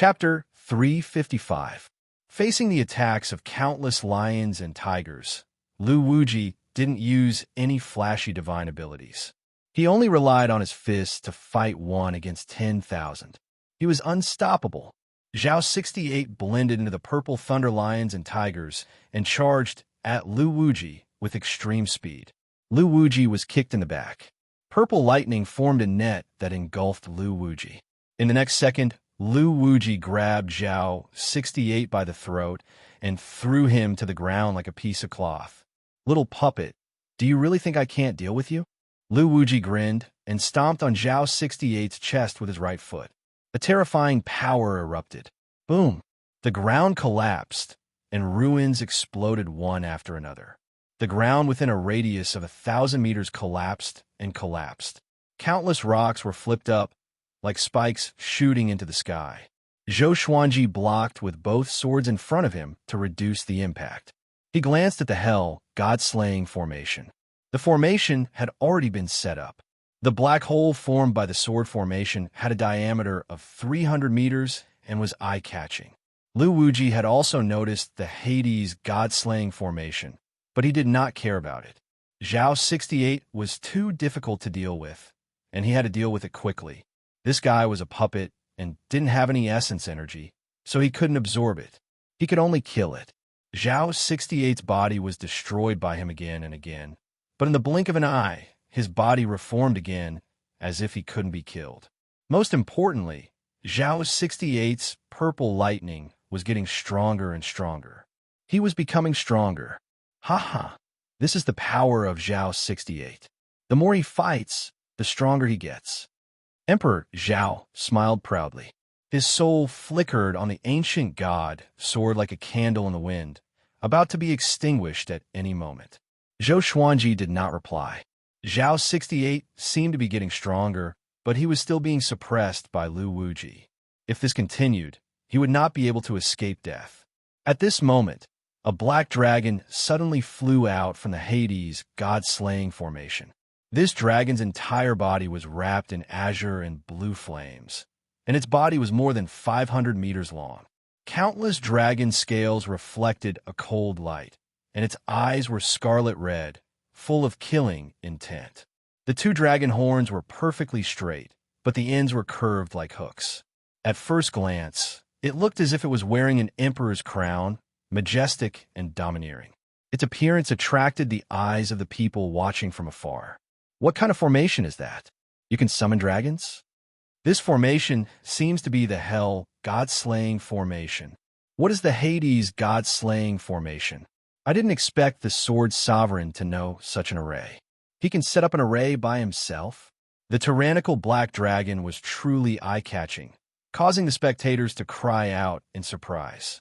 Chapter 355. Facing the attacks of countless lions and tigers, Lu Wuji didn't use any flashy divine abilities. He only relied on his fists to fight one against 10,000. He was unstoppable. Zhao 68 blended into the purple thunder lions and tigers and charged at Lu Wuji with extreme speed. Lu Wuji was kicked in the back. Purple lightning formed a net that engulfed Lu Wuji. In the next second, Lu Wuji grabbed Zhao 68 by the throat and threw him to the ground like a piece of cloth. "Little puppet, do you really think I can't deal with you?" Lu Wuji grinned and stomped on Zhao 68's chest with his right foot. A terrifying power erupted. Boom! The ground collapsed, and ruins exploded one after another. The ground within a radius of 1,000 meters collapsed and collapsed. Countless rocks were flipped up, like spikes shooting into the sky. Zhou Xuanji blocked with both swords in front of him to reduce the impact. He glanced at the Hell, God-slaying formation. The formation had already been set up. The black hole formed by the sword formation had a diameter of 300 meters and was eye-catching. Lu Wuji had also noticed the Hades God-slaying formation, but he did not care about it. Zhao 68 was too difficult to deal with, and he had to deal with it quickly. This guy was a puppet and didn't have any essence energy, so he couldn't absorb it. He could only kill it. Zhao 68's body was destroyed by him again and again, but in the blink of an eye, his body reformed again as if he couldn't be killed. Most importantly, Zhao 68's purple lightning was getting stronger and stronger. He was becoming stronger. Haha, this is the power of Zhao 68. The more he fights, the stronger he gets. Emperor Zhao smiled proudly. His soul flickered on the ancient god, soared like a candle in the wind, about to be extinguished at any moment. Zhou Xuanji did not reply. Zhao 68 seemed to be getting stronger, but he was still being suppressed by Lu Wuji. If this continued, he would not be able to escape death. At this moment, a black dragon suddenly flew out from the Hades god-slaying formation. This dragon's entire body was wrapped in azure and blue flames, and its body was more than 500 meters long. Countless dragon scales reflected a cold light, and its eyes were scarlet red, full of killing intent. The two dragon horns were perfectly straight, but the ends were curved like hooks. At first glance, it looked as if it was wearing an emperor's crown, majestic and domineering. Its appearance attracted the eyes of the people watching from afar. What kind of formation is that? You can summon dragons? This formation seems to be the Hell God-slaying formation. What is the Hades God-slaying formation? I didn't expect the Sword Sovereign to know such an array. He can set up an array by himself? The tyrannical black dragon was truly eye-catching, causing the spectators to cry out in surprise.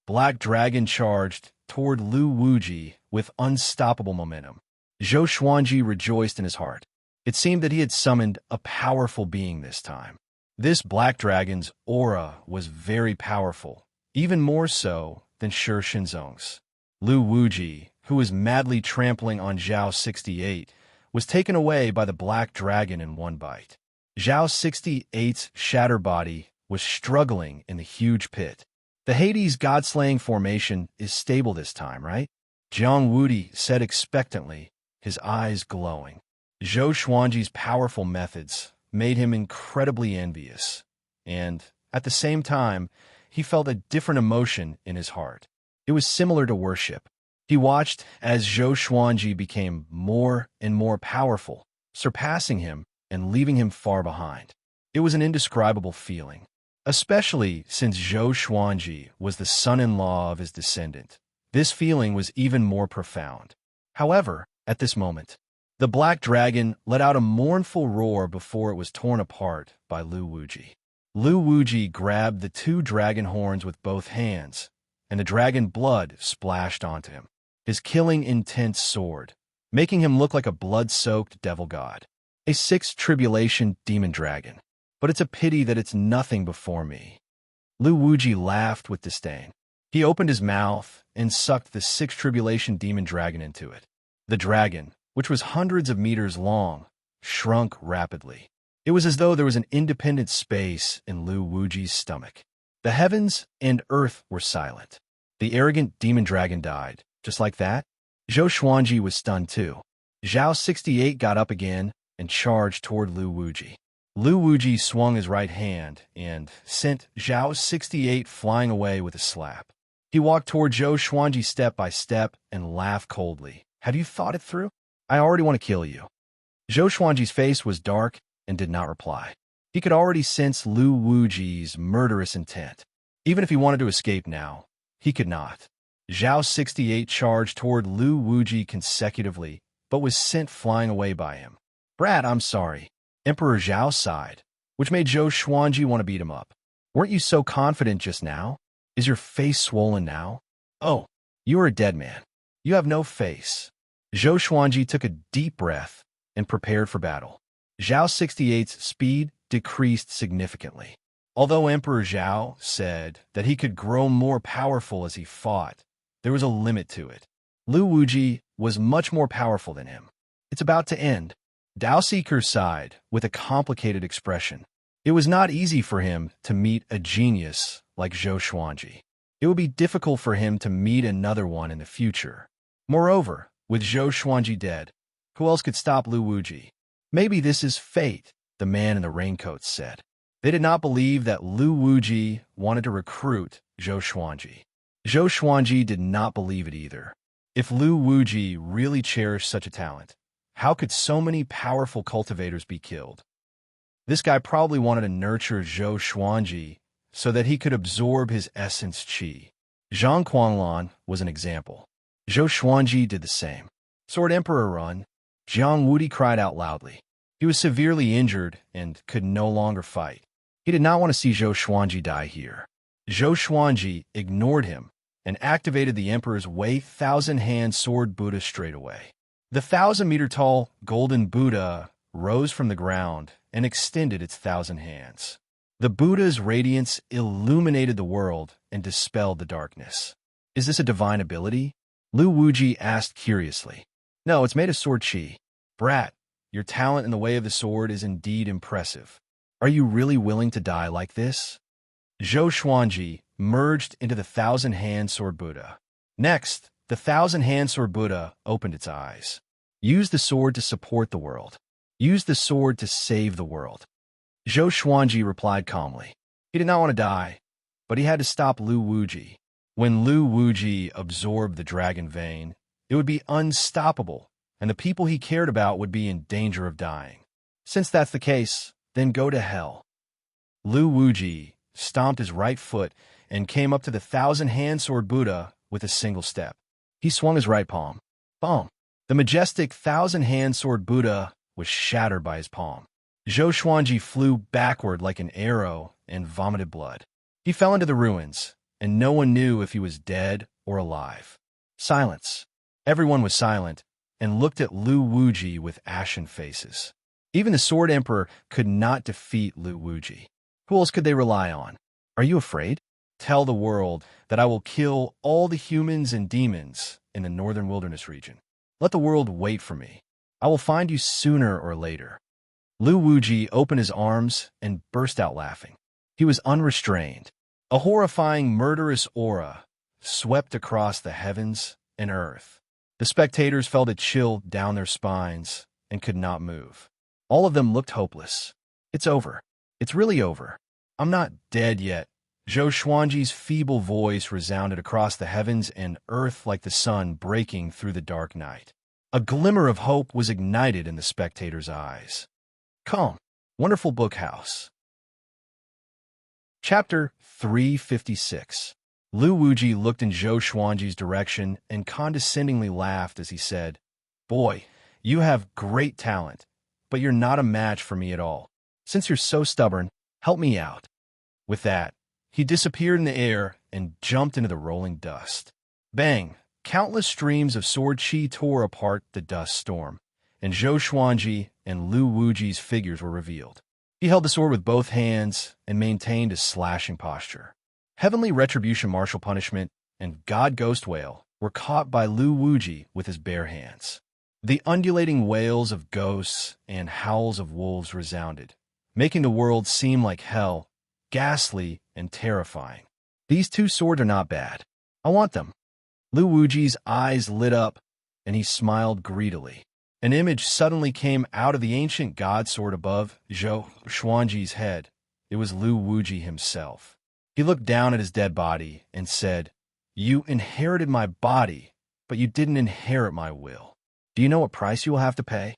Black Dragon charged toward Lu Wuji with unstoppable momentum. Zhou Xuanji rejoiced in his heart. It seemed that he had summoned a powerful being this time. This black dragon's aura was very powerful, even more so than Shi Shinzong's. Lu Wuji, who was madly trampling on Zhao 68, was taken away by the black dragon in one bite. Zhao 68's shatter body was struggling in the huge pit. The Hades God-slaying formation is stable this time, right? Jiang Wudi said expectantly, his eyes glowing. Zhou Xuanji's powerful methods made him incredibly envious, and, at the same time, he felt a different emotion in his heart. It was similar to worship. He watched as Zhou Xuanji became more and more powerful, surpassing him and leaving him far behind. It was an indescribable feeling, especially since Zhou Xuanji was the son-in-law of his descendant. This feeling was even more profound. However, at this moment, the black dragon let out a mournful roar before it was torn apart by Lu Wuji. Lu Wuji grabbed the two dragon horns with both hands, and the dragon blood splashed onto him. His killing intent soared, making him look like a blood-soaked devil god. A sixth tribulation demon dragon. But it's a pity that it's nothing before me. Lu Wuji laughed with disdain. He opened his mouth and sucked the sixth tribulation demon dragon into it. The dragon, which was hundreds of meters long, shrunk rapidly. It was as though there was an independent space in Lu Wuji's stomach. The heavens and earth were silent. The arrogant demon dragon died, just like that. Zhou Xuanji was stunned too. Zhao 68 got up again and charged toward Lu Wuji. Lu Wuji swung his right hand and sent Zhao 68 flying away with a slap. He walked toward Zhou Xuanji step by step and laughed coldly. Have you thought it through? I already want to kill you. Zhou Xuanji's face was dark and did not reply. He could already sense Lu Wuji's murderous intent. Even if he wanted to escape now, he could not. Zhao 68 charged toward Lu Wuji consecutively, but was sent flying away by him. Brat, I'm sorry. Emperor Zhao sighed, which made Zhou Xuanji want to beat him up. Weren't you so confident just now? Is your face swollen now? Oh, you are a dead man. You have no face. Zhou Xuanji took a deep breath and prepared for battle. Zhao 68's speed decreased significantly. Although Emperor Zhao said that he could grow more powerful as he fought, there was a limit to it. Lu Wuji was much more powerful than him. It's about to end. Dao Seeker sighed with a complicated expression. It was not easy for him to meet a genius like Zhou Xuanji. It would be difficult for him to meet another one in the future. Moreover, with Zhou Xuanji dead, who else could stop Lu Wuji? Maybe this is fate, the man in the raincoat said. They did not believe that Lu Wuji wanted to recruit Zhou Xuanji. Zhou Xuanji did not believe it either. If Lu Wuji really cherished such a talent, how could so many powerful cultivators be killed? This guy probably wanted to nurture Zhou Xuanji so that he could absorb his essence qi. Zhang Quanlan was an example. Zhou Xuanji did the same. Sword Emperor run. Jiang Wudi cried out loudly. He was severely injured and could no longer fight. He did not want to see Zhou Xuanji die here. Zhou Xuanji ignored him and activated the Emperor's Wei Thousand-Hand Sword Buddha straight away. The 1,000-meter-tall golden Buddha rose from the ground and extended its 1,000 hands. The Buddha's radiance illuminated the world and dispelled the darkness. Is this a divine ability? Lu Wuji asked curiously. No, it's made of sword qi. Brat, your talent in the way of the sword is indeed impressive. Are you really willing to die like this? Zhou Xuanji merged into the 1,000-hand sword Buddha. Next, the 1,000-hand sword Buddha opened its eyes. Use the sword to support the world. Use the sword to save the world. Zhou Xuanji replied calmly. He did not want to die, but he had to stop Lu Wuji. When Lu Wuji absorbed the dragon vein, it would be unstoppable, and the people he cared about would be in danger of dying. Since that's the case, then go to hell. Lu Wuji stomped his right foot and came up to the 1,000-hand sword Buddha with a single step. He swung his right palm. Boom! The majestic 1,000-hand sword Buddha was shattered by his palm. Zhou Xuanji flew backward like an arrow and vomited blood. He fell into the ruins, and no one knew if he was dead or alive. Silence. Everyone was silent and looked at Lu Wuji with ashen faces. Even the Sword Emperor could not defeat Lu Wuji. Who else could they rely on? Are you afraid? Tell the world that I will kill all the humans and demons in the northern wilderness region. Let the world wait for me. I will find you sooner or later. Lu Wuji opened his arms and burst out laughing. He was unrestrained. A horrifying, murderous aura swept across the heavens and earth. The spectators felt a chill down their spines and could not move. All of them looked hopeless. It's over. It's really over. I'm not dead yet. Zhou Xuanji's feeble voice resounded across the heavens and earth like the sun breaking through the dark night. A glimmer of hope was ignited in the spectators' eyes. Come, wonderful book house. Chapter 356. Lu Wuji looked in Zhou Xuanji's direction and condescendingly laughed as he said, Boy, you have great talent, but you're not a match for me at all. Since you're so stubborn, help me out. With that, he disappeared in the air and jumped into the rolling dust. Bang! Countless streams of sword qi tore apart the dust storm, and Zhou Xuanji and Lu Wuji's figures were revealed. He held the sword with both hands and maintained a slashing posture. Heavenly Retribution Martial Punishment and God Ghost Whale were caught by Lu Wuji with his bare hands. The undulating wails of ghosts and howls of wolves resounded, making the world seem like hell, ghastly and terrifying. These two swords are not bad. I want them. Lu Wuji's eyes lit up, and he smiled greedily. An image suddenly came out of the ancient god sword above Zhou Xuanji's head. It was Lu Wuji himself. He looked down at his dead body and said, "You inherited my body, but you didn't inherit my will. Do you know what price you will have to pay?"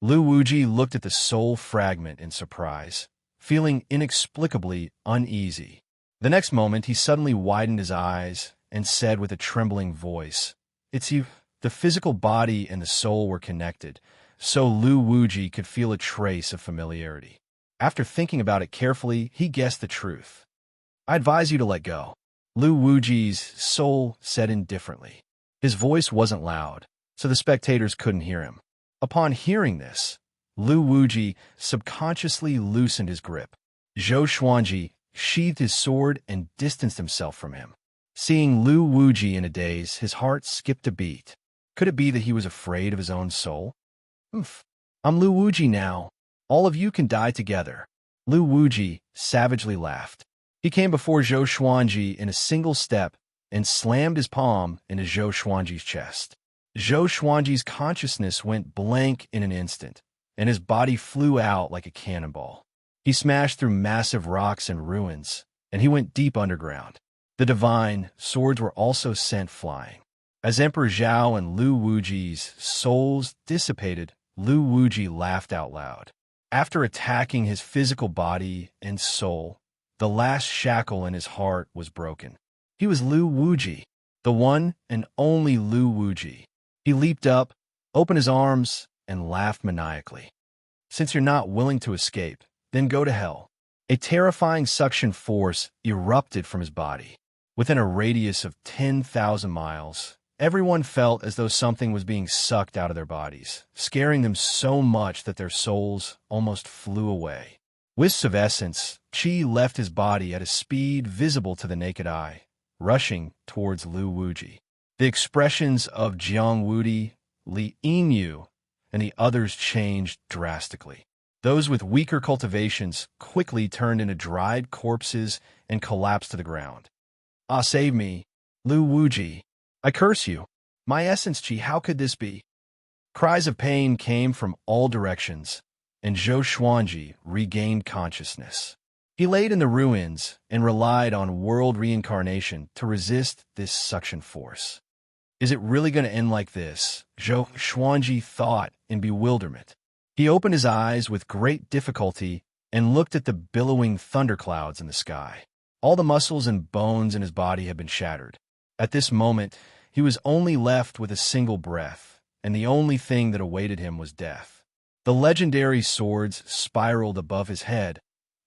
Lu Wuji looked at the soul fragment in surprise, feeling inexplicably uneasy. The next moment, he suddenly widened his eyes and said with a trembling voice, "It's you." The physical body and the soul were connected, so Lu Wuji could feel a trace of familiarity. After thinking about it carefully, he guessed the truth. "I advise you to let go," Lu Wuji's soul said indifferently. His voice wasn't loud, so the spectators couldn't hear him. Upon hearing this, Lu Wuji subconsciously loosened his grip. Zhou Xuanji sheathed his sword and distanced himself from him. Seeing Lu Wuji in a daze, his heart skipped a beat. Could it be that he was afraid of his own soul? "Oof. I'm Lu Wuji now. All of you can die together." Lu Wuji savagely laughed. He came before Zhou Xuanji in a single step and slammed his palm into Zhou Xuanji's chest. Zhou Xuanji's consciousness went blank in an instant, and his body flew out like a cannonball. He smashed through massive rocks and ruins, and he went deep underground. The divine swords were also sent flying. As Emperor Zhao and Lu Wuji's souls dissipated, Lu Wuji laughed out loud. After attacking his physical body and soul, the last shackle in his heart was broken. He was Lu Wuji, the one and only Lu Wuji. He leaped up, opened his arms, and laughed maniacally. "Since you're not willing to escape, then go to hell." A terrifying suction force erupted from his body. Within a radius of 10,000 miles, everyone felt as though something was being sucked out of their bodies, scaring them so much that their souls almost flew away. Wisps of essence, qi left his body at a speed visible to the naked eye, rushing towards Lu Wuji. The expressions of Jiang Wudi, Li Yinyu, and the others changed drastically. Those with weaker cultivations quickly turned into dried corpses and collapsed to the ground. "Ah, save me, Lu Wuji. I curse you. My essence qi, how could this be?" Cries of pain came from all directions, and Zhou Xuanji regained consciousness. He laid in the ruins and relied on world reincarnation to resist this suction force. Is it really going to end like this? Zhou Xuanji thought in bewilderment. He opened his eyes with great difficulty and looked at the billowing thunderclouds in the sky. All the muscles and bones in his body had been shattered. At this moment, he was only left with a single breath, and the only thing that awaited him was death. The legendary swords spiraled above his head,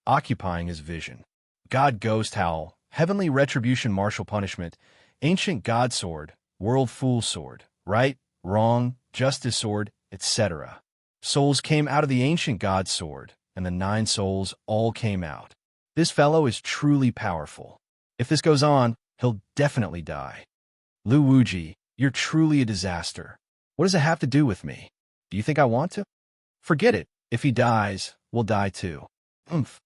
occupying his vision. God Ghost Howl, Heavenly Retribution Martial Punishment, Ancient God Sword, World Fool Sword, Right, Wrong, Justice Sword, etc. Souls came out of the Ancient God Sword, and the 9 souls all came out. This fellow is truly powerful. If this goes on, he'll definitely die. Lu Wuji, you're truly a disaster. What does it have to do with me? Do you think I want to? Forget it. If he dies, we'll die too. Oomph.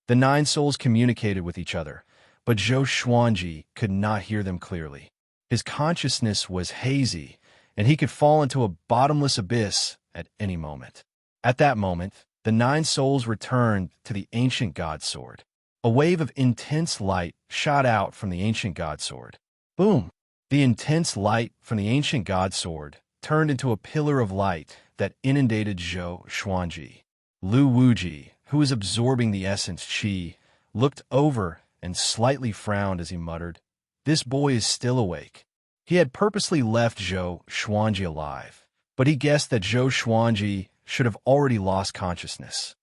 The 9 souls communicated with each other, but Zhou Xuanji could not hear them clearly. His consciousness was hazy, and he could fall into a bottomless abyss at any moment. At that moment, the 9 souls returned to the ancient God Sword. A wave of intense light shot out from the ancient God Sword. Boom! The intense light from the ancient God Sword turned into a pillar of light that inundated Zhou Xuanji. Lu Wuji, who was absorbing the essence qi, looked over and slightly frowned as he muttered, "This boy is still awake." He had purposely left Zhou Xuanji alive, but he guessed that Zhou Xuanji should have already lost consciousness.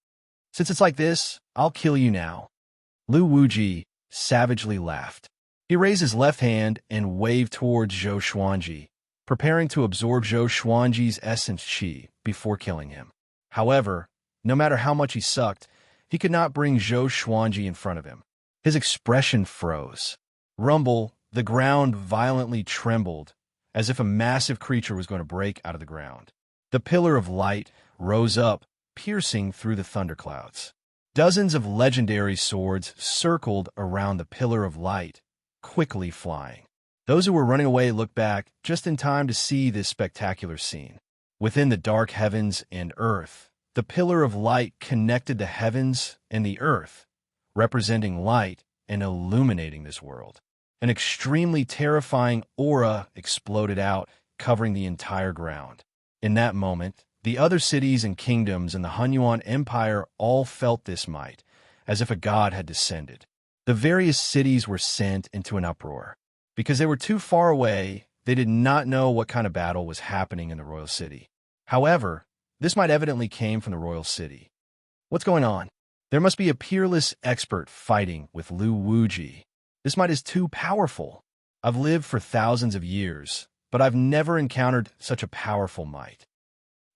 "Since it's like this, I'll kill you now." Lu Wuji savagely laughed. He raised his left hand and waved towards Zhou Xuanji, preparing to absorb Zhou Xuanji's essence qi before killing him. However, no matter how much he sucked, he could not bring Zhou Xuanji in front of him. His expression froze. Rumble, the ground violently trembled, as if a massive creature was going to break out of the ground. The pillar of light rose up, piercing through the thunderclouds. Dozens of legendary swords circled around the pillar of light, quickly flying. Those who were running away looked back just in time to see this spectacular scene. Within the dark heavens and earth, the pillar of light connected the heavens and the earth, representing light and illuminating this world. An extremely terrifying aura exploded out, covering the entire ground. In that moment, the other cities and kingdoms in the Hunyuan Empire all felt this might, as if a god had descended. The various cities were sent into an uproar. Because they were too far away, they did not know what kind of battle was happening in the royal city. However, this might evidently came from the royal city. What's going on? There must be a peerless expert fighting with Lu Wuji. This might is too powerful. I've lived for thousands of years, but I've never encountered such a powerful might.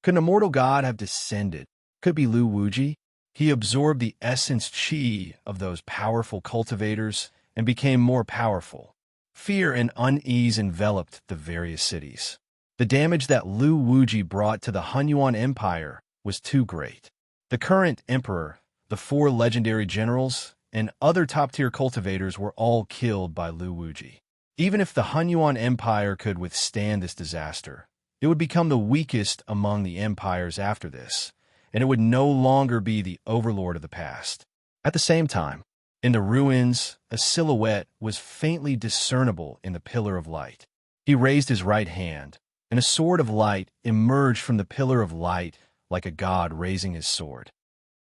Could an immortal god have descended? Could be Lu Wuji? He absorbed the essence chi of those powerful cultivators and became more powerful. Fear and unease enveloped the various cities. The damage that Lu Wuji brought to the Hunyuan Empire was too great. The current emperor, the 4 legendary generals, and other top-tier cultivators were all killed by Lu Wuji. Even if the Hunyuan Empire could withstand this disaster, it would become the weakest among the empires after this, and it would no longer be the overlord of the past. At the same time, in the ruins, a silhouette was faintly discernible in the pillar of light. He raised his right hand, and a sword of light emerged from the pillar of light like a god raising his sword.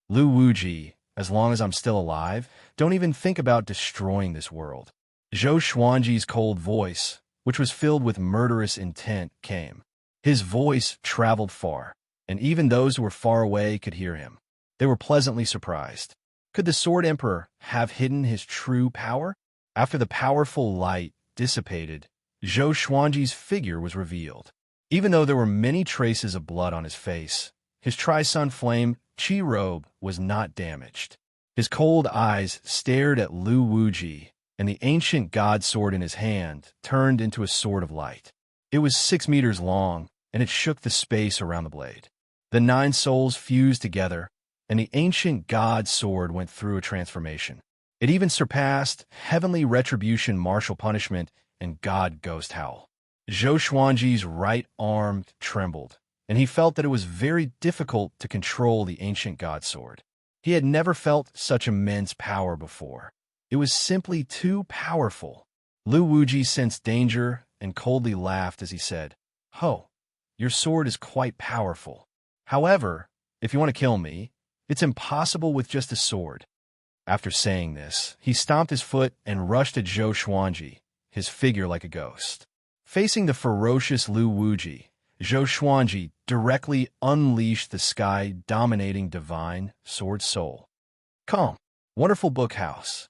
Lu Wuji, as long as I'm still alive, don't even think about destroying this world. Zhou Xuanji's cold voice, which was filled with murderous intent, came. His voice traveled far, and even those who were far away could hear him. They were pleasantly surprised. Could the Sword Emperor have hidden his true power? After the powerful light dissipated, Zhou Xuanji's figure was revealed. Even though there were many traces of blood on his face, his Tri-Sun Flame Chi robe was not damaged. His cold eyes stared at Lu Wuji, and the ancient god sword in his hand turned into a sword of light. It was 6 meters long, and it shook the space around the blade. The 9 souls fused together, and the ancient god sword went through a transformation. It even surpassed heavenly retribution, martial punishment, and god ghost howl. Zhou Xuanji's right arm trembled, and he felt that it was very difficult to control the ancient god sword. He had never felt such immense power before. It was simply too powerful. Lu Wuji sensed danger and coldly laughed as he said, "Ho, your sword is quite powerful. However, if you want to kill me, it's impossible with just a sword." After saying this, he stomped his foot and rushed at Zhou Xuanji, his figure like a ghost. Facing the ferocious Lu Wuji, Zhou Xuanji directly unleashed the sky-dominating divine sword soul. Calm. Wonderful Book House.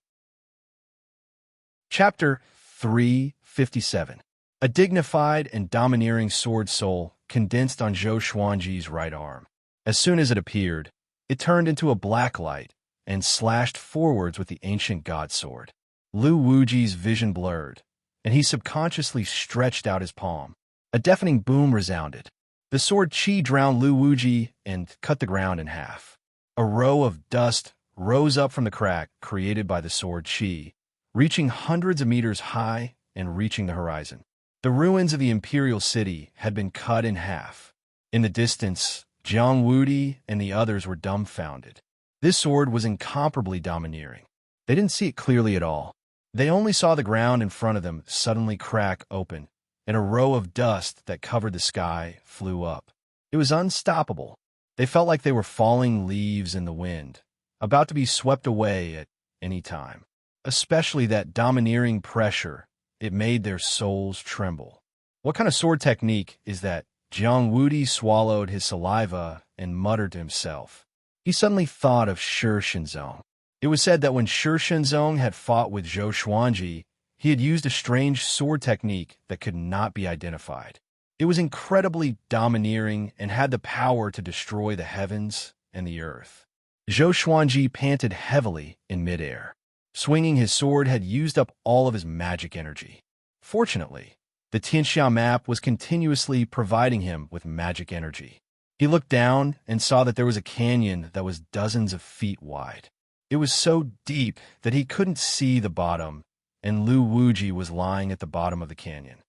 Chapter 357. A dignified and domineering sword soul condensed on Zhou Xuanji's right arm. As soon as it appeared, it turned into a black light and slashed forwards with the ancient god sword. Lu Wuji's vision blurred, and he subconsciously stretched out his palm. A deafening boom resounded. The sword chi drowned Lu Wuji and cut the ground in half. A row of dust rose up from the crack created by the sword chi, reaching hundreds of meters high and reaching the horizon. The ruins of the imperial city had been cut in half. In the distance, Jiang Wudi and the others were dumbfounded. This sword was incomparably domineering. They didn't see it clearly at all. They only saw the ground in front of them suddenly crack open, and a row of dust that covered the sky flew up. It was unstoppable. They felt like they were falling leaves in the wind, about to be swept away at any time. Especially that domineering pressure, it made their souls tremble. What kind of sword technique is that? Jiang Wudi swallowed his saliva and muttered to himself. He suddenly thought of Shi Shenzong. It was said that when Shi Shenzong had fought with Zhou Xuanji, he had used a strange sword technique that could not be identified. It was incredibly domineering and had the power to destroy the heavens and the earth. Zhou Xuanji panted heavily in midair. Swinging his sword had used up all of his magic energy. Fortunately, the Tianxia map was continuously providing him with magic energy. He looked down and saw that there was a canyon that was dozens of feet wide. It was so deep that he couldn't see the bottom, and Lu Wuji was lying at the bottom of the canyon.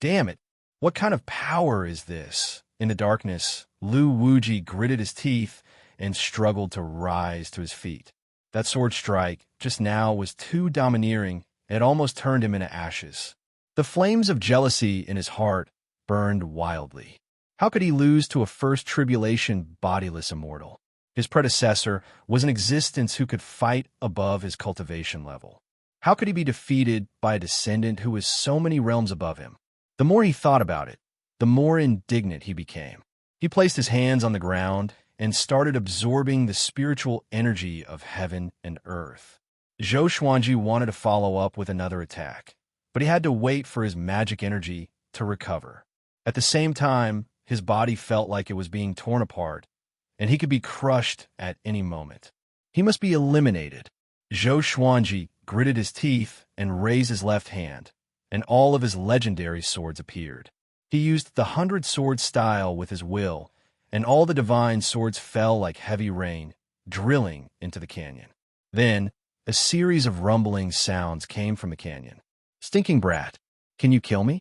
Damn it! What kind of power is this? In the darkness, Lu Wuji gritted his teeth and struggled to rise to his feet. That sword strike just now was too domineering. It almost turned him into ashes. The flames of jealousy in his heart burned wildly. How could he lose to a first tribulation bodiless immortal? His predecessor was an existence who could fight above his cultivation level. How could he be defeated by a descendant who was so many realms above him? The more he thought about it, the more indignant he became. He placed his hands on the ground and started absorbing the spiritual energy of heaven and earth. Zhou Xuanji wanted to follow up with another attack, but he had to wait for his magic energy to recover. At the same time, his body felt like it was being torn apart, and he could be crushed at any moment. He must be eliminated. Zhou Xuanji gritted his teeth and raised his left hand, and all of his legendary swords appeared. He used the 100-sword style with his will, and all the divine swords fell like heavy rain, drilling into the canyon. Then, a series of rumbling sounds came from the canyon. "Stinking brat, can you kill me?"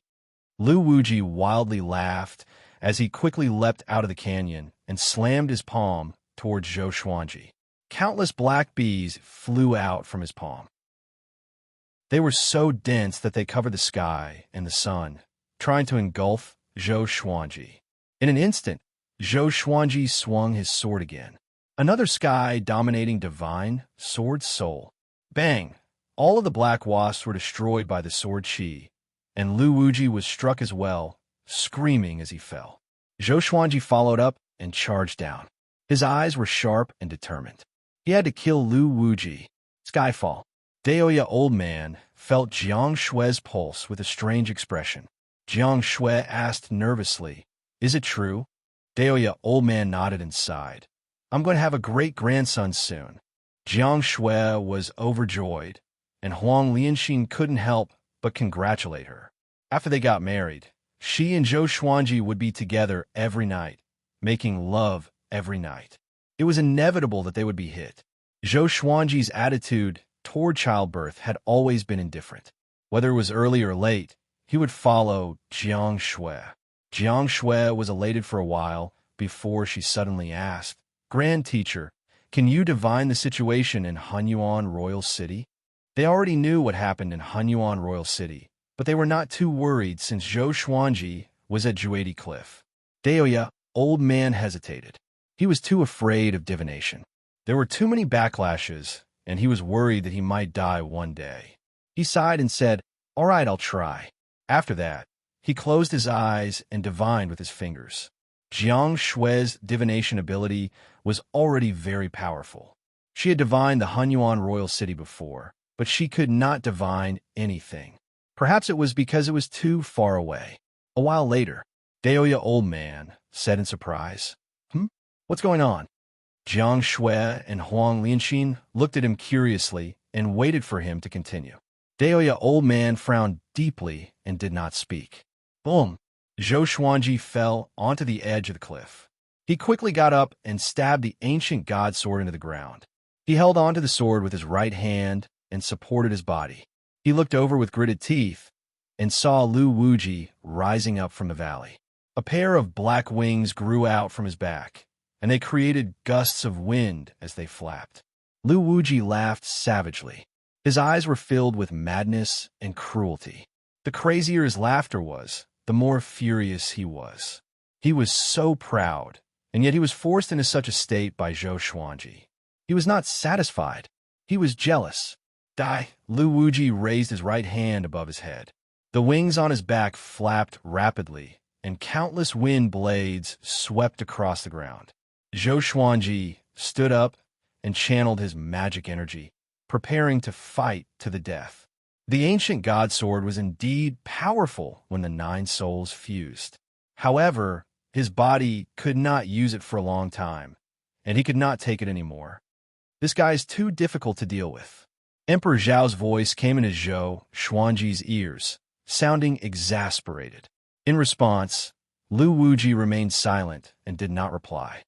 Lu Wuji wildly laughed as he quickly leapt out of the canyon and slammed his palm towards Zhou Xuanji. Countless black bees flew out from his palm. They were so dense that they covered the sky and the sun, trying to engulf Zhou Xuanji. In an instant, Zhou Xuanji swung his sword again. Another sky-dominating divine sword soul. Bang! All of the black wasps were destroyed by the sword chi, and Lu Wuji was struck as well, screaming as he fell. Zhou Xuanji followed up and charged down. His eyes were sharp and determined. He had to kill Lu Wuji. Skyfall. Daoya Old Man felt Jiang Shui's pulse with a strange expression. Jiang Shui asked nervously, "Is it true?" Daoya Old Man nodded and sighed. "I'm going to have a great-grandson soon." Jiang Shui was overjoyed, and Huang Lianxin couldn't help but congratulate her. After they got married, she and Zhou Xuanji would be together every night, making love every night. It was inevitable that they would be hit. Zhou Xuanji's attitude toward childbirth had always been indifferent. Whether it was early or late, he would follow Jiang Shui. Jiang Shui was elated for a while before she suddenly asked, "Grand Teacher, can you divine the situation in Hunyuan Royal City?" They already knew what happened in Hunyuan Royal City, but they were not too worried since Zhou Xuanji was at Juedi Cliff. Daoya Old Man hesitated. He was too afraid of divination. There were too many backlashes, and he was worried that he might die one day. He sighed and said, "All right, I'll try." After that, he closed his eyes and divined with his fingers. Jiang Shui's divination ability was already very powerful. She had divined the Hunyuan Royal City before, but she could not divine anything. Perhaps it was because it was too far away. A while later, Daoya Old Man said in surprise, What's going on?" Jiang Shui and Huang Lianxin looked at him curiously and waited for him to continue. Daoya Old Man frowned deeply and did not speak. Boom! Zhou Xuanji fell onto the edge of the cliff. He quickly got up and stabbed the ancient god sword into the ground. He held onto the sword with his right hand and supported his body. He looked over with gritted teeth and saw Lu Wuji rising up from the valley. A pair of black wings grew out from his back, and they created gusts of wind as they flapped. Lu Wuji laughed savagely. His eyes were filled with madness and cruelty. The crazier his laughter was, the more furious he was. He was so proud, and yet he was forced into such a state by Zhou Xuanji. He was not satisfied. He was jealous. Die! Lu Wuji raised his right hand above his head. The wings on his back flapped rapidly, and countless wind blades swept across the ground. Zhou Xuanji stood up and channeled his magic energy, preparing to fight to the death. The ancient god sword was indeed powerful when the 9 souls fused. However, his body could not use it for a long time, and he could not take it anymore. This guy is too difficult to deal with. Emperor Zhao's voice came into Zhou Xuanji's ears, sounding exasperated. In response, Lu Wuji remained silent and did not reply.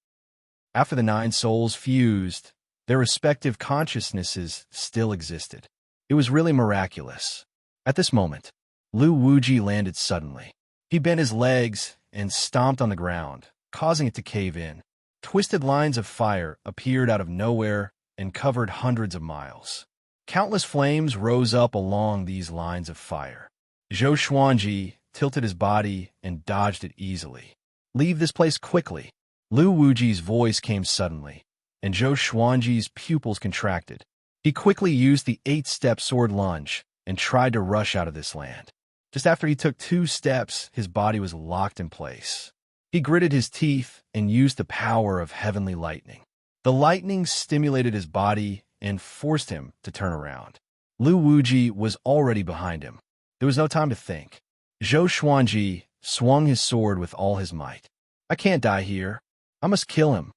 After the 9 souls fused, Their respective consciousnesses still existed. It was really miraculous. At this moment, Lu Wuji landed suddenly. He bent his legs and stomped on the ground, causing it to cave in. Twisted lines of fire appeared out of nowhere and covered hundreds of miles. Countless flames rose up along these lines of fire. Zhou Xuanji tilted his body and dodged it easily. "Leave this place quickly." Lu Wuji's voice came suddenly, and Zhou Xuanji's pupils contracted. He quickly used the 8-step sword lunge and tried to rush out of this land. Just after he took 2 steps, his body was locked in place. He gritted his teeth and used the power of heavenly lightning. The lightning stimulated his body and forced him to turn around. Lu Wuji was already behind him. There was no time to think. Zhou Xuanji swung his sword with all his might. "I can't die here. I must kill him."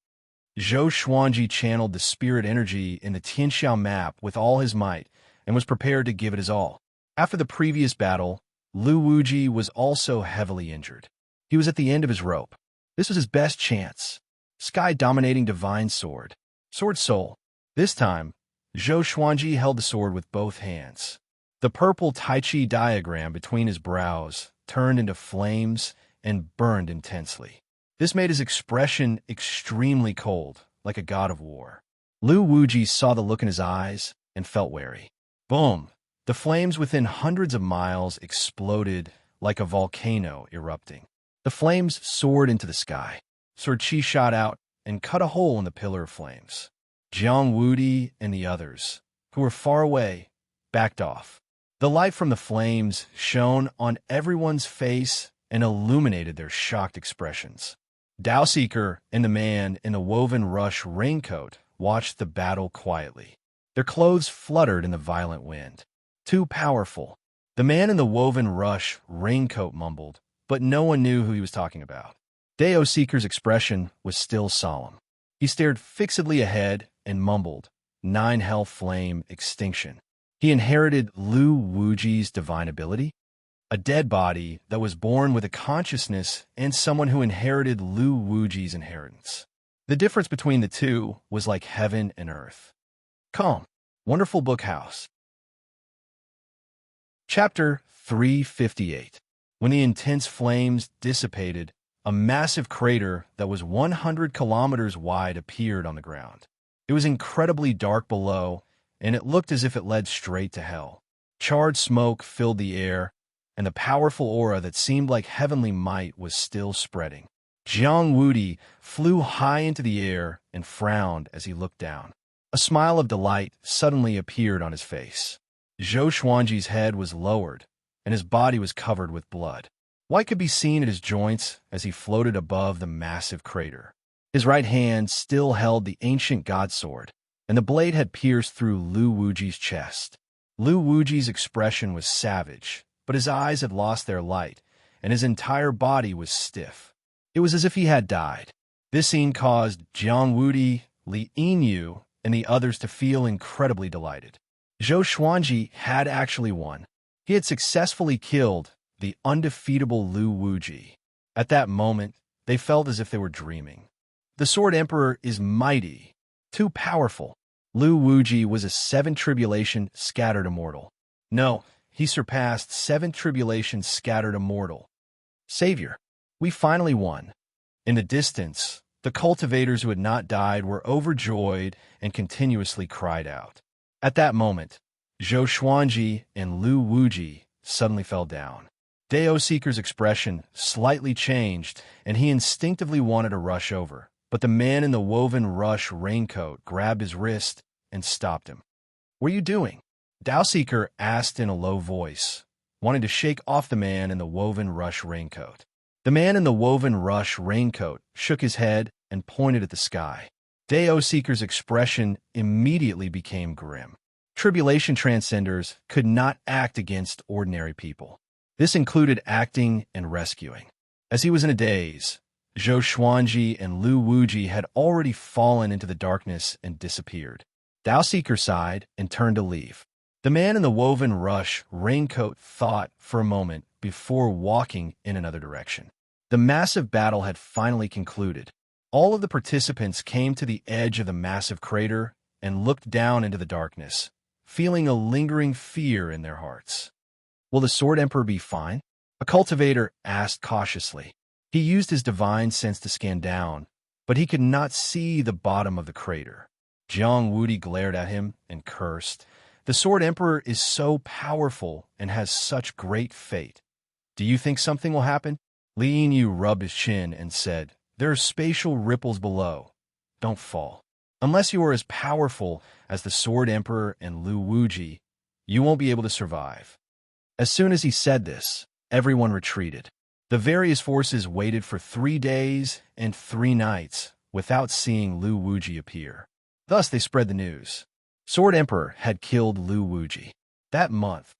Zhou Xuanji channeled the spirit energy in the Tianxiao map with all his might and was prepared to give it his all. After the previous battle, Lu Wuji was also heavily injured. He was at the end of his rope. This was his best chance. Sky-dominating divine sword. Sword soul. This time, Zhou Xuanji held the sword with both hands. The purple Tai Chi diagram between his brows turned into flames and burned intensely. This made his expression extremely cold, like a god of war. Lu Wuji saw the look in his eyes and felt wary. Boom! The flames within hundreds of miles exploded like a volcano erupting. The flames soared into the sky. Sword Qi shot out and cut a hole in the pillar of flames. Jiang Wudi and the others, who were far away, backed off. The light from the flames shone on everyone's face and illuminated their shocked expressions. Dao Seeker and the man in the woven rush raincoat watched the battle quietly. Their clothes fluttered in the violent wind. Too powerful. The man in the woven rush raincoat mumbled, but no one knew who he was talking about. Dao Seeker's expression was still solemn. He stared fixedly ahead and mumbled, 9 health flame extinction. He inherited Lu Wuji's divine ability? A dead body that was born with a consciousness and someone who inherited Lu Wuji's inheritance. The difference between the two was like heaven and earth. Calm. Wonderful Book House. Chapter 358. When the intense flames dissipated, a massive crater that was 100 kilometers wide appeared on the ground. It was incredibly dark below, and it looked as if it led straight to hell. Charred smoke filled the air, and the powerful aura that seemed like heavenly might was still spreading. Jiang Wudi flew high into the air and frowned as he looked down. A smile of delight suddenly appeared on his face. Zhou Xuanji's head was lowered, and his body was covered with blood. White could be seen at his joints as he floated above the massive crater. His right hand still held the ancient god sword, and the blade had pierced through Lu Wuji's chest. Lu Wuji's expression was savage, but his eyes had lost their light, and his entire body was stiff. It was as if he had died. This scene caused Jiang Wudi, Li Yinyu, and the others to feel incredibly delighted. Zhou Xuanji had actually won. He had successfully killed the undefeatable Lu Wuji. At that moment, they felt as if they were dreaming. The Sword Emperor is mighty, too powerful. Lu Wuji was a 7 tribulation scattered immortal. No, he surpassed 7 tribulations scattered immortal. Savior, we finally won. In the distance, the cultivators who had not died were overjoyed and continuously cried out. At that moment, Zhou Xuanji and Lu Wuji suddenly fell down. Dao Seeker's expression slightly changed, and he instinctively wanted to rush over, but the man in the woven rush raincoat grabbed his wrist and stopped him. "What are you doing?" Dao Seeker asked in a low voice, wanting to shake off the man in the woven rush raincoat. The man in the woven rush raincoat shook his head and pointed at the sky. Dao Seeker's expression immediately became grim. Tribulation transcenders could not act against ordinary people. This included acting and rescuing. As he was in a daze, Zhou Xuanji and Lu Wuji had already fallen into the darkness and disappeared. Dao Seeker sighed and turned to leave. The man in the woven rush raincoat thought for a moment before walking in another direction. The massive battle had finally concluded. All of the participants came to the edge of the massive crater and looked down into the darkness, feeling a lingering fear in their hearts. Will the Sword Emperor be fine? A cultivator asked cautiously. He used his divine sense to scan down, but he could not see the bottom of the crater. Jiang Wudi glared at him and cursed. The Sword Emperor is so powerful and has such great fate. Do you think something will happen? Li Yinyu rubbed his chin and said, There are spatial ripples below. Don't fall. Unless you are as powerful as the Sword Emperor and Lu Wuji, you won't be able to survive. As soon as he said this, everyone retreated. The various forces waited for 3 days and 3 nights without seeing Lu Wuji appear. Thus they spread the news. Sword Emperor had killed Lu Wuji. That month,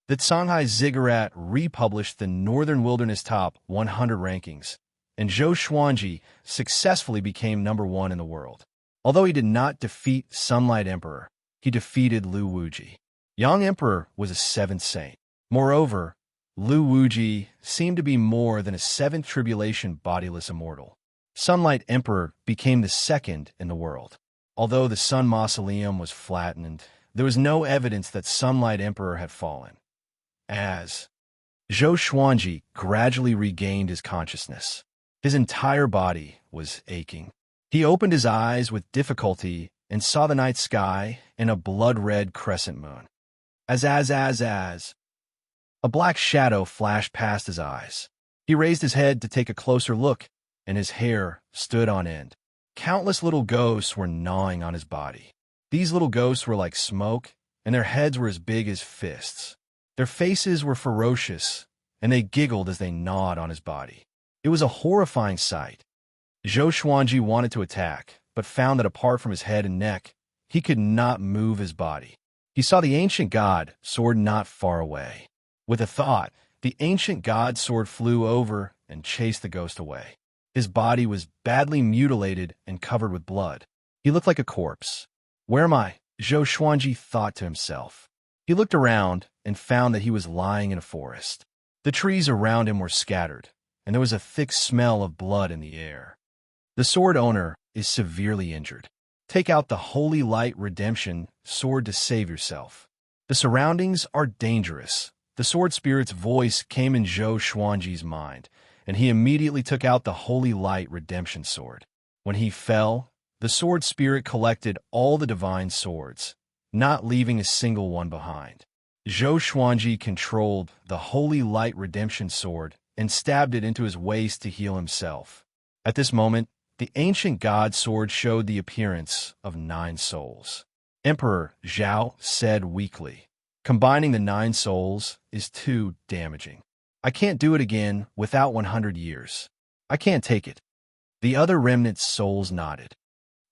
the Shanghai Ziggurat republished the Northern Wilderness Top 100 rankings, and Zhou Xuanji successfully became #1 in the world. Although he did not defeat Sunlight Emperor, he defeated Lu Wuji. Yang Emperor was a 7th saint. Moreover, Lu Wuji seemed to be more than a 7th tribulation bodiless immortal. Sunlight Emperor became the 2nd in the world. Although the Sun Mausoleum was flattened, there was no evidence that Sunlight Emperor had fallen. As Zhou Xuanji gradually regained his consciousness, his entire body was aching. He opened his eyes with difficulty and saw the night sky and a blood-red crescent moon. As a black shadow flashed past his eyes. He raised his head to take a closer look, and his hair stood on end. Countless little ghosts were gnawing on his body. These little ghosts were like smoke, and their heads were as big as fists. Their faces were ferocious, and they giggled as they gnawed on his body. It was a horrifying sight. Zhou Xuanji wanted to attack, but found that apart from his head and neck, he could not move his body. He saw the ancient god sword not far away. With a thought, the ancient god sword flew over and chased the ghost away. His body was badly mutilated and covered with blood. He looked like a corpse. Where am I? Zhou Xuanji thought to himself. He looked around and found that he was lying in a forest. The trees around him were scattered, and there was a thick smell of blood in the air. The sword owner is severely injured. Take out the Holy Light Redemption sword to save yourself. The surroundings are dangerous. The sword spirit's voice came in Zhou Xuanji's mind, and he immediately took out the Holy Light Redemption sword. When he fell, the sword spirit collected all the divine swords, not leaving a single one behind. Zhou Xuanji controlled the Holy Light Redemption sword and stabbed it into his waist to heal himself. At this moment, the ancient god sword showed the appearance of 9 souls. Emperor Zhao said weakly, Combining the 9 souls is too damaging. I can't do it again without 100 years. I can't take it. The other remnant's souls nodded.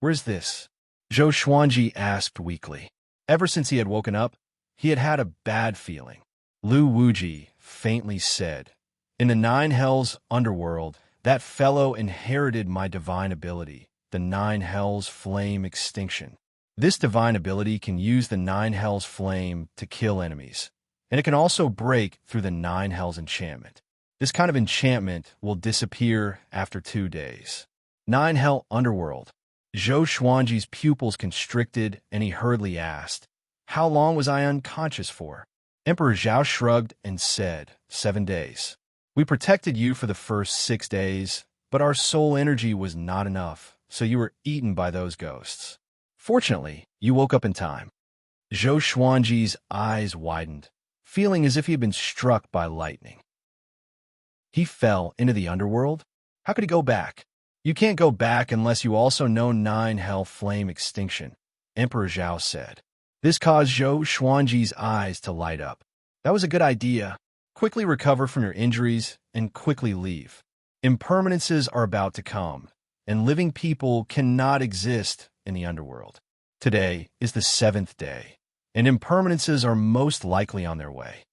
Where's this? Zhou Xuanji asked weakly. Ever since he had woken up, he had had a bad feeling. Lu Wuji faintly said, In the 9 hells underworld, that fellow inherited my divine ability, the 9 hells flame extinction. This divine ability can use the 9 hells flame to kill enemies, and it can also break through the 9 hells enchantment. This kind of enchantment will disappear after 2 days. 9 hell underworld. Zhou Xuanji's pupils constricted, and he hurriedly asked, How long was I unconscious for? Emperor Zhao shrugged and said, 7 days. We protected you for the first 6 days, but our soul energy was not enough, so you were eaten by those ghosts. Fortunately, you woke up in time. Zhou Xuanji's eyes widened, feeling as if he had been struck by lightning. He fell into the underworld? How could he go back? You can't go back unless you also know 9 hell flame extinction, Emperor Zhao said. This caused Zhou Xuanji's eyes to light up. That was a good idea. Quickly recover from your injuries and quickly leave. Impermanences are about to come, and living people cannot exist in the underworld. Today is the 7th day, and impermanences are most likely on their way.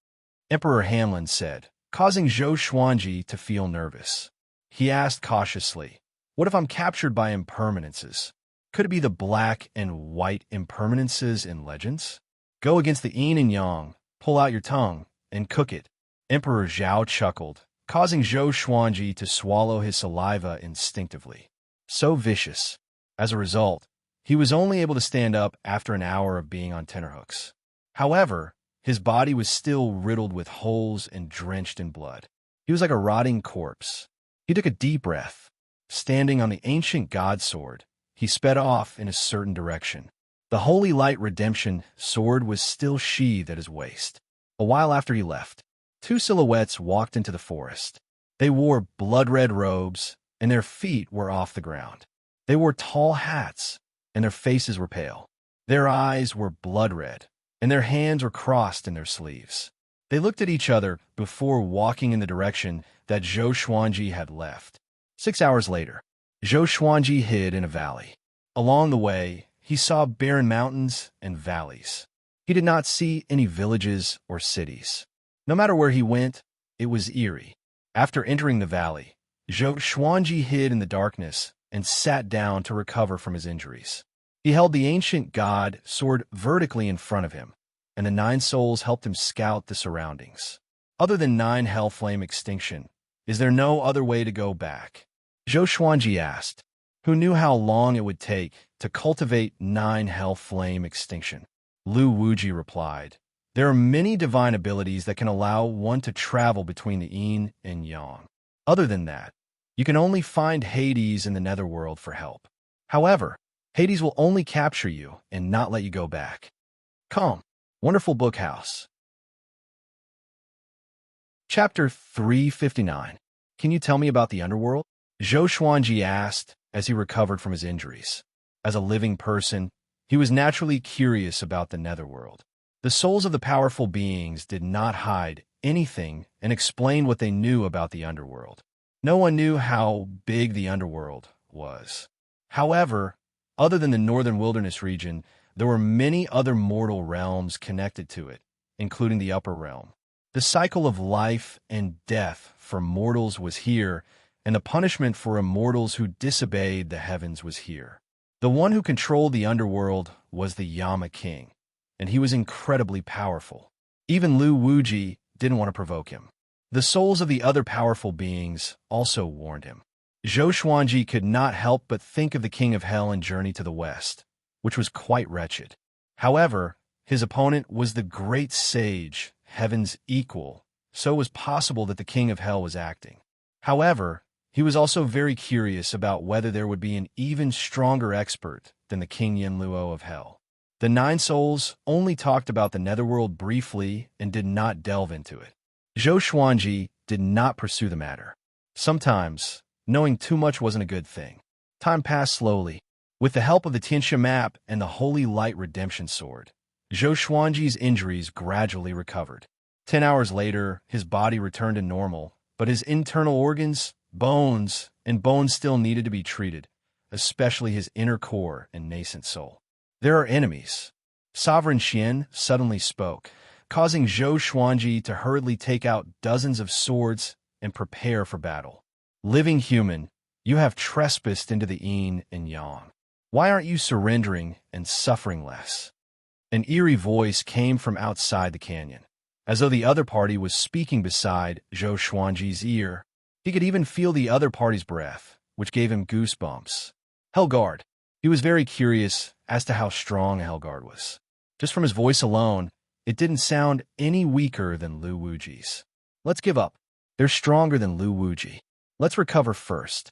Emperor Hanlin said, causing Zhou Xuanji to feel nervous. He asked cautiously, What if I'm captured by impermanences? Could it be the black and white impermanences in legends? Go against the yin and yang, pull out your tongue, and cook it. Emperor Zhao chuckled, causing Zhou Xuanji to swallow his saliva instinctively. So vicious. As a result, He was only able to stand up after an hour of being on tenterhooks. However, his body was still riddled with holes and drenched in blood. He was like a rotting corpse. He took a deep breath. Standing on the ancient god sword, he sped off in a certain direction. The Holy Light Redemption sword was still sheathed at his waist. A while after he left, two silhouettes walked into the forest. They wore blood-red robes, and their feet were off the ground. They wore tall hats, and their faces were pale. Their eyes were blood-red, and their hands were crossed in their sleeves. They looked at each other before walking in the direction that Zhou Xuanji had left. 6 hours later, Zhou Xuanji hid in a valley. Along the way, he saw barren mountains and valleys. He did not see any villages or cities. No matter where he went, it was eerie. After entering the valley, Zhou Xuanji hid in the darkness and sat down to recover from his injuries. He held the ancient god sword vertically in front of him, and the 9 souls helped him scout the surroundings. Other than 9 hell flame extinction, is there no other way to go back? Zhou Xuanji asked, who knew how long it would take to cultivate 9 hell flame extinction. Lu Wuji replied, there are many divine abilities that can allow one to travel between the yin and yang. Other than that, you can only find Hades in the netherworld for help. However, Hades will only capture you and not let you go back. Come, wonderful book house. Chapter 359. Can you tell me about the underworld? Zhou Xuanji asked as he recovered from his injuries. As a living person, he was naturally curious about the netherworld. The souls of the powerful beings did not hide anything and explained what they knew about the underworld. No one knew how big the underworld was. However, other than the northern wilderness region, there were many other mortal realms connected to it, including the upper realm. The cycle of life and death for mortals was here, and the punishment for immortals who disobeyed the heavens was here. The one who controlled the underworld was the Yama King, and he was incredibly powerful. Even Lu Wuji didn't want to provoke him. The souls of the other powerful beings also warned him. Zhou Xuanji could not help but think of the King of Hell and Journey to the West, which was quite wretched. However, his opponent was the great sage, Heaven's equal, so it was possible that the King of Hell was acting. However, he was also very curious about whether there would be an even stronger expert than the King Yanluo of Hell. The 9 souls only talked about the netherworld briefly and did not delve into it. Zhou Xuanji did not pursue the matter. Sometimes, knowing too much wasn't a good thing. Time passed slowly. With the help of the Tianxia map and the Holy Light Redemption sword, Zhou Xuanji's injuries gradually recovered. 10 hours later, his body returned to normal, but his internal organs, bones still needed to be treated, especially his inner core and nascent soul. There are enemies. Sovereign Xian suddenly spoke, causing Zhou Xuanji to hurriedly take out dozens of swords and prepare for battle. Living human, you have trespassed into the yin and yang. Why aren't you surrendering and suffering less? An eerie voice came from outside the canyon, as though the other party was speaking beside Zhou Xuanji's ear. He could even feel the other party's breath, which gave him goosebumps. Hellguard. He was very curious as to how strong Hellguard was. Just from his voice alone, it didn't sound any weaker than Lu Wuji's. Let's give up. They're stronger than Lu Wuji. Let's recover first.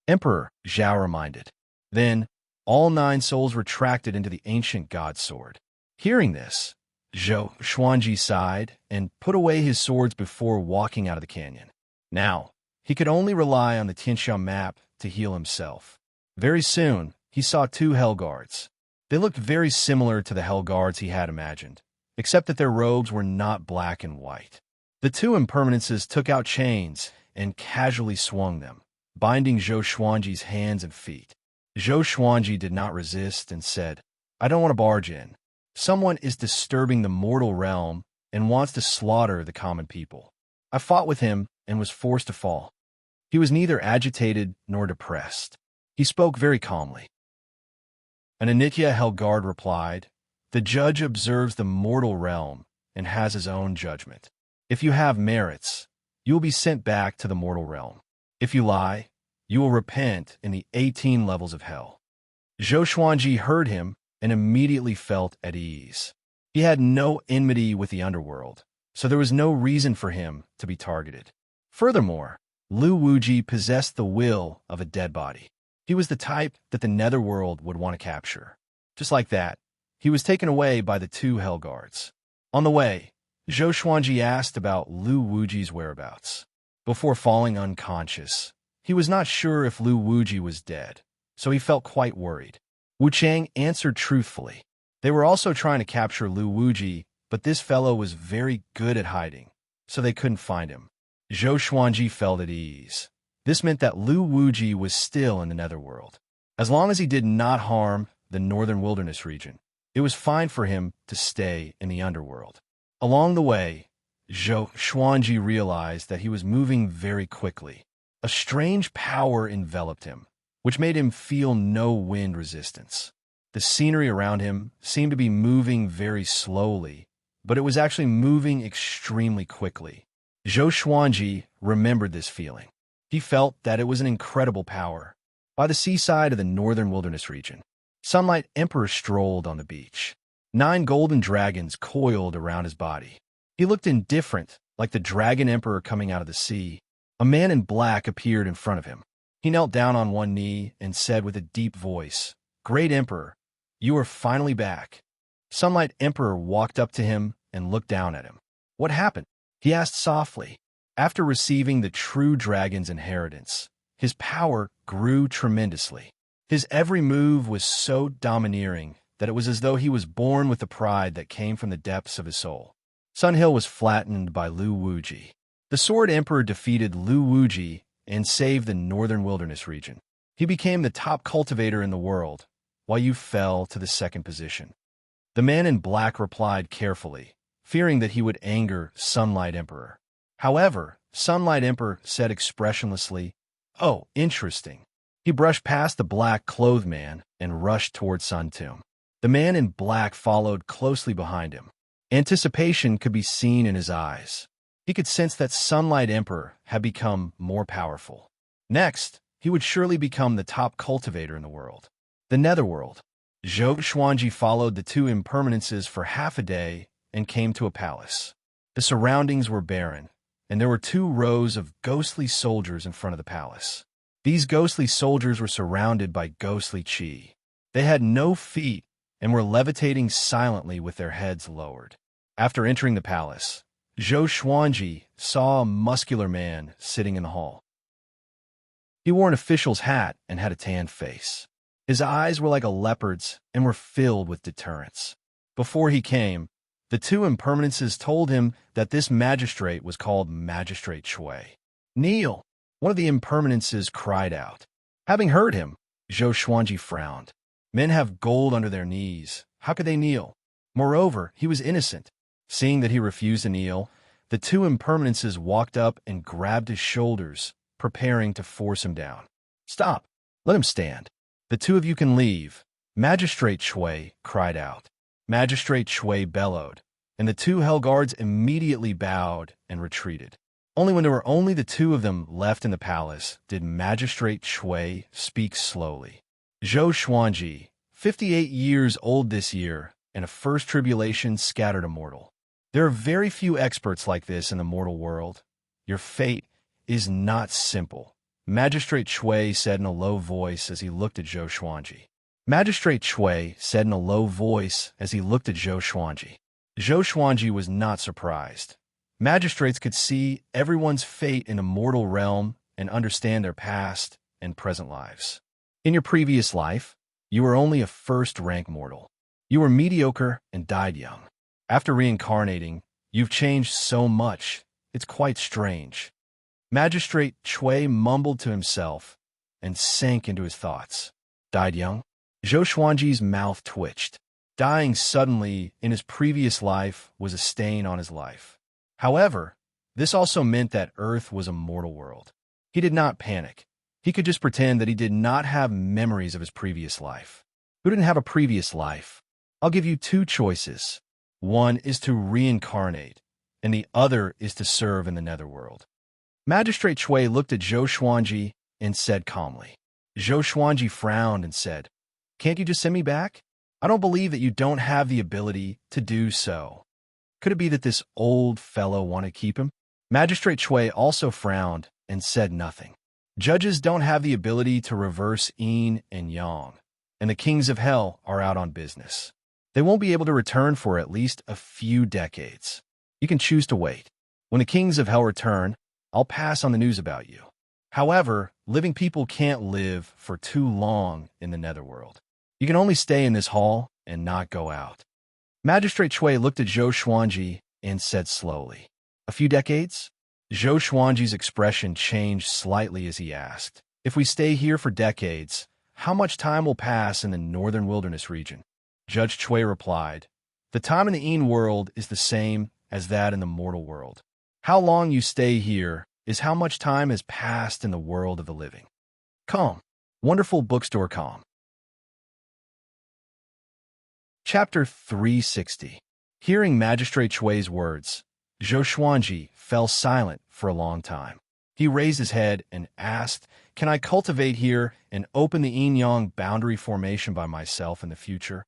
Emperor, Zhao reminded. Then, all 9 souls retracted into the ancient god sword. Hearing this, Zhou Xuanji sighed and put away his swords before walking out of the canyon. Now, he could only rely on the Tianxia map to heal himself. Very soon, he saw 2 Hellguards. They looked very similar to the Hellguards he had imagined, except that their robes were not black and white. The 2 impermanences took out chains and casually swung them, binding Zhou Xuanji's hands and feet. Zhou Xuanji did not resist and said, I don't want to barge in. Someone is disturbing the mortal realm and wants to slaughter the common people. I fought with him and was forced to fall. He was neither agitated nor depressed. He spoke very calmly. An Anitya Hellguard replied, the judge observes the mortal realm and has his own judgment. If you have merits, you will be sent back to the mortal realm. If you lie, you will repent in the 18 levels of hell. Zhou Xuanji heard him and immediately felt at ease. He had no enmity with the underworld, so there was no reason for him to be targeted. Furthermore, Lu Wuji possessed the will of a dead body. He was the type that the netherworld would want to capture. Just like that, he was taken away by the two Hell Guards. On the way, Zhou Xuanji asked about Lu Wuji's whereabouts. Before falling unconscious, he was not sure if Lu Wuji was dead, so he felt quite worried. Wu Chang answered truthfully. They were also trying to capture Lu Wuji, but this fellow was very good at hiding, so they couldn't find him. Zhou Xuanji felt at ease. This meant that Lu Wuji was still in the netherworld. As long as he did not harm the northern wilderness region, it was fine for him to stay in the underworld. Along the way, Zhou Xuanji realized that he was moving very quickly. A strange power enveloped him, which made him feel no wind resistance. The scenery around him seemed to be moving very slowly, but it was actually moving extremely quickly. Zhou Xuanji remembered this feeling. He felt that it was an incredible power. By the seaside of the northern wilderness region, Sunlight Emperor strolled on the beach. 9 golden dragons coiled around his body. He looked indifferent, like the Dragon Emperor coming out of the sea. A man in black appeared in front of him. He knelt down on one knee and said with a deep voice, "Great Emperor, you are finally back." Sunlight Emperor walked up to him and looked down at him. "What happened?" he asked softly. After receiving the true dragon's inheritance, his power grew tremendously. His every move was so domineering that it was as though he was born with the pride that came from the depths of his soul. Sun Hill was flattened by Lu Wuji. The Sword Emperor defeated Lu Wuji and saved the northern wilderness region. He became the top cultivator in the world, while you fell to the second position. The man in black replied carefully, fearing that he would anger Sunlight Emperor. However, Sunlight Emperor said expressionlessly, "Oh, interesting." He brushed past the black-clothed man and rushed toward Sun Tomb. The man in black followed closely behind him. Anticipation could be seen in his eyes. He could sense that Sunlight Emperor had become more powerful. Next, he would surely become the top cultivator in the world. The netherworld. Zhou Xuanji followed the two impermanences for half a day and came to a palace. The surroundings were barren, and there were 2 rows of ghostly soldiers in front of the palace. These ghostly soldiers were surrounded by ghostly chi. They had no feet and were levitating silently with their heads lowered. After entering the palace, Zhou Xuanji saw a muscular man sitting in the hall. He wore an official's hat and had a tanned face. His eyes were like a leopard's and were filled with deterrence. Before he came, the 2 impermanences told him that this magistrate was called Magistrate Shui. "Kneel!" one of the impermanences cried out. Having heard him, Zhou Xuanji frowned. Men have gold under their knees. How could they kneel? Moreover, he was innocent. Seeing that he refused to kneel, the 2 impermanences walked up and grabbed his shoulders, preparing to force him down. "Stop! Let him stand. The 2 of you can leave," Magistrate Shui cried out. Magistrate Shui bellowed, and the 2 Hell Guards immediately bowed and retreated. Only when there were only the 2 of them left in the palace did Magistrate Shui speak slowly. "Zhou Xuanji, 58 years old this year, and a first tribulation scattered immortal. There are very few experts like this in the mortal world. Your fate is not simple," Magistrate Shui said in a low voice as he looked at Zhou Xuanji. Magistrate Shui said in a low voice as he looked at Zhou Xuanji. Zhou Xuanji was not surprised. Magistrates could see everyone's fate in a mortal realm and understand their past and present lives. In your previous life, you were only a first-rank mortal. You were mediocre and died young. After reincarnating, you've changed so much, it's quite strange. Magistrate Shui mumbled to himself and sank into his thoughts. Died young? Zhou Xuanji's mouth twitched. Dying suddenly in his previous life was a stain on his life. However, this also meant that Earth was a mortal world. He did not panic. He could just pretend that he did not have memories of his previous life. Who didn't have a previous life? I'll give you 2 choices. One is to reincarnate, and the other is to serve in the netherworld. Magistrate Shui looked at Zhou Xuanji and said calmly. Zhou Xuanji frowned and said, Can't you just send me back? I don't believe that you don't have the ability to do so. Could it be that this old fellow wanted to keep him? Magistrate Chui also frowned and said nothing. Judges don't have the ability to reverse yin and yang, and the kings of hell are out on business. They won't be able to return for at least a few decades. You can choose to wait. When the kings of hell return, I'll pass on the news about you. However, living people can't live for too long in the netherworld. You can only stay in this hall and not go out. Magistrate Chui looked at Zhou Xuanji and said slowly, "A few decades?" Zhou Xuanji's expression changed slightly as he asked, "If we stay here for decades, how much time will pass in the northern wilderness region?" Judge Chui replied, "The time in the Yin world is the same as that in the mortal world. How long you stay here is how much time has passed in the world of the living." Calm. Wonderful bookstore calm. Chapter 360. Hearing Magistrate Chui's words, Zhou Xuanji fell silent for a long time. He raised his head and asked, "Can I cultivate here and open the yin-yang boundary formation by myself in the future?"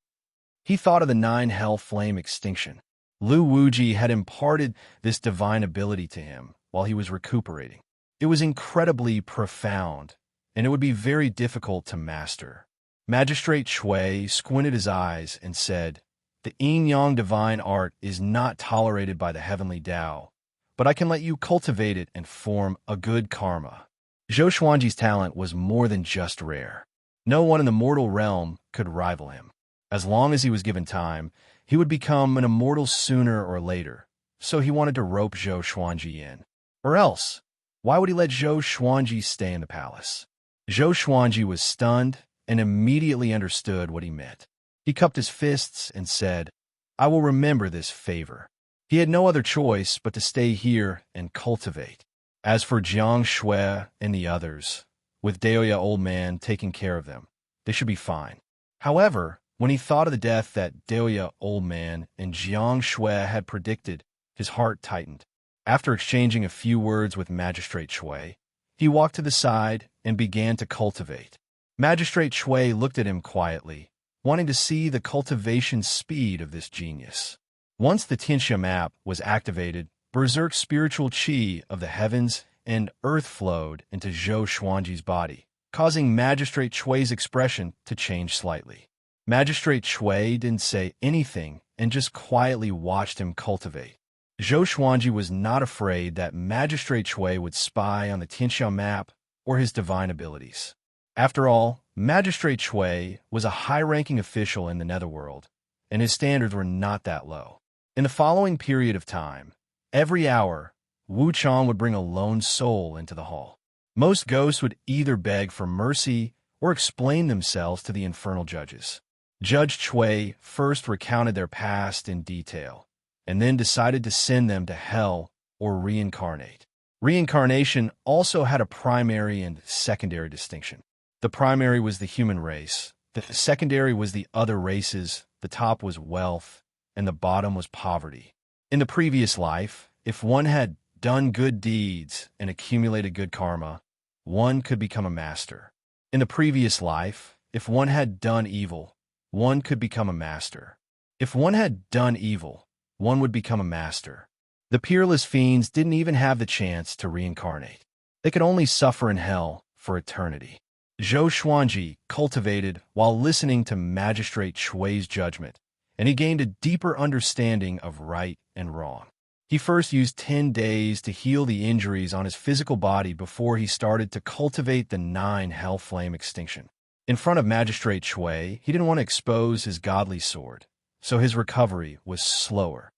He thought of the 9 hell flame extinction. Lu Wuji had imparted this divine ability to him while he was recuperating. It was incredibly profound, and it would be very difficult to master. Magistrate Chui squinted his eyes and said, "The yin-yang divine art is not tolerated by the heavenly Tao, but I can let you cultivate it and form a good karma." Zhou Xuanji's talent was more than just rare. No one in the mortal realm could rival him. As long as he was given time, he would become an immortal sooner or later, so he wanted to rope Zhou Xuanji in. Or else, why would he let Zhou Xuanji stay in the palace? Zhou Xuanji was stunned and immediately understood what he meant. He cupped his fists and said, "I will remember this favor." He had no other choice but to stay here and cultivate. As for Jiang Shui and the others, with Daoya Old Man taking care of them, they should be fine. However, when he thought of the death that Daoya Old Man and Jiang Shui had predicted, his heart tightened. After exchanging a few words with Magistrate Chui, he walked to the side and began to cultivate. Magistrate Chui looked at him quietly, wanting to see the cultivation speed of this genius. Once the Tianxia map was activated, berserk spiritual qi of the heavens and earth flowed into Zhou Xuanji's body, causing Magistrate Chui's expression to change slightly. Magistrate Chui didn't say anything and just quietly watched him cultivate. Zhou Xuanji was not afraid that Magistrate Chui would spy on the Tianxia map or his divine abilities. After all, Magistrate Chui was a high-ranking official in the netherworld, and his standards were not that low. In the following period of time, every hour, Wu Chang would bring a lone soul into the hall. Most ghosts would either beg for mercy or explain themselves to the infernal judges. Judge Chui first recounted their past in detail, and then decided to send them to hell or reincarnate. Reincarnation also had a primary and secondary distinction. The primary was the human race, the secondary was the other races, the top was wealth, and the bottom was poverty. In the previous life, if one had done good deeds and accumulated good karma, one could become a master. In the previous life, if one had done evil, one could become a master. If one had done evil, one would become a master. The peerless fiends didn't even have the chance to reincarnate. They could only suffer in hell for eternity. Zhou Xuanji cultivated while listening to Magistrate Chui's judgment, and he gained a deeper understanding of right and wrong. He first used 10 days to heal the injuries on his physical body before he started to cultivate the 9 hell flame extinction. In front of Magistrate Chui, he didn't want to expose his godly sword, so his recovery was slower.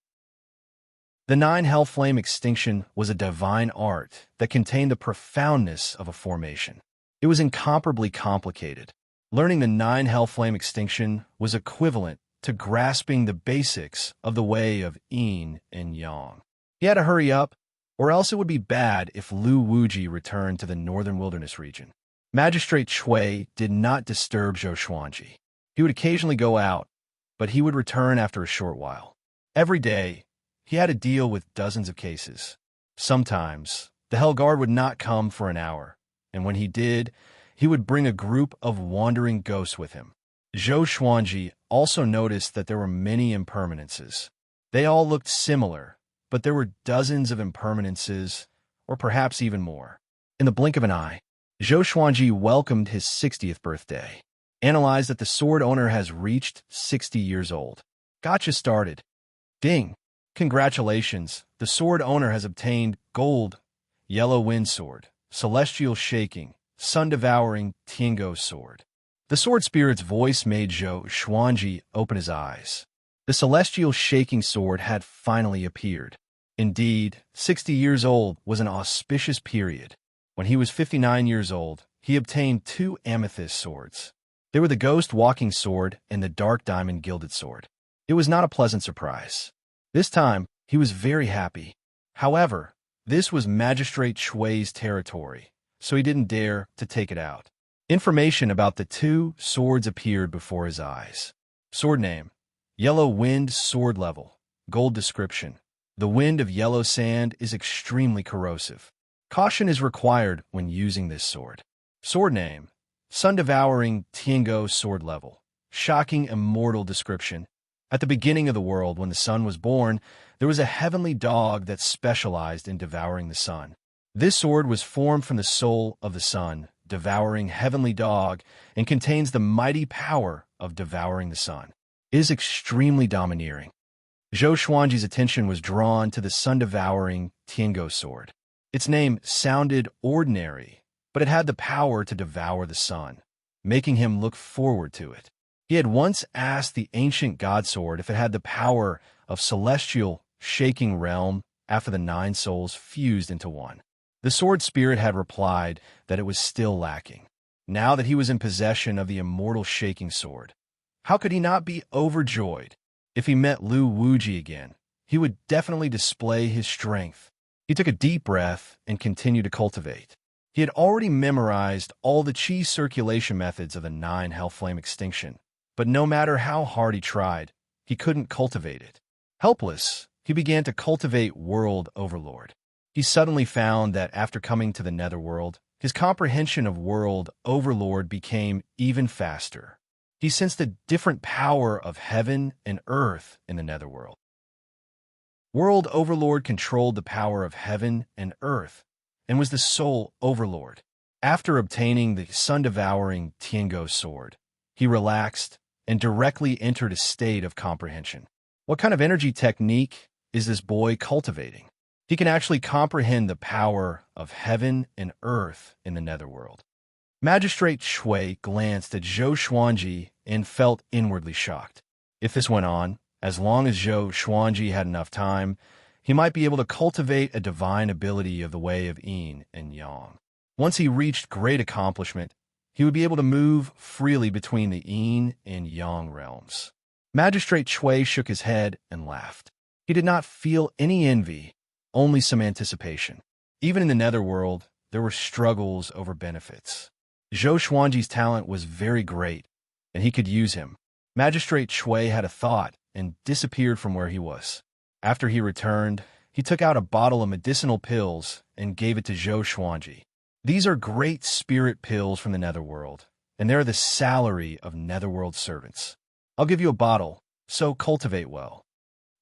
The 9 hell flame extinction was a divine art that contained the profoundness of a formation. It was incomparably complicated. Learning the 9 hell flame extinction was equivalent to grasping the basics of the way of yin and yang. He had to hurry up, or else it would be bad if Lu Wuji returned to the northern wilderness region. Magistrate Chui did not disturb Zhou Xuanji. He would occasionally go out, but he would return after a short while. Every day, he had to deal with dozens of cases. Sometimes, the Hell Guard would not come for an hour, and when he did, he would bring a group of wandering ghosts with him. Zhou Xuanji also noticed that there were many impermanences. They all looked similar, but there were dozens of impermanences, or perhaps even more. In the blink of an eye, Zhou Xuanji welcomed his 60th birthday. Analyzed that the sword owner has reached 60 years old. Gotcha started. Ding! Congratulations, the sword owner has obtained Gold, Yellow Wind Sword, Celestial Shaking, Sun-Devouring Tiango Sword. The sword spirit's voice made Zhou Xuanji open his eyes. The Celestial Shaking Sword had finally appeared. Indeed, 60 years old was an auspicious period. When he was 59 years old, he obtained 2 amethyst swords. They were the Ghost Walking Sword and the Dark Diamond Gilded Sword. It was not a pleasant surprise. This time, he was very happy. However, this was Magistrate Shui's territory, so he didn't dare to take it out. Information about the 2 swords appeared before his eyes. Sword name: Yellow Wind Sword Level. Gold description: the wind of yellow sand is extremely corrosive. Caution is required when using this sword. Sword name: Sun-Devouring Tiango Sword Level. Shocking immortal description: at the beginning of the world, when the sun was born, there was a heavenly dog that specialized in devouring the sun. This sword was formed from the soul of the sun, devouring heavenly dog, and contains the mighty power of devouring the sun. It is extremely domineering. Zhou Xuanji's attention was drawn to the sun-devouring Tiango sword. Its name sounded ordinary, but it had the power to devour the sun, making him look forward to it. He had once asked the ancient god sword if it had the power of celestial shaking realm after the 9 souls fused into one. The sword spirit had replied that it was still lacking. Now that he was in possession of the immortal shaking sword, how could he not be overjoyed? If he met Lu Wuji again, he would definitely display his strength. He took a deep breath and continued to cultivate. He had already memorized all the chi circulation methods of the 9 Hellflame extinction, but no matter how hard he tried, he couldn't cultivate it. Helpless, he began to cultivate World Overlord. He suddenly found that after coming to the Netherworld, his comprehension of World Overlord became even faster. He sensed the different power of heaven and earth in the Netherworld. World Overlord controlled the power of heaven and earth, and was the sole overlord. After obtaining the sun-devouring Tiango sword, he relaxed and directly entered a state of comprehension. What kind of energy technique is this boy cultivating? He can actually comprehend the power of heaven and earth in the Netherworld. Magistrate Shui glanced at Zhou Xuanji and felt inwardly shocked. If this went on, as long as Zhou Xuanji had enough time, he might be able to cultivate a divine ability of the way of yin and yang. Once he reached great accomplishment, he would be able to move freely between the yin and yang realms. Magistrate Shui shook his head and laughed. He did not feel any envy, only some anticipation. Even in the Netherworld, there were struggles over benefits. Zhou Xuanji's talent was very great, and he could use him. Magistrate Shui had a thought and disappeared from where he was. After he returned, he took out a bottle of medicinal pills and gave it to Zhou Xuanji. These are great spirit pills from the Netherworld, and they're the salary of Netherworld servants. I'll give you a bottle, so cultivate well.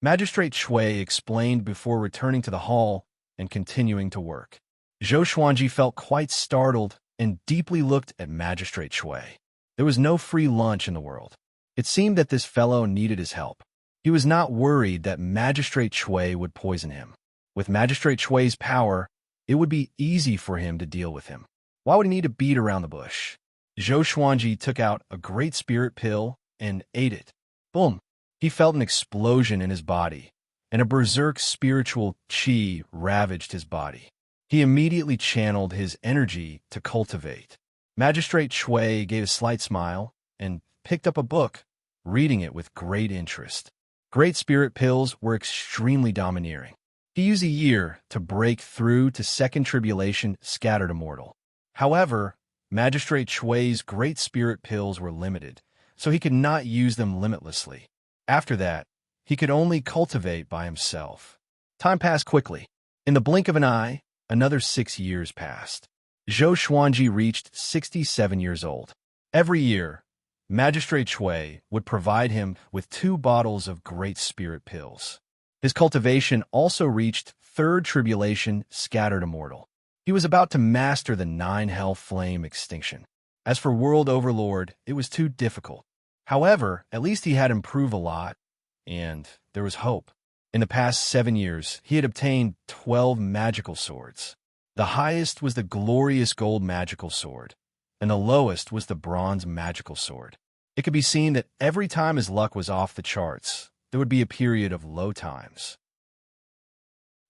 Magistrate Shui explained before returning to the hall and continuing to work. Zhou Xuanji felt quite startled and deeply looked at Magistrate Shui. There was no free lunch in the world. It seemed that this fellow needed his help. He was not worried that Magistrate Shui would poison him. With Magistrate Shui's power, it would be easy for him to deal with him. Why would he need to beat around the bush? Zhou Xuanji took out a great spirit pill and ate it. Boom! He felt an explosion in his body, and a berserk spiritual qi ravaged his body. He immediately channeled his energy to cultivate. Magistrate Shui gave a slight smile and picked up a book, reading it with great interest. Great spirit pills were extremely domineering. He used a year to break through to second tribulation scattered immortal. However, Magistrate Shui's great spirit pills were limited, so he could not use them limitlessly. After that, he could only cultivate by himself. Time passed quickly. In the blink of an eye, another 6 years passed. Zhou Xuanji reached 67 years old. Every year, Magistrate Chui would provide him with 2 bottles of Great Spirit pills. His cultivation also reached third tribulation, scattered immortal. He was about to master the 9 hell flame extinction. As for World Overlord, it was too difficult. However, at least he had improved a lot, and there was hope. In the past 7 years, he had obtained 12 magical swords. The highest was the glorious gold magical sword, and the lowest was the bronze magical sword. It could be seen that every time his luck was off the charts, there would be a period of low times.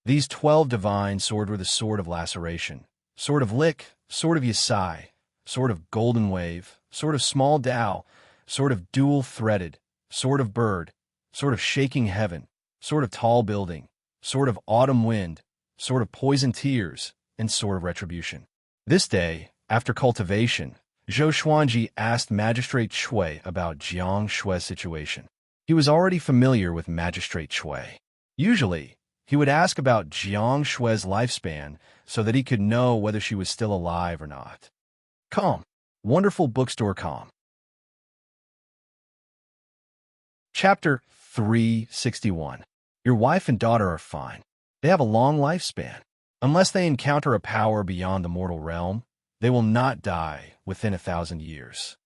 These 12 divine swords were the sword of laceration, sword of lick, sword of Yasai, sword of golden wave, sword of small Tao, sword of dual-threaded, sword of bird, sword of shaking heaven, sword of tall building, sword of autumn wind, sword of poison tears, and sword of retribution. This day, after cultivation, Zhou Xuanji asked Magistrate Chui about Jiang Shui's situation. He was already familiar with Magistrate Chui. Usually, he would ask about Jiang Shui's lifespan so that he could know whether she was still alive or not. Calm. Wonderful bookstore calm. Chapter 361. Your wife and daughter are fine. They have a long lifespan. Unless they encounter a power beyond the mortal realm, they will not die within 1,000 years.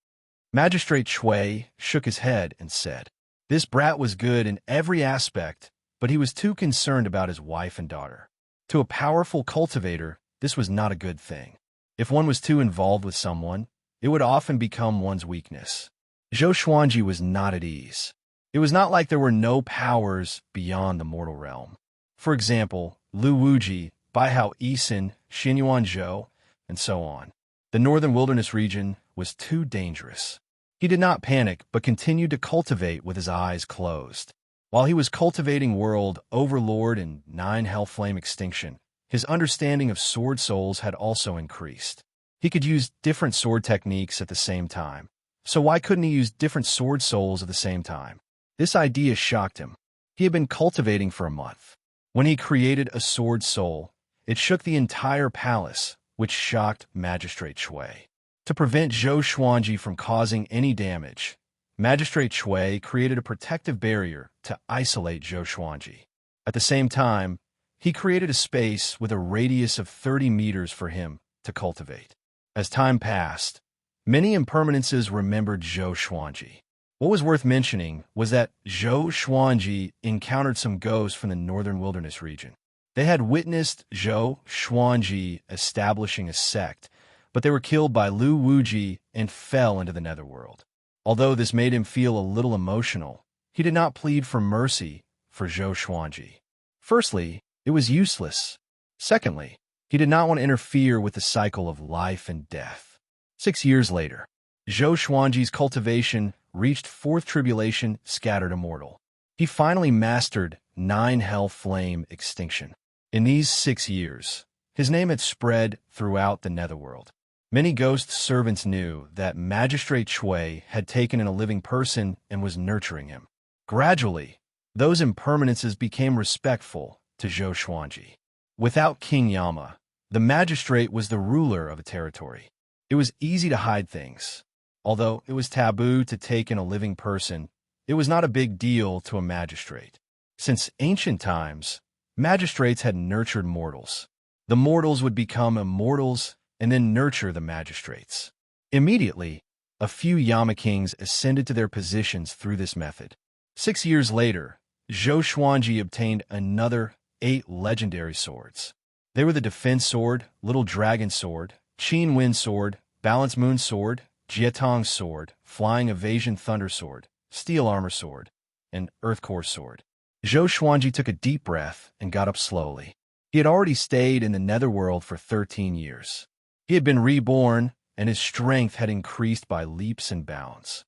Magistrate Chui shook his head and said, this brat was good in every aspect, but he was too concerned about his wife and daughter. To a powerful cultivator, this was not a good thing. If one was too involved with someone, it would often become one's weakness. Zhou Xuanji was not at ease. It was not like there were no powers beyond the mortal realm. For example, Lu Wuji, Baihao Yisin, Xinyuan Zhou, and so on. The northern wilderness region was too dangerous. He did not panic, but continued to cultivate with his eyes closed. While he was cultivating World Overlord and 9 Hell Flame Extinction, his understanding of sword souls had also increased. He could use different sword techniques at the same time. So why couldn't he use different sword souls at the same time? This idea shocked him. He had been cultivating for a month. When he created a sword soul, it shook the entire palace, which shocked Magistrate Chui. To prevent Zhou Xuanji from causing any damage, Magistrate Chui created a protective barrier to isolate Zhou Xuanji. At the same time, he created a space with a radius of 30 meters for him to cultivate. As time passed, many impermanences remembered Zhou Xuanji. What was worth mentioning was that Zhou Xuanji encountered some ghosts from the northern wilderness region. They had witnessed Zhou Xuanji establishing a sect, but they were killed by Lu Wuji and fell into the netherworld. Although this made him feel a little emotional, he did not plead for mercy for Zhou Xuanji. Firstly, it was useless. Secondly, he did not want to interfere with the cycle of life and death. 6 years later, Zhou Xuanji's cultivation reached 4th tribulation, scattered immortal. He finally mastered 9 hell flame extinction. In these 6 years, his name had spread throughout the netherworld. Many ghost servants knew that Magistrate Chui had taken in a living person and was nurturing him. Gradually, those impermanences became respectful to Zhou Xuanji. Without King Yama, the magistrate was the ruler of a territory. It was easy to hide things. Although it was taboo to take in a living person, it was not a big deal to a magistrate. Since ancient times, magistrates had nurtured mortals. The mortals would become immortals and then nurture the magistrates. Immediately, a few Yama kings ascended to their positions through this method. 6 years later, Zhou Xuanji obtained another 8 legendary swords. They were the Defense Sword, Little Dragon Sword, Qin Wind Sword, Balance Moon Sword, Jietong Sword, Flying Evasion Thunder Sword, Steel Armor Sword, and Earth Core Sword. Zhou Xuanji took a deep breath and got up slowly. He had already stayed in the netherworld for 13 years. He had been reborn, and his strength had increased by leaps and bounds.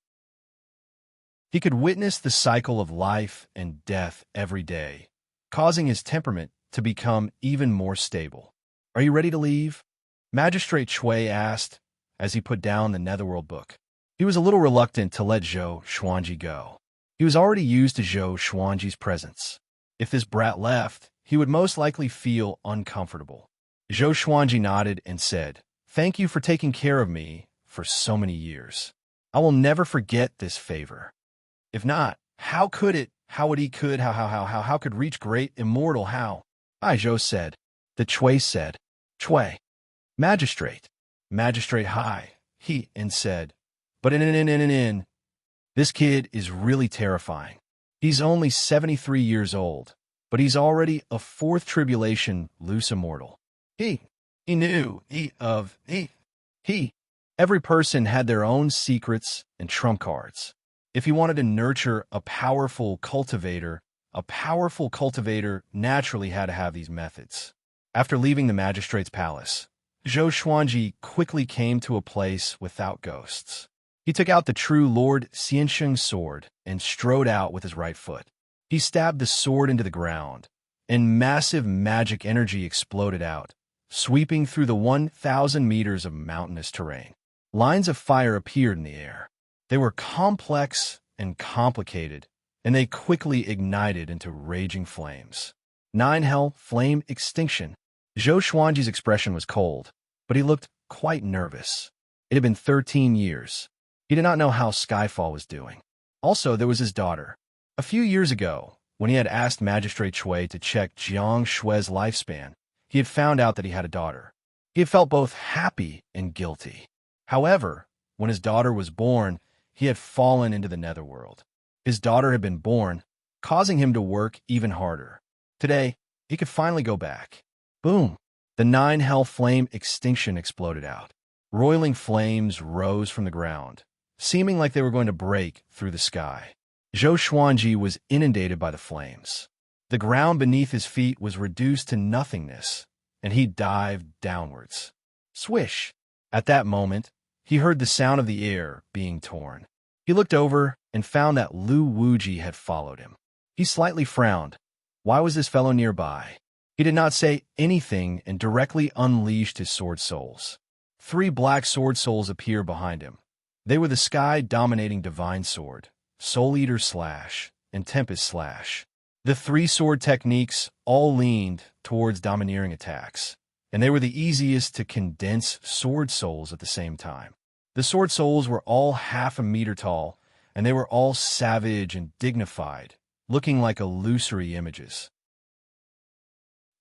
He could witness the cycle of life and death every day, causing his temperament to become even more stable. "Are you ready to leave?" Magistrate Chui asked as he put down the netherworld book. He was a little reluctant to let Zhou Xuanji go. He was already used to Zhou Xuanji's presence. If this brat left, he would most likely feel uncomfortable. Zhou Xuanji nodded and said, "Thank you for taking care of me for so many years." I will never forget this favor. If not, how could it? How would he could? How could reach great immortal? How? I, Zhou said. The Chui said. Chui. Magistrate. Magistrate Hai. He, and said. But in. This kid is really terrifying. He's only 73 years old, but he's already a fourth tribulation loose immortal. He knew, he. Every person had their own secrets and trump cards. If he wanted to nurture a powerful cultivator naturally had to have these methods. After leaving the magistrate's palace, Zhou Xuanji quickly came to a place without ghosts. He took out the true Lord Xiansheng's sword and strode out with his right foot. He stabbed the sword into the ground, and massive magic energy exploded out, sweeping through the 1,000 meters of mountainous terrain. Lines of fire appeared in the air. They were complex and complicated, and they quickly ignited into raging flames. 9 Hell Flame Extinction. Zhou Xuanji's expression was cold, but he looked quite nervous. It had been 13 years. He did not know how Skyfall was doing. Also, there was his daughter. A few years ago, when he had asked Magistrate Chui to check Jiang Shui's lifespan, he had found out that he had a daughter. He had felt both happy and guilty. However, when his daughter was born, he had fallen into the netherworld. His daughter had been born, causing him to work even harder. Today, he could finally go back. Boom! The 9 Hell Flame Extinction exploded out. Roiling flames rose from the ground, seeming like they were going to break through the sky. Zhou Xuanji was inundated by the flames. The ground beneath his feet was reduced to nothingness, and he dived downwards. Swish! At that moment, he heard the sound of the air being torn. He looked over and found that Lu Wuji had followed him. He slightly frowned. Why was this fellow nearby? He did not say anything and directly unleashed his sword souls. 3 black sword souls appeared behind him. They were the sky-dominating Divine Sword, Soul Eater Slash, and Tempest Slash. The 3 sword techniques all leaned towards domineering attacks, and they were the easiest to condense sword souls at the same time. The sword souls were all half a meter tall, and they were all savage and dignified, looking like illusory images.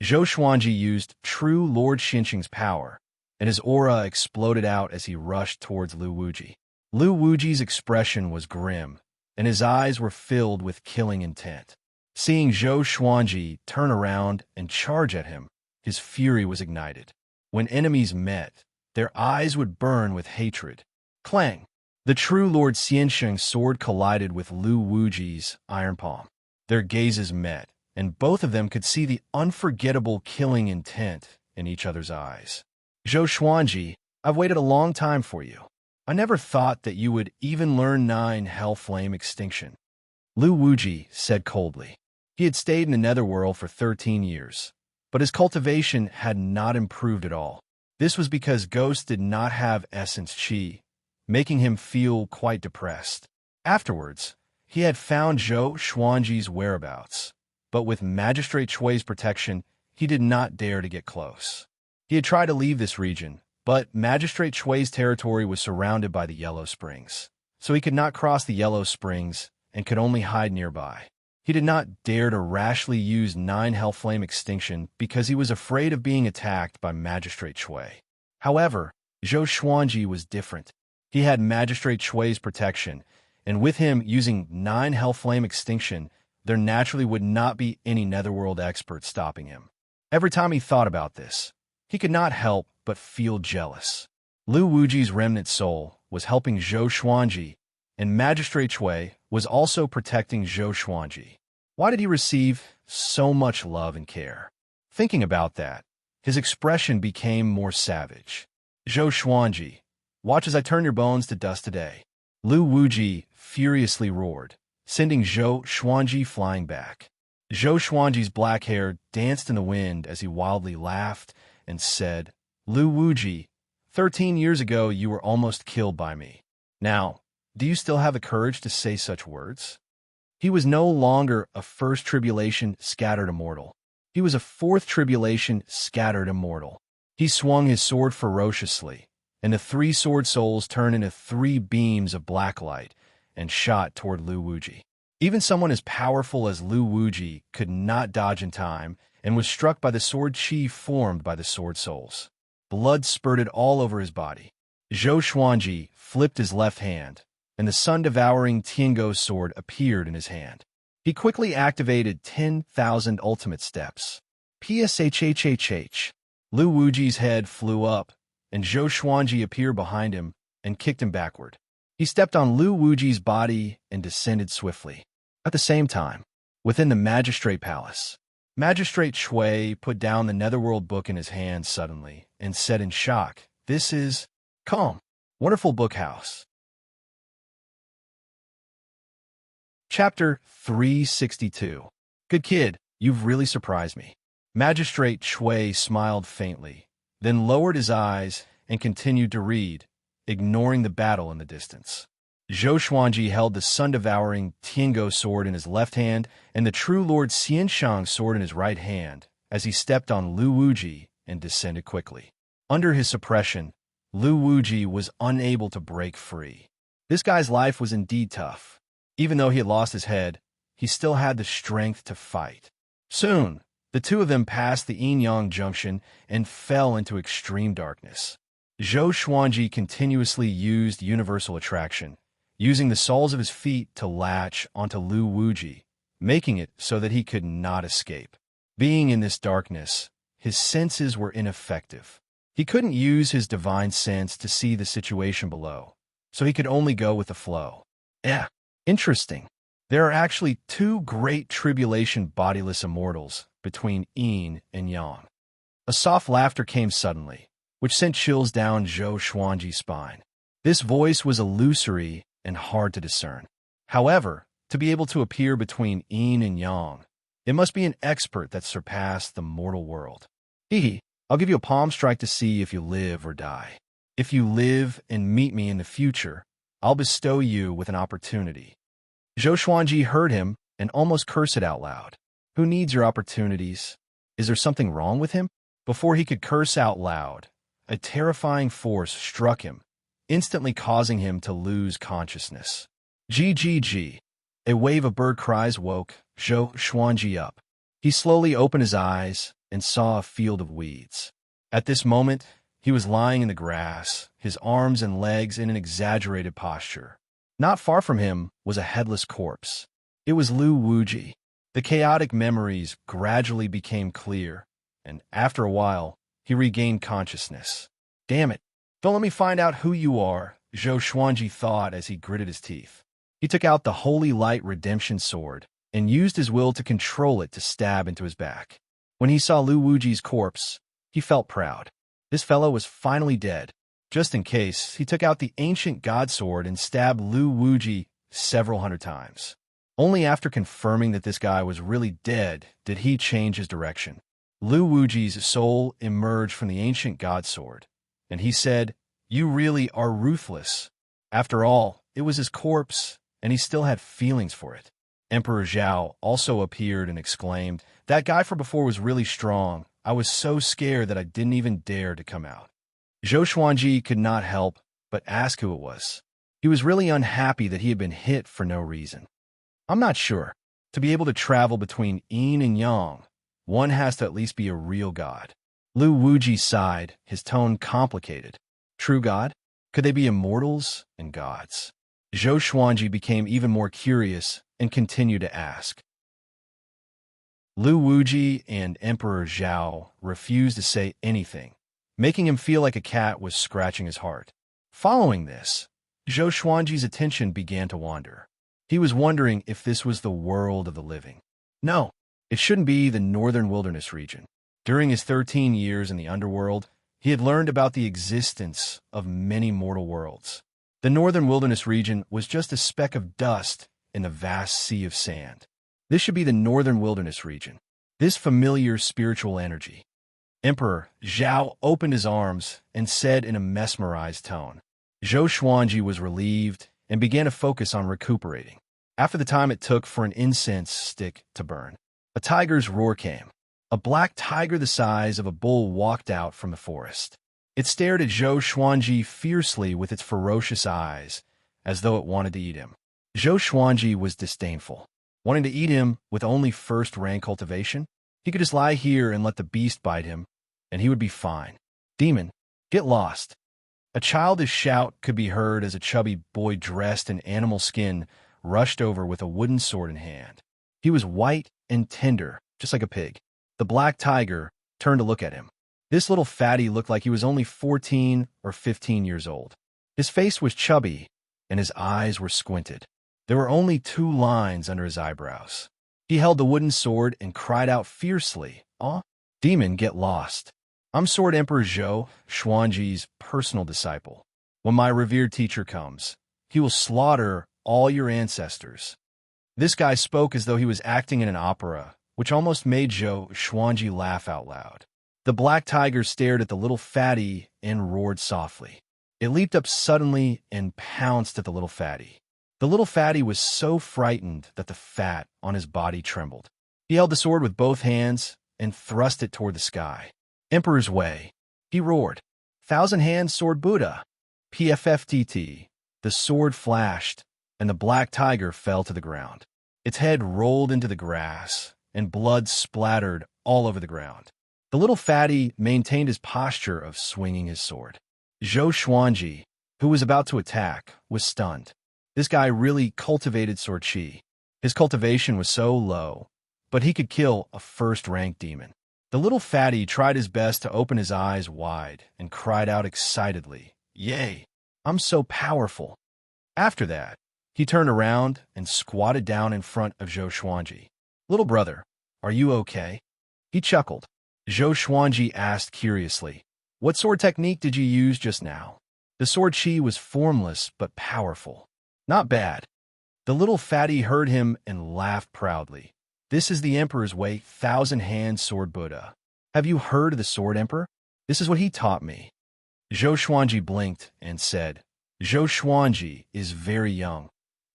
Zhou Xuanji used true Lord Xinsheng's power, and his aura exploded out as he rushed towards Lu Wuji. Lu Wuji's expression was grim, and his eyes were filled with killing intent. Seeing Zhou Xuanji turn around and charge at him, his fury was ignited. When enemies met, their eyes would burn with hatred. Clang! The true Lord Xiansheng's sword collided with Lu Wuji's iron palm. Their gazes met, and both of them could see the unforgettable killing intent in each other's eyes. Zhou Xuanji, I've waited a long time for you. I never thought that you would even learn 9 Hell Flame Extinction. Lu Wuji said coldly. He had stayed in the netherworld for 13 years, but his cultivation had not improved at all. This was because ghosts did not have essence qi, making him feel quite depressed. Afterwards, he had found Zhou Xuanji's whereabouts, but with Magistrate Chui's protection, he did not dare to get close. He had tried to leave this region, but Magistrate Chui's territory was surrounded by the Yellow Springs, so he could not cross the Yellow Springs and could only hide nearby. He did not dare to rashly use 9 Hell Flame Extinction because he was afraid of being attacked by Magistrate Chui. However, Zhou Xuanji was different. He had Magistrate Chui's protection, and with him using 9 Hell Flame Extinction, there naturally would not be any netherworld expert stopping him. Every time he thought about this, he could not help but feel jealous. Lu Wuji's remnant soul was helping Zhou Xuanji, and Magistrate Chui was also protecting Zhou Xuanji. Why did he receive so much love and care? Thinking about that, his expression became more savage. Zhou Xuanji, watch as I turn your bones to dust today. Lu Wuji furiously roared, sending Zhou Xuanji flying back. Zhou Xuanji's black hair danced in the wind as he wildly laughed and said, Lu Wuji, 13 years ago you were almost killed by me. Now, do you still have the courage to say such words? He was no longer a first tribulation scattered immortal. He was a fourth tribulation scattered immortal. He swung his sword ferociously, and the three sword souls turned into three beams of black light and shot toward Lu Wuji. Even someone as powerful as Lu Wuji could not dodge in time and was struck by the sword chi formed by the sword souls. Blood spurted all over his body. Zhou Xuanji flipped his left hand, and the sun-devouring Tiango sword appeared in his hand. He quickly activated 10,000 ultimate steps. Pshhhh. Lu Wuji's head flew up, and Zhou Xuanji appeared behind him and kicked him backward. He stepped on Lu Wuji's body and descended swiftly. At the same time, within the Magistrate Palace, Magistrate Shui put down the Netherworld book in his hand suddenly and said in shock, "This is calm. Wonderful book house." Chapter 362. Good kid, you've really surprised me. Magistrate Shui smiled faintly, then lowered his eyes and continued to read, ignoring the battle in the distance. Zhou Xuanji held the sun-devouring Tiango sword in his left hand and the true Lord Xianshang sword in his right hand as he stepped on Lu Wuji and descended quickly. Under his suppression, Lu Wuji was unable to break free. This guy's life was indeed tough. Even though he had lost his head, he still had the strength to fight. Soon, the two of them passed the Yin-Yang junction and fell into extreme darkness. Zhou Xuanji continuously used universal attraction, using the soles of his feet to latch onto Lu Wuji, making it so that he could not escape. Being in this darkness, his senses were ineffective. He couldn't use his divine sense to see the situation below, so he could only go with the flow. Interesting. There are actually two great tribulation bodiless immortals between yin and yang. A soft laughter came suddenly, which sent chills down Zhou Xuanji's spine. This voice was illusory and hard to discern. However, to be able to appear between yin and yang, it must be an expert that surpassed the mortal world. I'll give you a palm strike to see if you live or die. If you live and meet me in the future, I'll bestow you with an opportunity. Zhou Xuanji heard him and almost cursed it out loud. Who needs your opportunities? Is there something wrong with him? Before he could curse out loud, a terrifying force struck him, instantly causing him to lose consciousness. GGG. A wave of bird cries woke Zhou Xuanji up. He slowly opened his eyes and saw a field of weeds. At this moment, he was lying in the grass, his arms and legs in an exaggerated posture. Not far from him was a headless corpse. It was Lu Wuji. The chaotic memories gradually became clear, and after a while, he regained consciousness. Damn it. Don't let me find out who you are, Zhou Xuanji thought as he gritted his teeth. He took out the Holy Light Redemption Sword and used his will to control it to stab into his back. When he saw Lu Wuji's corpse, he felt proud. This fellow was finally dead. Just in case, he took out the ancient god sword and stabbed Lu Wuji several hundred times. Only after confirming that this guy was really dead did he change his direction. Lu Wuji's soul emerged from the ancient god sword, and he said, "You really are ruthless." After all, it was his corpse, and he still had feelings for it. Emperor Zhao also appeared and exclaimed, "That guy from before was really strong. I was so scared that I didn't even dare to come out." Zhou Xuanji could not help but ask who it was. He was really unhappy that he had been hit for no reason. "I'm not sure. To be able to travel between yin and yang, one has to at least be a real god." Lu Wuji sighed, his tone complicated. True god? Could they be immortals and gods? Zhou Xuanji became even more curious and continued to ask. Lu Wuji and Emperor Zhao refused to say anything, making him feel like a cat was scratching his heart. Following this, Zhou Xuanji's attention began to wander. He was wondering if this was the world of the living. No, it shouldn't be the northern wilderness region. During his 13 years in the underworld, he had learned about the existence of many mortal worlds. The northern wilderness region was just a speck of dust in the vast sea of sand. This should be the northern wilderness region. This familiar spiritual energy. Emperor Zhao opened his arms and said in a mesmerized tone. Zhou Xuanji was relieved and began to focus on recuperating. After the time it took for an incense stick to burn, a tiger's roar came. A black tiger the size of a bull walked out from the forest. It stared at Zhou Xuanji fiercely with its ferocious eyes, as though it wanted to eat him. Zhou Xuanji was disdainful. Wanting to eat him with only first-rank cultivation? He could just lie here and let the beast bite him, and he would be fine. Demon, get lost. A childish shout could be heard as a chubby boy dressed in animal skin rushed over with a wooden sword in hand. He was white and tender, just like a pig. The black tiger turned to look at him. This little fatty looked like he was only 14 or 15 years old. His face was chubby, and his eyes were squinted. There were only 2 lines under his eyebrows. He held the wooden sword and cried out fiercely, "Aw, demon, get lost. I'm Sword Emperor Zhou Xuanji's personal disciple. When my revered teacher comes, he will slaughter all your ancestors." This guy spoke as though he was acting in an opera, which almost made Zhou Xuanji laugh out loud. The black tiger stared at the little fatty and roared softly. It leaped up suddenly and pounced at the little fatty. The little fatty was so frightened that the fat on his body trembled. He held the sword with both hands and thrust it toward the sky. "Emperor's way," he roared. "Thousand Hand Sword Buddha." PFFTT. The sword flashed, and the black tiger fell to the ground. Its head rolled into the grass, and blood splattered all over the ground. The little fatty maintained his posture of swinging his sword. Zhou Xuanji, who was about to attack, was stunned. This guy really cultivated sword chi. His cultivation was so low, but he could kill a first-rank demon. The little fatty tried his best to open his eyes wide and cried out excitedly, "Yay, I'm so powerful." After that, he turned around and squatted down in front of Zhou Xuanji. "Little brother, are you okay?" He chuckled. Zhou Xuanji asked curiously, "What sword technique did you use just now?" The sword chi was formless but powerful. "Not bad." The little fatty heard him and laughed proudly. "This is the Emperor's way, Thousand Hand Sword Buddha. Have you heard of the Sword Emperor? This is what he taught me." Zhou Xuanji blinked and said, "Zhou Xuanji is very young.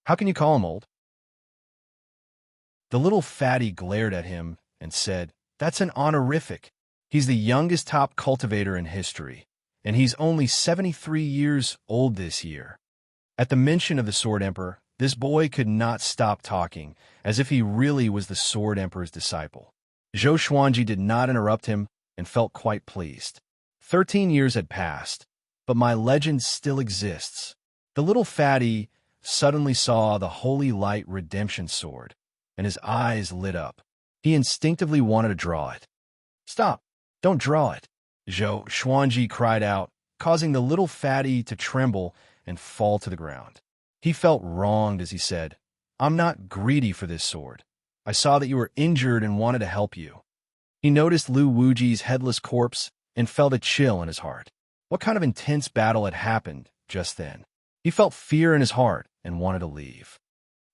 How can you call him old?" The little fatty glared at him and said, "That's an honorific. He's the youngest top cultivator in history, and he's only 73 years old this year." At the mention of the Sword Emperor, this boy could not stop talking, as if he really was the Sword Emperor's disciple. Zhou Xuanji did not interrupt him and felt quite pleased. 13 years had passed, but my legend still exists. The little fatty suddenly saw the Holy Light Redemption Sword, and his eyes lit up. He instinctively wanted to draw it. "Stop! Don't draw it!" Zhou Xuanji cried out, causing the little fatty to tremble and fall to the ground. He felt wronged as he said, "I'm not greedy for this sword. I saw that you were injured and wanted to help you." He noticed Lu Wuji's headless corpse and felt a chill in his heart. What kind of intense battle had happened just then? He felt fear in his heart and wanted to leave.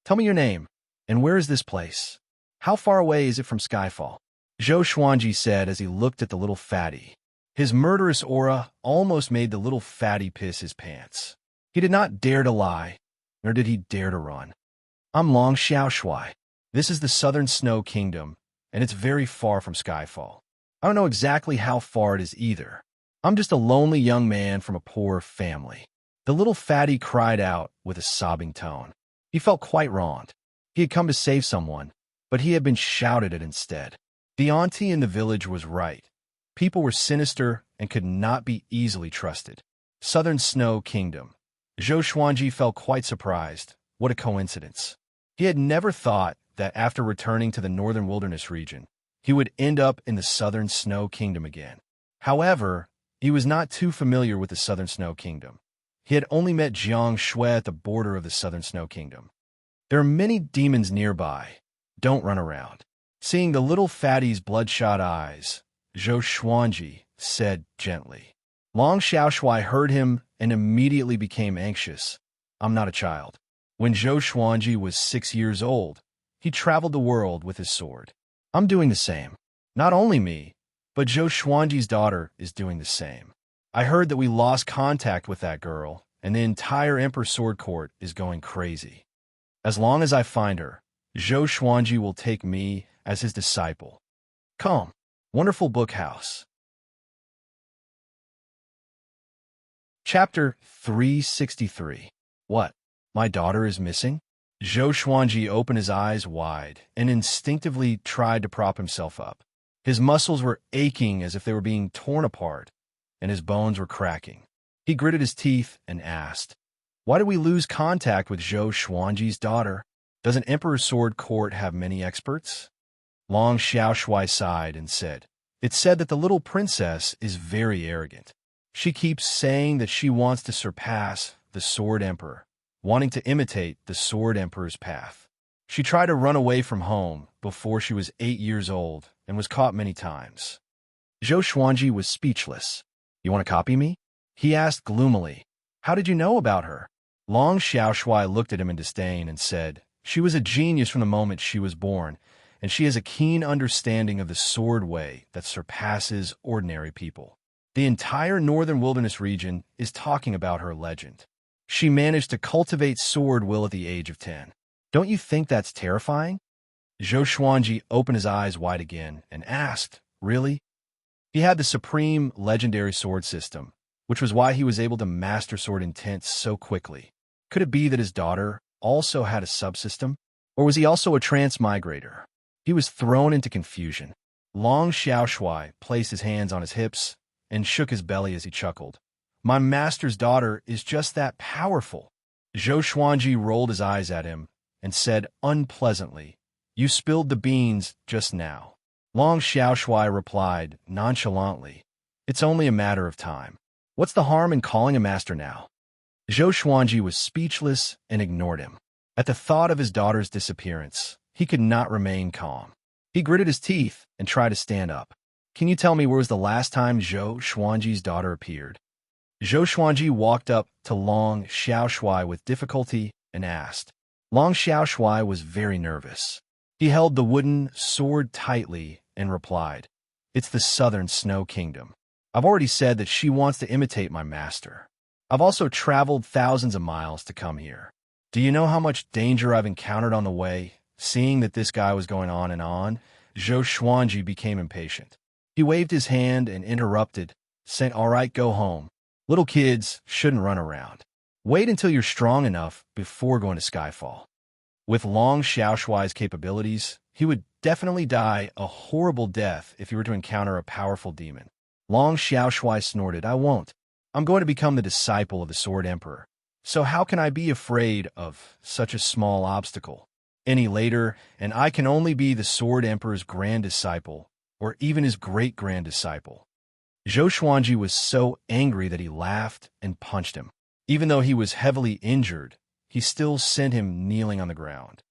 "Tell me your name, and where is this place? How far away is it from Skyfall?" Zhou Xuanji said as he looked at the little fatty. His murderous aura almost made the little fatty piss his pants. He did not dare to lie, nor did he dare to run. "I'm Long Xiaoshui. This is the Southern Snow Kingdom, and it's very far from Skyfall. I don't know exactly how far it is either. I'm just a lonely young man from a poor family." The little fatty cried out with a sobbing tone. He felt quite wronged. He had come to save someone, but he had been shouted at instead. The auntie in the village was right. People were sinister and could not be easily trusted. Southern Snow Kingdom. Zhou Xuanji felt quite surprised. What a coincidence. He had never thought that after returning to the northern wilderness region, he would end up in the Southern Snow Kingdom again. However, he was not too familiar with the Southern Snow Kingdom. He had only met Jiang Shui at the border of the Southern Snow Kingdom. "There are many demons nearby. Don't run around." Seeing the little fatty's bloodshot eyes, Zhou Xuanji said gently. Long Xiaoshui heard him and immediately became anxious. "I'm not a child." When Zhou Xuanji was 6 years old, he traveled the world with his sword. I'm doing the same. Not only me, but Zhou Xuanji's daughter is doing the same. I heard that we lost contact with that girl, and the entire Emperor Sword Court is going crazy. As long as I find her, Zhou Xuanji will take me as his disciple. Come, wonderful book house. Chapter 363. What? My daughter is missing? Zhou Xuanji opened his eyes wide and instinctively tried to prop himself up. His muscles were aching as if they were being torn apart, and his bones were cracking. He gritted his teeth and asked, "Why did we lose contact with Zhou Xuanji's daughter? Does an Emperor's Sword Court have many experts?" Long Xiaoshui sighed and said, "It's said that the little princess is very arrogant. She keeps saying that she wants to surpass the Sword Emperor, wanting to imitate the Sword Emperor's path. She tried to run away from home before she was 8 years old and was caught many times." Zhou Xuanji was speechless. "You want to copy me?" he asked gloomily. "How did you know about her?" Long Xiaoshui looked at him in disdain and said, "She was a genius from the moment she was born, and she has a keen understanding of the sword way that surpasses ordinary people. The entire northern wilderness region is talking about her legend. She managed to cultivate sword will at the age of 10. Don't you think that's terrifying?" Zhou Xuanji opened his eyes wide again and asked, "Really?" He had the supreme legendary sword system, which was why he was able to master sword intent so quickly. Could it be that his daughter also had a subsystem? Or was he also a transmigrator? He was thrown into confusion. Long Xiaoshui placed his hands on his hips and shook his belly as he chuckled. "My master's daughter is just that powerful." Zhou Xuanji rolled his eyes at him and said unpleasantly, "You spilled the beans just now." Long Xiaoshui replied nonchalantly, "It's only a matter of time. What's the harm in calling a master now?" Zhou Xuanji was speechless and ignored him. At the thought of his daughter's disappearance, he could not remain calm. He gritted his teeth and tried to stand up. "Can you tell me where was the last time Zhou Xuanji's daughter appeared?" Zhou Xuanji walked up to Long Xiaoshui with difficulty and asked. Long Xiaoshui was very nervous. He held the wooden sword tightly and replied, "It's the southern snow kingdom. I've already said that she wants to imitate my master. I've also traveled thousands of miles to come here. Do you know how much danger I've encountered on the way?" Seeing that this guy was going on and on, Zhou Xuanji became impatient. He waved his hand and interrupted, saying, "All right, go home. Little kids shouldn't run around. Wait until you're strong enough before going to Skyfall." With Long Xiaoshui's capabilities, he would definitely die a horrible death if he were to encounter a powerful demon. Long Xiaoshui snorted, "I won't. I'm going to become the disciple of the Sword Emperor. So how can I be afraid of such a small obstacle? Any later, and I can only be the Sword Emperor's grand disciple, or even his great-grand disciple." Zhou Xuanji was so angry that he laughed and punched him. Even though he was heavily injured, he still sent him kneeling on the ground.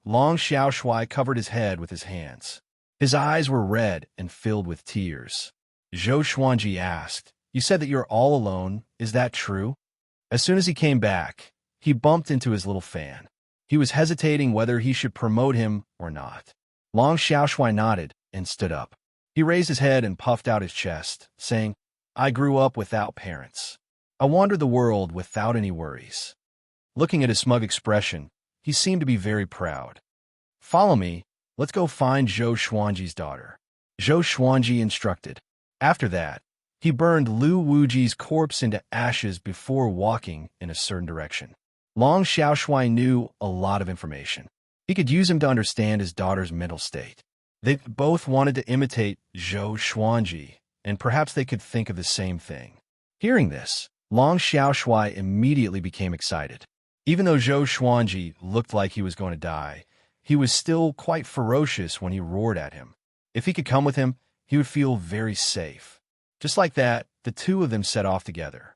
Long Xiaoshui covered his head with his hands. His eyes were red and filled with tears. Zhou Xuanji asked, "You said that you're all alone. Is that true?" As soon as he came back, he bumped into his little fan. He was hesitating whether he should promote him or not. Long Xiaoshui nodded and stood up. He raised his head and puffed out his chest, saying, "I grew up without parents. I wandered the world without any worries." Looking at his smug expression, he seemed to be very proud. "Follow me. Let's go find Zhou Xuanji's daughter." Zhou Xuanji instructed. After that, he burned Lu Wuji's corpse into ashes before walking in a certain direction. Long Xiaoshui knew a lot of information. He could use him to understand his daughter's mental state. They both wanted to imitate Zhou Xuanji, and perhaps they could think of the same thing. Hearing this, Long Xiaoshui immediately became excited. Even though Zhou Xuanji looked like he was going to die, he was still quite ferocious when he roared at him. If he could come with him, he would feel very safe. Just like that, the two of them set off together.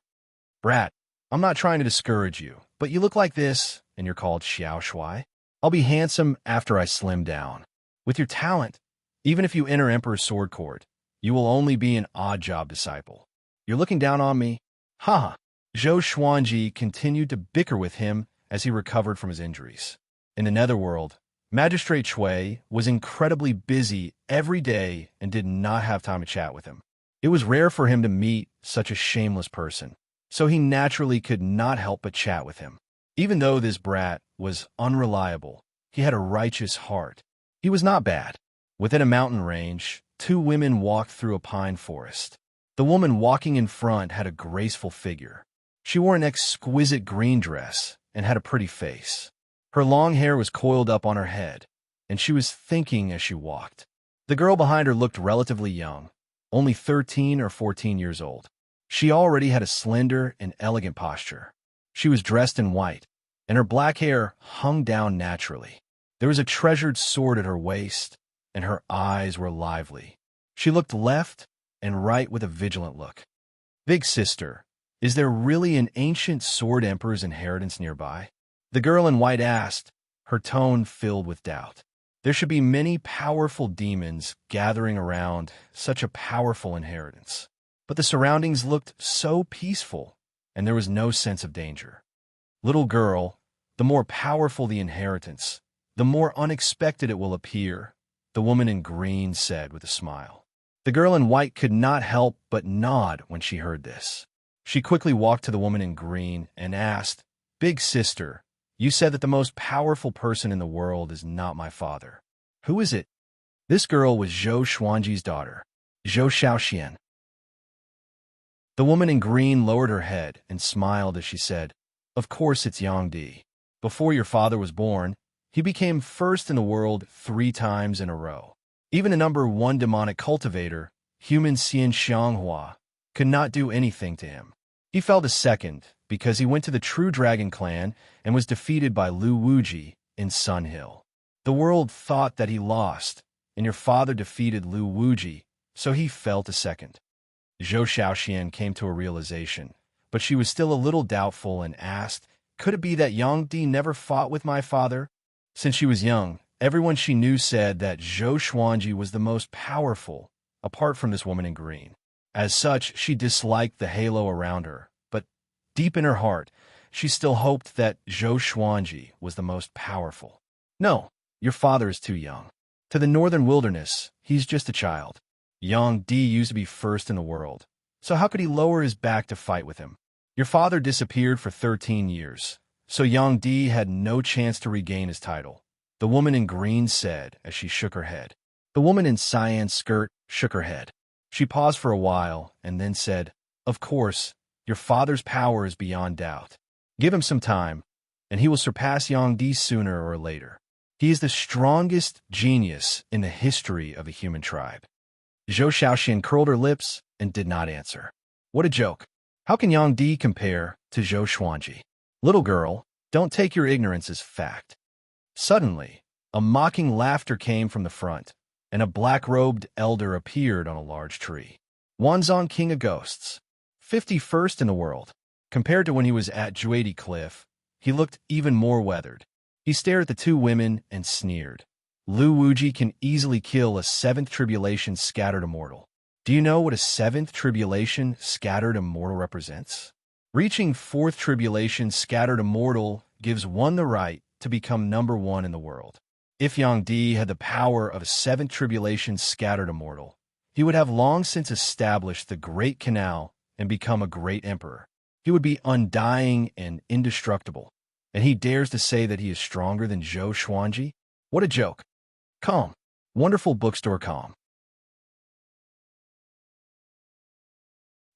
"Brat, I'm not trying to discourage you, but you look like this, and you're called Xiaoshui. I'll be handsome after I slim down. With your talent, even if you enter Emperor's Sword Court, you will only be an odd job disciple. You're looking down on me? Ha!" Zhou Xuanji continued to bicker with him as he recovered from his injuries. In the netherworld, Magistrate Shui was incredibly busy every day and did not have time to chat with him. It was rare for him to meet such a shameless person, so he naturally could not help but chat with him. Even though this brat was unreliable, he had a righteous heart. He was not bad. Within a mountain range, two women walked through a pine forest. The woman walking in front had a graceful figure. She wore an exquisite green dress and had a pretty face. Her long hair was coiled up on her head, and she was thinking as she walked. The girl behind her looked relatively young, only 13 or 14 years old. She already had a slender and elegant posture. She was dressed in white, and her black hair hung down naturally. There was a treasured sword at her waist, and her eyes were lively. She looked left and right with a vigilant look. "Big sister, is there really an ancient sword emperor's inheritance nearby?" The girl in white asked, her tone filled with doubt. There should be many powerful demons gathering around such a powerful inheritance. But the surroundings looked so peaceful, and there was no sense of danger. "Little girl, the more powerful the inheritance, the more unexpected it will appear," the woman in green said with a smile. The girl in white could not help but nod when she heard this. She quickly walked to the woman in green and asked, "Big sister, you said that the most powerful person in the world is not my father. Who is it?" This girl was Zhou Xuanji's daughter, Zhou Xiaoxian. The woman in green lowered her head and smiled as she said, "Of course it's Yang Di. Before your father was born, he became first in the world 3 times in a row. Even the number 1 demonic cultivator, human Xian Xianghua, could not do anything to him. He fell to second because he went to the True Dragon clan and was defeated by Lu Wuji in Sun Hill. The world thought that he lost, and your father defeated Lu Wuji, so he fell to second." Zhou Xiaoxian came to a realization, but she was still a little doubtful and asked, "Could it be that Yang Di never fought with my father?" Since she was young, everyone she knew said that Zhou Xuanji was the most powerful, apart from this woman in green. As such, she disliked the halo around her, but deep in her heart, she still hoped that Zhou Xuanji was the most powerful. "No, your father is too young. To the northern wilderness, he's just a child. Yang Di used to be first in the world, so how could he lower his back to fight with him? Your father disappeared for 13 years, so Yang Di had no chance to regain his title," the woman in green said as she shook her head. The woman in cyan skirt shook her head. She paused for a while and then said, "Of course, your father's power is beyond doubt. Give him some time, and he will surpass Yang Di sooner or later. He is the strongest genius in the history of the human tribe." Zhou Xiaoxian curled her lips and did not answer. What a joke. How can Yang Di compare to Zhou Xuanji? "Little girl, don't take your ignorance as fact." Suddenly, a mocking laughter came from the front, and a black-robed elder appeared on a large tree. "Wanzong, king of ghosts, 51st in the world." Compared to when he was at Juadi Cliff, he looked even more weathered. He stared at the 2 women and sneered. "Lu Wuji can easily kill a 7th tribulation scattered immortal. Do you know what a 7th tribulation scattered immortal represents? Reaching 4th tribulation scattered immortal gives one the right to become number 1 in the world. If Yang Di had the power of a 7th tribulation scattered immortal, he would have long since established the Great Canal and become a great emperor. He would be undying and indestructible, and he dares to say that he is stronger than Zhou Xuanji? What a joke. Calm. Wonderful bookstore calm.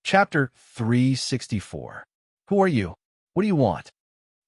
Chapter 364. Who are you? What do you want?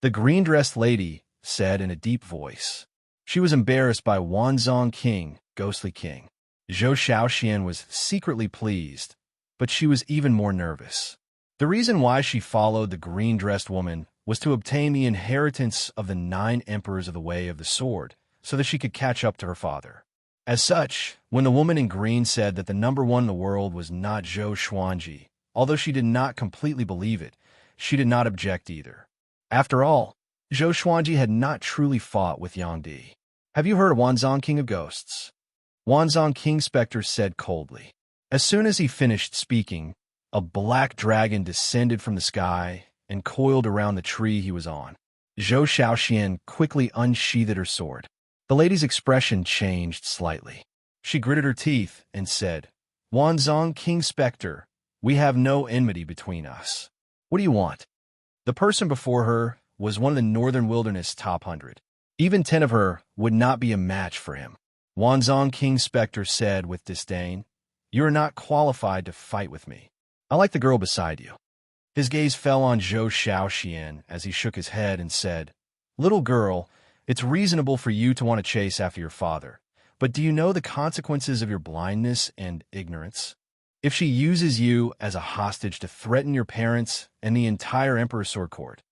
The green-dressed lady said in a deep voice. She was embarrassed by Wanzong King, Ghostly King. Zhou Xiaoxian was secretly pleased, but she was even more nervous. The reason why she followed the green-dressed woman was to obtain the inheritance of the 9 emperors of the Way of the Sword, so that she could catch up to her father. As such, when the woman in green said that the number 1 in the world was not Zhou Xuanji, although she did not completely believe it, she did not object either. After all, Zhou Xuanji had not truly fought with Yang Di. "Have you heard of Wanzong, king of ghosts?" Wanzong King Spectre said coldly. As soon as he finished speaking, a black dragon descended from the sky and coiled around the tree he was on. Zhou Xiaoxian quickly unsheathed her sword. The lady's expression changed slightly. She gritted her teeth and said, "Wanzong King Spectre, we have no enmity between us. What do you want?" The person before her was one of the Northern Wilderness top 100. Even 10 of her would not be a match for him. Wanzong King Spectre said with disdain, "You are not qualified to fight with me. I like the girl beside you. His gaze fell on Zhou Xiaoxian as he shook his head and said, Little girl, it's reasonable for you to want to chase after your father, but do you know the consequences of your blindness and ignorance? If she uses you as a hostage to threaten your parents and the entire Emperor's Sword Court,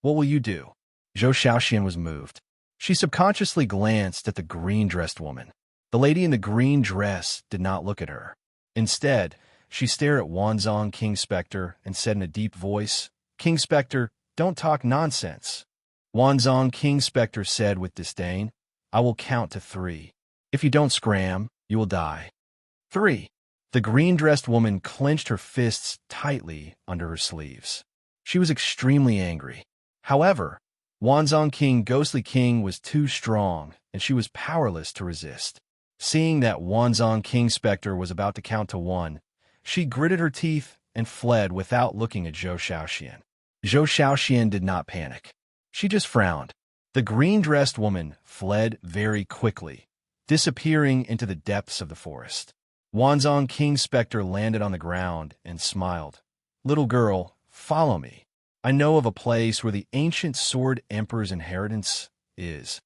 what will you do? Zhou Xiaoxian was moved. She subconsciously glanced at the green-dressed woman. The lady in the green dress did not look at her. Instead, she stared at Wanzhong King Spectre and said in a deep voice, King Spectre, don't talk nonsense. Wanzhong King Spectre said with disdain, I will count to 3. If you don't scram, you will die. 3. The green-dressed woman clenched her fists tightly under her sleeves. She was extremely angry. However, Wanzhong King Ghostly King was too strong, and she was powerless to resist. Seeing that Wanzhong King Spectre was about to count to 1, she gritted her teeth and fled without looking at Zhou Xiaoxian. Zhou Xiaoxian did not panic. She just frowned. The green-dressed woman fled very quickly, disappearing into the depths of the forest. Wanzhong King Spectre landed on the ground and smiled. Little girl, follow me. I know of a place where the ancient Sword Emperor's inheritance is.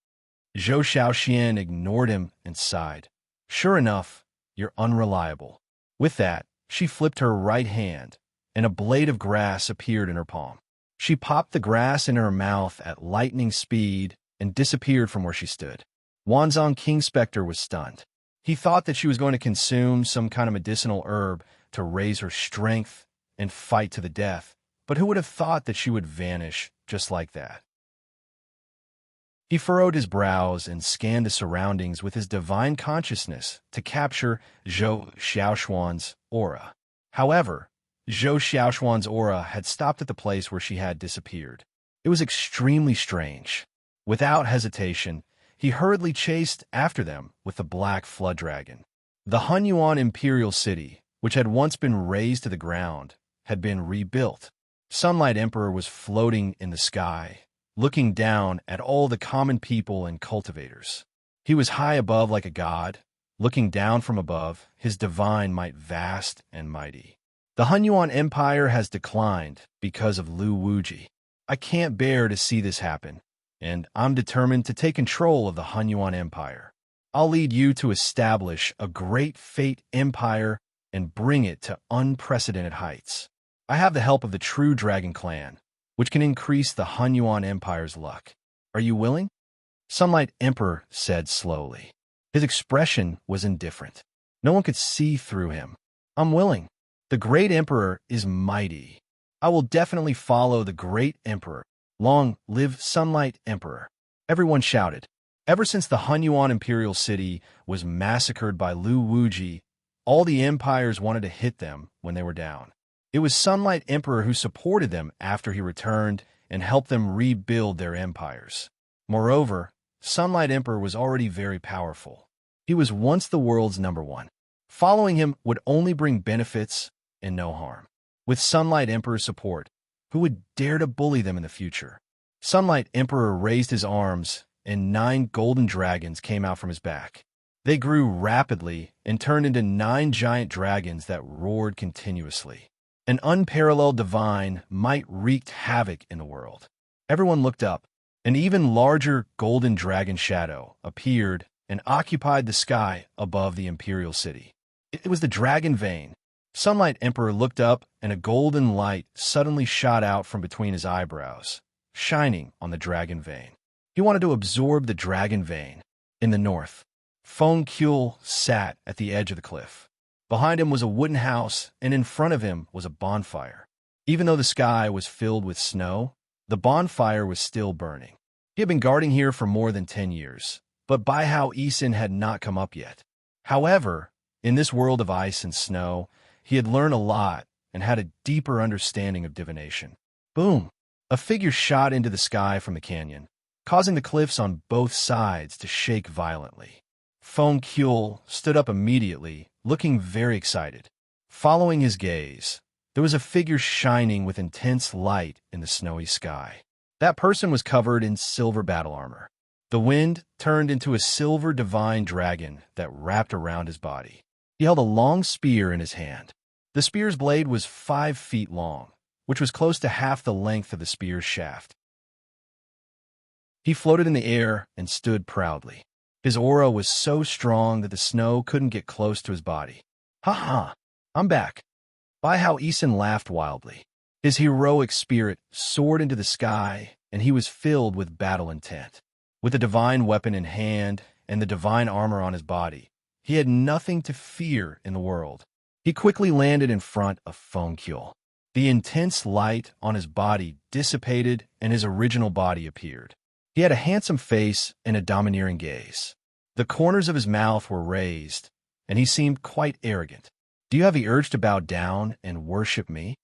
Zhou Xiaoxian ignored him and sighed. Sure enough, you're unreliable. With that, she flipped her right hand, and a blade of grass appeared in her palm. She popped the grass in her mouth at lightning speed and disappeared from where she stood. Wanzhong King Spectre was stunned. He thought that she was going to consume some kind of medicinal herb to raise her strength and fight to the death, but who would have thought that she would vanish just like that? He furrowed his brows and scanned the surroundings with his divine consciousness to capture Zhou Xiaoxuan's aura. However, Zhou Xiaoxuan's aura had stopped at the place where she had disappeared. It was extremely strange. Without hesitation, he hurriedly chased after them with the Black Flood Dragon. The Hunyuan Imperial City, which had once been razed to the ground, had been rebuilt. Sunlight Emperor was floating in the sky, looking down at all the common people and cultivators. He was high above like a god, looking down from above, his divine might vast and mighty. The Hunyuan Empire has declined because of Lu Wuji. I can't bear to see this happen, and I'm determined to take control of the Hunyuan Empire. I'll lead you to establish a great fate empire and bring it to unprecedented heights. I have the help of the true Dragon Clan, which can increase the Hunyuan Empire's luck. Are you willing? Sunlight Emperor said slowly. His expression was indifferent. No one could see through him. I'm willing. The great Emperor is mighty. I will definitely follow the great Emperor. Long live Sunlight Emperor. Everyone shouted. Ever since the Hunyuan Imperial City was massacred by Lu Wuji, all the empires wanted to hit them when they were down. It was Sunlight Emperor who supported them after he returned and helped them rebuild their empires. Moreover, Sunlight Emperor was already very powerful. He was once the world's #1. Following him would only bring benefits and no harm. With Sunlight Emperor's support, who would dare to bully them in the future? Sunlight Emperor raised his arms, and 9 golden dragons came out from his back. They grew rapidly and turned into 9 giant dragons that roared continuously. An unparalleled divine might wreaked havoc in the world. Everyone looked up. An even larger golden dragon shadow appeared and occupied the sky above the imperial city. It was the dragon vein. Sunlight Emperor looked up, and a golden light suddenly shot out from between his eyebrows, shining on the dragon vein. He wanted to absorb the dragon vein. In the north, Feng Kuel sat at the edge of the cliff. Behind him was a wooden house, and in front of him was a bonfire. Even though the sky was filled with snow, the bonfire was still burning. He had been guarding here for more than 10 years, but Bai Hao Isin had not come up yet. However, in this world of ice and snow, he had learned a lot and had a deeper understanding of divination. Boom! A figure shot into the sky from the canyon, causing the cliffs on both sides to shake violently. Feng Kuel stood up immediately, looking very excited. Following his gaze, there was a figure shining with intense light in the snowy sky. That person was covered in silver battle armor. The wind turned into a silver divine dragon that wrapped around his body. He held a long spear in his hand. The spear's blade was 5 feet long, which was close to half the length of the spear's shaft. He floated in the air and stood proudly. His aura was so strong that the snow couldn't get close to his body. "Ha ha! I'm back." By how Eason laughed wildly. His heroic spirit soared into the sky, and he was filled with battle intent. With the divine weapon in hand and the divine armor on his body, he had nothing to fear in the world. He quickly landed in front of tranquil. The intense light on his body dissipated and his original body appeared. He had a handsome face and a domineering gaze. The corners of his mouth were raised, and he seemed quite arrogant. "Do you have the urge to bow down and worship me?"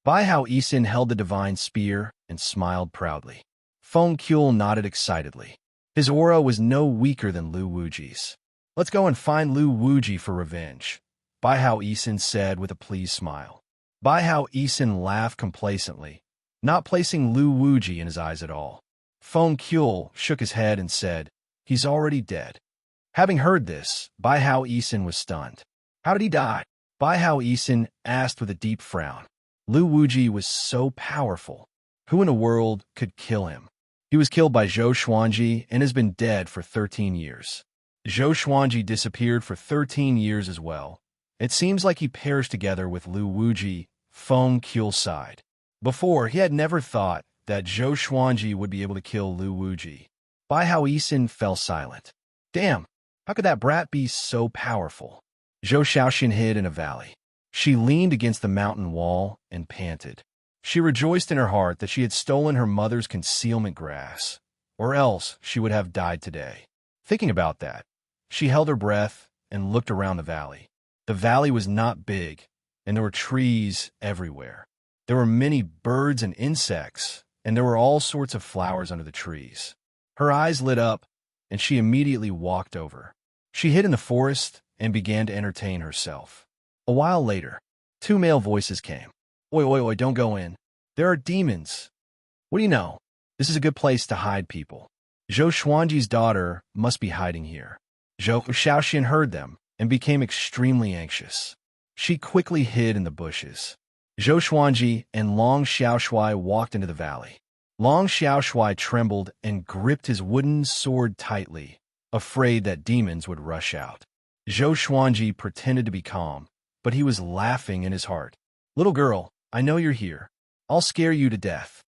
By how Eason held the divine spear and smiled proudly. Tranquil nodded excitedly. His aura was no weaker than Lu Wuji's. "Let's go and find Lu Wuji for revenge," By how Eason said with a pleased smile. By how Eason laughed complacently, not placing Lu Wuji in his eyes at all. Tranquil shook his head and said, "He's already dead." Having heard this, By how Eason was stunned. "How did he die?" By how Eason asked with a deep frown. Lu Wuji was so powerful. Who in the world could kill him? He was killed by Zhou Xuanji and has been dead for 13 years. Zhou Xuanji disappeared for 13 years as well. It seems like he perished together with Lu Wuji. Tranquil sighed. Before, he had never thought that Zhou Xuanji would be able to kill Lu Wuji. By how Eason fell silent. Damn, how could that brat be so powerful? Zhou Xiaoxian hid in a valley. She leaned against the mountain wall and panted. She rejoiced in her heart that she had stolen her mother's concealment grass, or else she would have died today. Thinking about that, she held her breath and looked around the valley. The valley was not big, and there were trees everywhere. There were many birds and insects, and there were all sorts of flowers under the trees. Her eyes lit up, and she immediately walked over. She hid in the forest and began to entertain herself. A while later, 2 male voices came. "Oi, oi, oi, don't go in. There are demons." "What do you know? This is a good place to hide people. Zhou Xuanji's daughter must be hiding here." Zhou Xiaoxian heard them and became extremely anxious. She quickly hid in the bushes. Zhou Xuanji and Long Xiaoshui walked into the valley. Long Xiaoshui trembled and gripped his wooden sword tightly, afraid that demons would rush out. Zhou Xuanji pretended to be calm, but he was laughing in his heart. "Little girl, I know you're here. I'll scare you to death."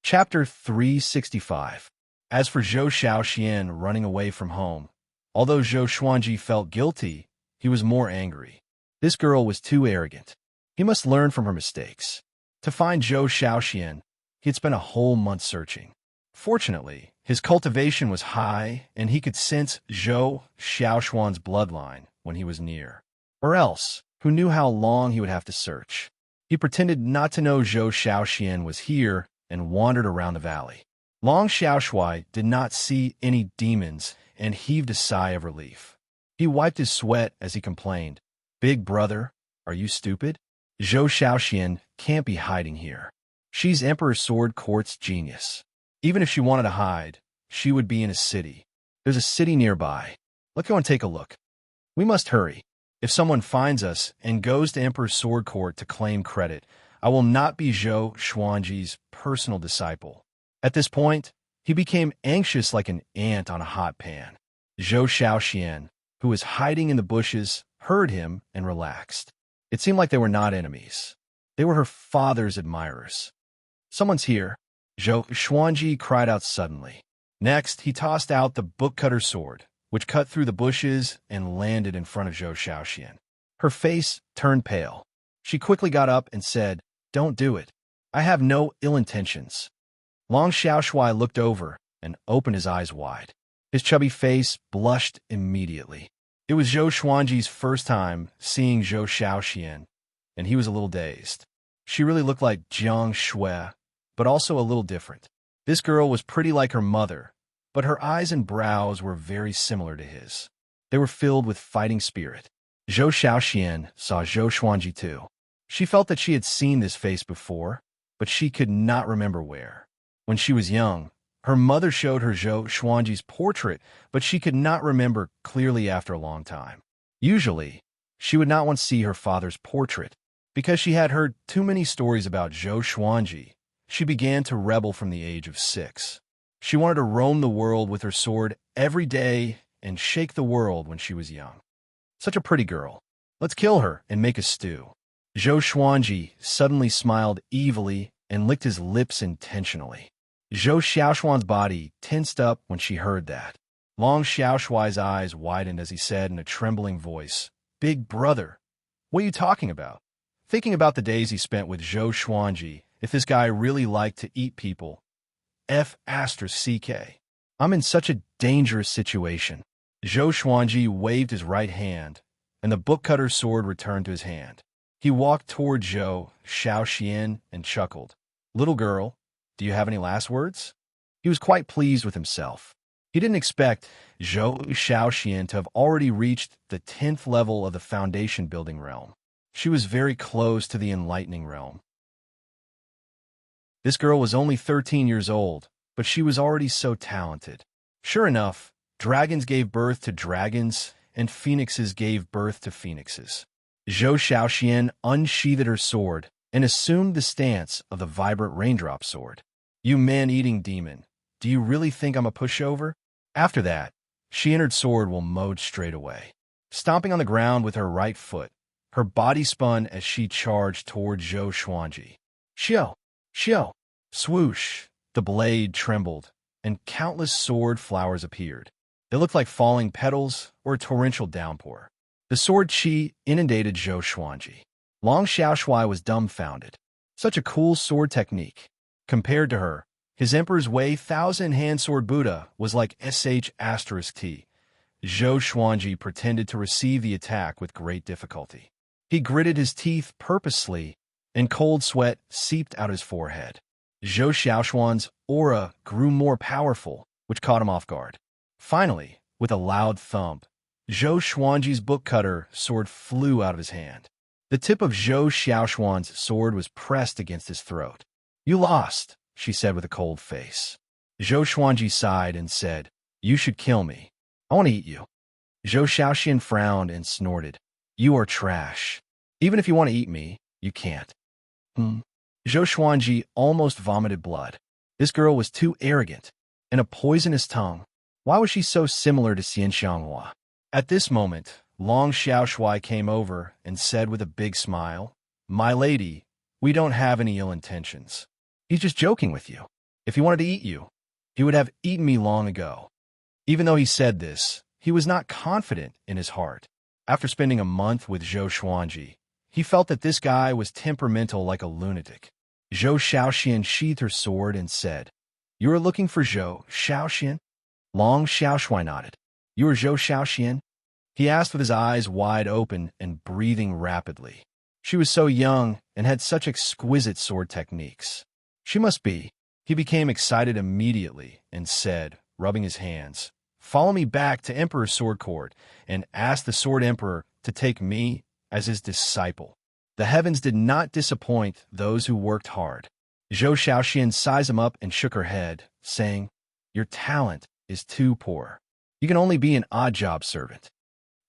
Chapter 365. As for Zhou Xiaoxian running away from home, although Zhou Xuanji felt guilty, he was more angry. This girl was too arrogant. He must learn from her mistakes. To find Zhou Xiaoxian, he had spent a whole month searching. Fortunately, his cultivation was high, and he could sense Zhou Xiaoxuan's bloodline when he was near. Or else, who knew how long he would have to search? He pretended not to know Zhou Xiaoxian was here and wandered around the valley. Long Xiaoshui did not see any demons and heaved a sigh of relief. He wiped his sweat as he complained, "Big brother, are you stupid? Zhou Xiaoxian can't be hiding here. She's Emperor Sword Court's genius. Even if she wanted to hide, she would be in a city. There's a city nearby. Let's go and take a look. We must hurry. If someone finds us and goes to Emperor Sword Court to claim credit, I will not be Zhou Xuanji's personal disciple." At this point, he became anxious like an ant on a hot pan. Zhou Xiaoxian, who was hiding in the bushes, heard him and relaxed. It seemed like they were not enemies. They were her father's admirers. "Someone's here," Zhou Xuanji cried out suddenly. Next, he tossed out the book-cutter sword, which cut through the bushes and landed in front of Zhou Xiaoxian. Her face turned pale. She quickly got up and said, "Don't do it. I have no ill intentions." Long Xiaoshui looked over and opened his eyes wide. His chubby face blushed immediately. It was Zhou Xuanji's first time seeing Zhou Xiaoxian, and he was a little dazed. She really looked like Jiang Shui, but also a little different. This girl was pretty like her mother, but her eyes and brows were very similar to his. They were filled with fighting spirit. Zhou Xiaoxian saw Zhou Xuanji too. She felt that she had seen this face before, but she could not remember where. When she was young, her mother showed her Zhou Xuanji's portrait, but she could not remember clearly after a long time. Usually, she would not want to see her father's portrait. Because she had heard too many stories about Zhou Xuanji, she began to rebel from the age of 6. She wanted to roam the world with her sword every day and shake the world when she was young. Such a pretty girl. Let's kill her and make a stew. Zhou Xuanji suddenly smiled evilly and licked his lips intentionally. Zhou Xiaoshuan's body tensed up when she heard that. Long Xiaoshuai's eyes widened as he said in a trembling voice, "Big brother, what are you talking about?" Thinking about the days he spent with Zhou Xuanji, if this guy really liked to eat people. F***CK. I'm in such a dangerous situation. Zhou Xuanji waved his right hand, and the book-cutter's sword returned to his hand. He walked toward Zhou Xiaoxian and chuckled. "Little girl, do you have any last words?" He was quite pleased with himself. He didn't expect Zhou Xiaoxian to have already reached the 10th level of the foundation building realm. She was very close to the enlightening realm. This girl was only 13 years old, but she was already so talented. Sure enough, dragons gave birth to dragons, and phoenixes gave birth to phoenixes. Zhou Xiaoxian unsheathed her sword and assumed the stance of the vibrant raindrop sword. "You man-eating demon, do you really think I'm a pushover?" After that, she entered sword mode straight away. Stomping on the ground with her right foot, her body spun as she charged toward Zhou Xuanji. Xiao! Xiao! Swoosh! The blade trembled, and countless sword flowers appeared. They looked like falling petals or a torrential downpour. The sword chi inundated Zhou Xuanji. Long Xiaoshuai was dumbfounded. Such a cool sword technique. Compared to her, his Emperor's Way Thousand-Hand Sword Buddha was like sh**t. Zhou Xuanji pretended to receive the attack with great difficulty. He gritted his teeth purposely, and cold sweat seeped out his forehead. Zhou Xiaoshuan's aura grew more powerful, which caught him off guard. Finally, with a loud thump, Zhou Xuanji's book-cutter sword flew out of his hand. The tip of Zhou Xiaoshuan's sword was pressed against his throat. "You lost," she said with a cold face. Zhou Xuanji sighed and said, "You should kill me. I want to eat you." Zhou Xiaoxian frowned and snorted. "You are trash. Even if you want to eat me, you can't." Zhou Xuanji almost vomited blood. This girl was too arrogant, and a poisonous tongue. Why was she so similar to Xian Xianghua? At this moment, Long Xiaoshuai came over and said with a big smile, "My lady, we don't have any ill intentions. He's just joking with you. If he wanted to eat you, he would have eaten me long ago." Even though he said this, he was not confident in his heart. After spending a month with Zhou Xuanji, he felt that this guy was temperamental like a lunatic. Zhou Xiaoxian sheathed her sword and said, "You are looking for Zhou Xiaoxian?" Long Xiaoshuai nodded. "You are Zhou Xiaoxian?" He asked with his eyes wide open and breathing rapidly. She was so young and had such exquisite sword techniques. She must be. He became excited immediately and said, rubbing his hands, "Follow me back to Emperor's Sword Court and ask the Sword Emperor to take me as his disciple." The heavens did not disappoint those who worked hard. Zhou Xiaoxian sized him up and shook her head, saying, "Your talent is too poor. You can only be an odd-job servant."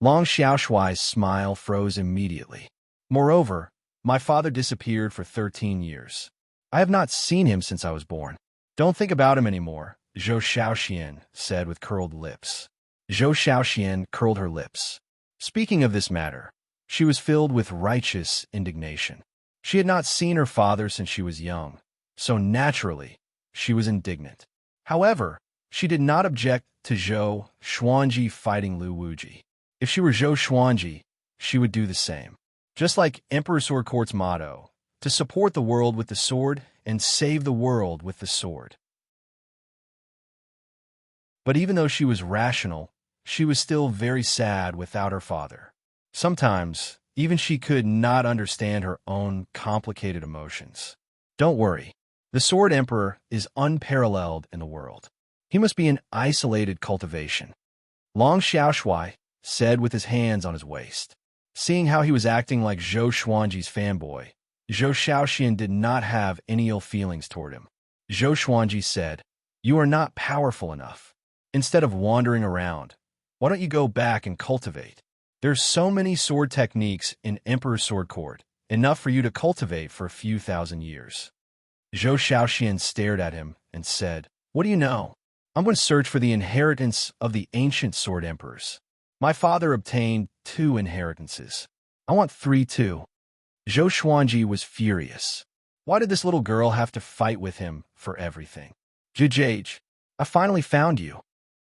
Long Xiaoshuai's smile froze immediately. "Moreover, my father disappeared for 13 years. I have not seen him since I was born." "Don't think about him anymore," Zhou Xiaoxian said with curled lips. Zhou Xiaoxian curled her lips. Speaking of this matter, she was filled with righteous indignation. She had not seen her father since she was young, so naturally, she was indignant. However, she did not object to Zhou Xuanji fighting Lu Wuji. If she were Zhou Xuanji, she would do the same. Just like Emperor Sword Court's motto, to support the world with the sword and save the world with the sword. But even though she was rational, she was still very sad without her father. Sometimes, even she could not understand her own complicated emotions. Don't worry, the Sword Emperor is unparalleled in the world. He must be an isolated cultivation. Long Xiaoshuai said with his hands on his waist. Seeing how he was acting like Zhou Xuanji's fanboy, Zhou Xiaoxian did not have any ill feelings toward him. Zhou Xuanji said, "You are not powerful enough. Instead of wandering around, why don't you go back and cultivate? There's so many sword techniques in Emperor's Sword Court, enough for you to cultivate for a few thousand years. Zhou Shaoxian stared at him and said, "What do you know? I'm going to search for the inheritance of the ancient sword emperors. My father obtained 2 inheritances. I want 3 too." Zhou Xuanji was furious. Why did this little girl have to fight with him for everything? "Jijage, I finally found you."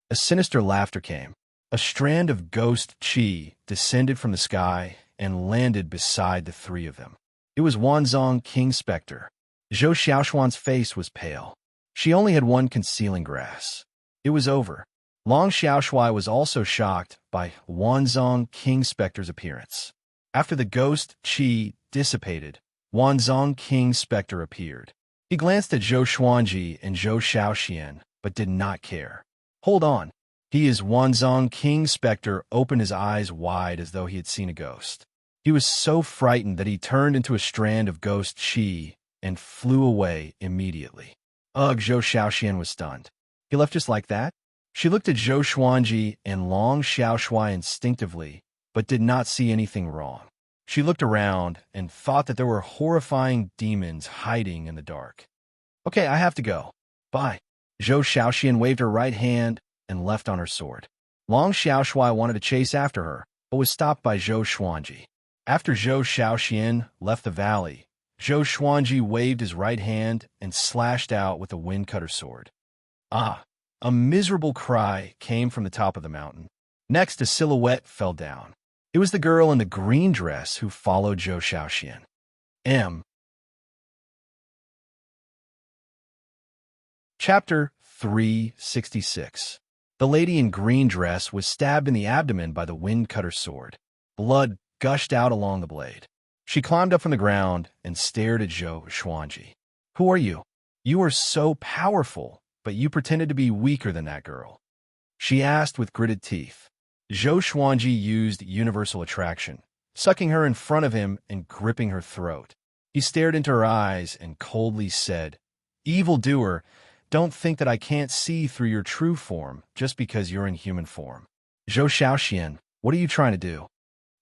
A sinister laughter came. A strand of ghost chi descended from the sky and landed beside the 3 of them. It was Wanzong King Spectre. Zhou Xiaoxuan's face was pale. She only had 1 concealing grass. It was over. Long Xiaoshui was also shocked by Wanzong King Spectre's appearance. After the ghost chi dissipated, Wanzong King Spectre appeared. He glanced at Zhou Xuanji and Zhou Shaoxian, but did not care. "Hold on. He is Wanzong King Spectre." Opened his eyes wide as though he had seen a ghost. He was so frightened that he turned into a strand of ghost chi and flew away immediately. Ugh, Zhou Shaoxian was stunned. He left just like that? She looked at Zhou Xuanji and Long Xiaoshui instinctively, but did not see anything wrong. She looked around and thought that there were horrifying demons hiding in the dark. "Okay, I have to go. Bye." Zhou Shaoxian waved her right hand and left on her sword. Long Xiaoshui wanted to chase after her, but was stopped by Zhou Xuanji. After Zhou Shaoxian left the valley, Zhou Xuanji waved his right hand and slashed out with a wind-cutter sword. Ah! A miserable cry came from the top of the mountain. Next, a silhouette fell down. It was the girl in the green dress who followed Zhou Shaoxian. Chapter 366. The lady in green dress was stabbed in the abdomen by the wind-cutter sword. Blood gushed out along the blade. She climbed up from the ground and stared at Zhou Xuanji. "Who are you? You are so powerful, but you pretended to be weaker than that girl," she asked with gritted teeth. Zhou Xuanji used universal attraction, sucking her in front of him and gripping her throat. He stared into her eyes and coldly said, "Evildoer, don't think that I can't see through your true form just because you're in human form." "Zhou Shaoxian, what are you trying to do?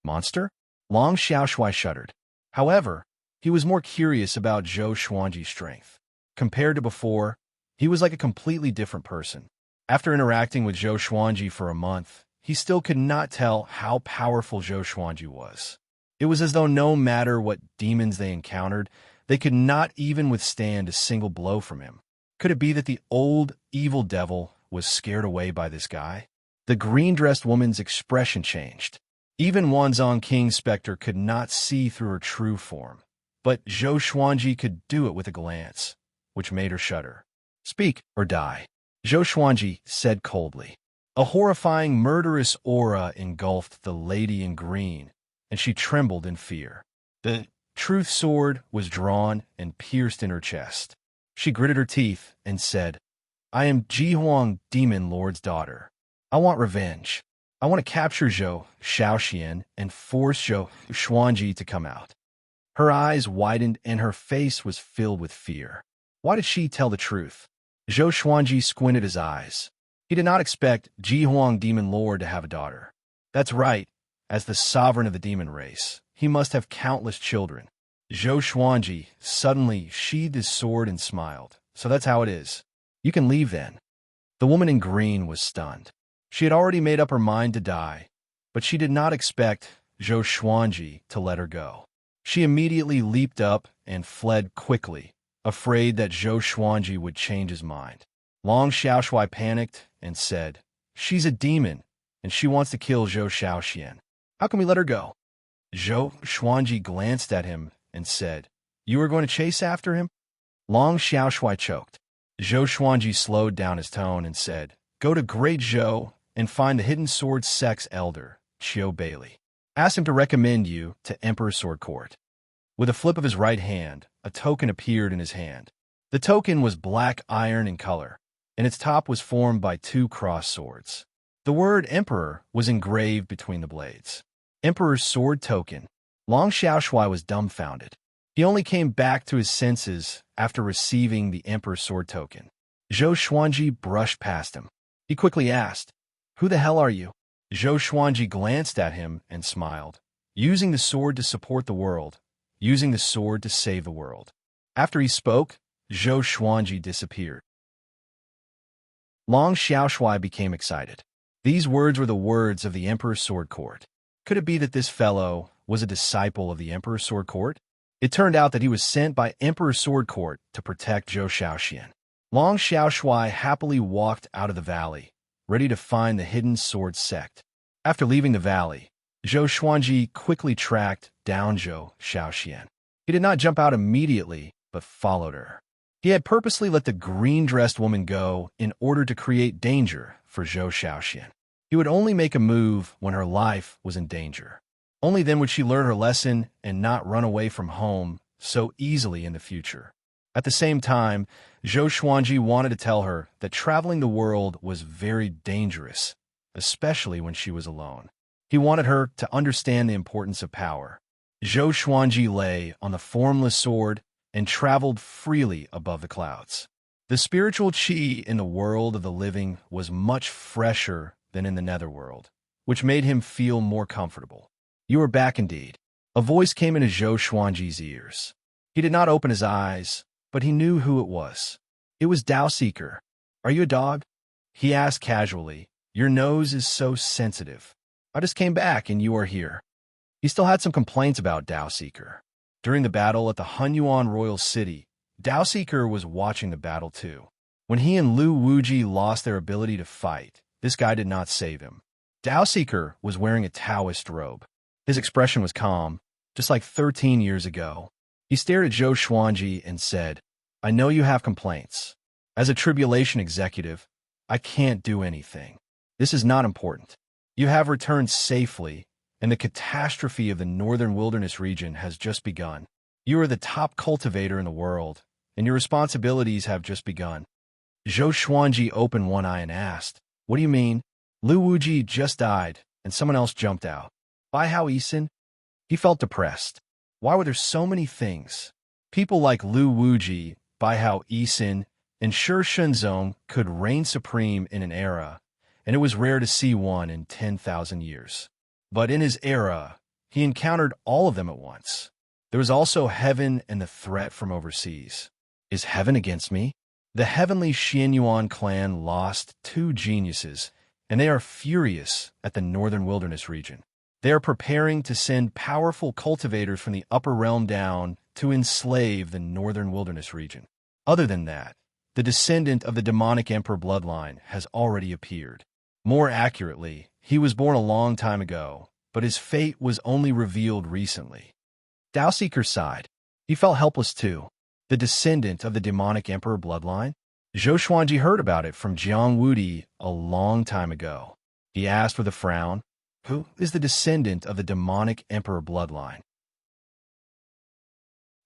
Monster?" Long Xiaoshui shuddered. However, he was more curious about Zhou Xuanji's strength. Compared to before, he was like a completely different person. After interacting with Zhou Xuanji for a month, he still could not tell how powerful Zhou Xuanji was. It was as though no matter what demons they encountered, they could not even withstand a single blow from him. Could it be that the old, evil devil was scared away by this guy? The green-dressed woman's expression changed. Even Wanzong King Spectre could not see through her true form, but Zhou Xuanji could do it with a glance, which made her shudder. "Speak or die," Zhou Xuanji said coldly. A horrifying, murderous aura engulfed the lady in green, and she trembled in fear. The truth sword was drawn and pierced in her chest. She gritted her teeth and said, "I am Ji Huang, Demon Lord's daughter. I want revenge. I want to capture Zhou Shaoxian and force Zhou Xuanji to come out." Her eyes widened and her face was filled with fear. Why did she tell the truth? Zhou Xuanji squinted his eyes. He did not expect Ji Huang Demon Lord to have a daughter. That's right. As the sovereign of the demon race, he must have countless children. Zhou Xuanji suddenly sheathed his sword and smiled. "So that's how it is. You can leave then." The woman in green was stunned. She had already made up her mind to die, but she did not expect Zhou Xuanji to let her go. She immediately leaped up and fled quickly, afraid that Zhou Xuanji would change his mind. Long Xiaoshui panicked and said, "She's a demon, and she wants to kill Zhou Shaoxian. How can we let her go?" Zhou Xuanji glanced at him and said, "You are going to chase after him?" Long Xiaoshui choked. Zhou Xuanji slowed down his tone and said, "Go to Great Zhou and find the hidden sword sex elder, Qiu Bailey. Ask him to recommend you to Emperor's Sword Court." With a flip of his right hand, a token appeared in his hand. The token was black iron in color, and its top was formed by 2 crossed swords. The word Emperor was engraved between the blades. Emperor's Sword Token. Long Xiaoshui was dumbfounded. He only came back to his senses after receiving the Emperor's Sword Token. Zhou Xuanji brushed past him. He quickly asked, "Who the hell are you?" Zhou Xuanji glanced at him and smiled. Using the sword to support the world, using the sword to save the world. After he spoke, Zhou Xuanji disappeared. Long Xiaoshui became excited. These words were the words of the Emperor's Sword Court. Could it be that this fellow was a disciple of the Emperor's Sword Court? It turned out that he was sent by Emperor's Sword Court to protect Zhou Xiaoxian. Long Xiaoshui happily walked out of the valley, ready to find the hidden sword sect. After leaving the valley, Zhou Xuanji quickly tracked down Zhou Xiaoxian. He did not jump out immediately, but followed her. He had purposely let the green-dressed woman go in order to create danger for Zhou Xiaoxian. He would only make a move when her life was in danger. Only then would she learn her lesson and not run away from home so easily in the future. At the same time, Zhou Xuanji wanted to tell her that traveling the world was very dangerous, especially when she was alone. He wanted her to understand the importance of power. Zhou Xuanji lay on the formless sword and traveled freely above the clouds. The spiritual qi in the world of the living was much fresher than in the netherworld, which made him feel more comfortable. "You are back indeed." A voice came into Zhou Xuanji's ears. He did not open his eyes, but he knew who it was. It was Dao Seeker. "Are you a dog?" He asked casually. "Your nose is so sensitive. I just came back and you are here." He still had some complaints about Dao Seeker. During the battle at the Hunyuan royal city, Dao Seeker was watching the battle too. When he and Lu Wuji lost their ability to fight, this guy did not save him. Dao Seeker was wearing a Taoist robe. His expression was calm, just like 13 years ago. He stared at Zhou Xuanji and said, "I know you have complaints. As a tribulation executive, I can't do anything. This is not important. You have returned safely, and the catastrophe of the northern wilderness region has just begun. You are the top cultivator in the world, and your responsibilities have just begun." Zhou Xuanji opened one eye and asked, "What do you mean?" Lu Wuji just died, and someone else jumped out. Bai Hao Yisin? He felt depressed. Why were there so many things? People like Lu Wuji, Bai Hao Yisin, and Shi Shenzong could reign supreme in an era, and it was rare to see one in 10,000 years. But in his era, he encountered all of them at once. There was also heaven and the threat from overseas. Is heaven against me? The heavenly Xianyuan clan lost 2 geniuses, and they are furious at the northern wilderness region. They are preparing to send powerful cultivators from the upper realm down to enslave the northern wilderness region. Other than that, the descendant of the demonic emperor bloodline has already appeared. More accurately, he was born a long time ago, but his fate was only revealed recently. Dao Seeker sighed. He felt helpless too. The descendant of the demonic emperor bloodline? Zhou Xuanji heard about it from Jiang Wudi a long time ago. He asked with a frown, "Who is the descendant of the demonic emperor bloodline?"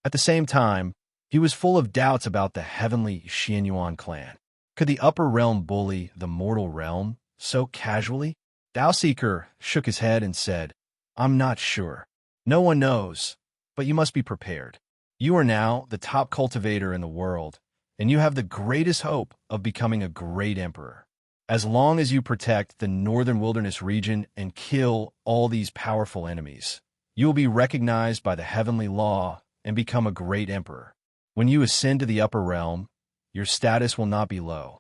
At the same time, he was full of doubts about the heavenly Xianyuan clan. Could the upper realm bully the mortal realm so casually? Dao Seeker shook his head and said, "I'm not sure. No one knows, but you must be prepared. You are now the top cultivator in the world, and you have the greatest hope of becoming a great emperor. As long as you protect the northern wilderness region and kill all these powerful enemies, you will be recognized by the heavenly law and become a great emperor. When you ascend to the upper realm, your status will not be low.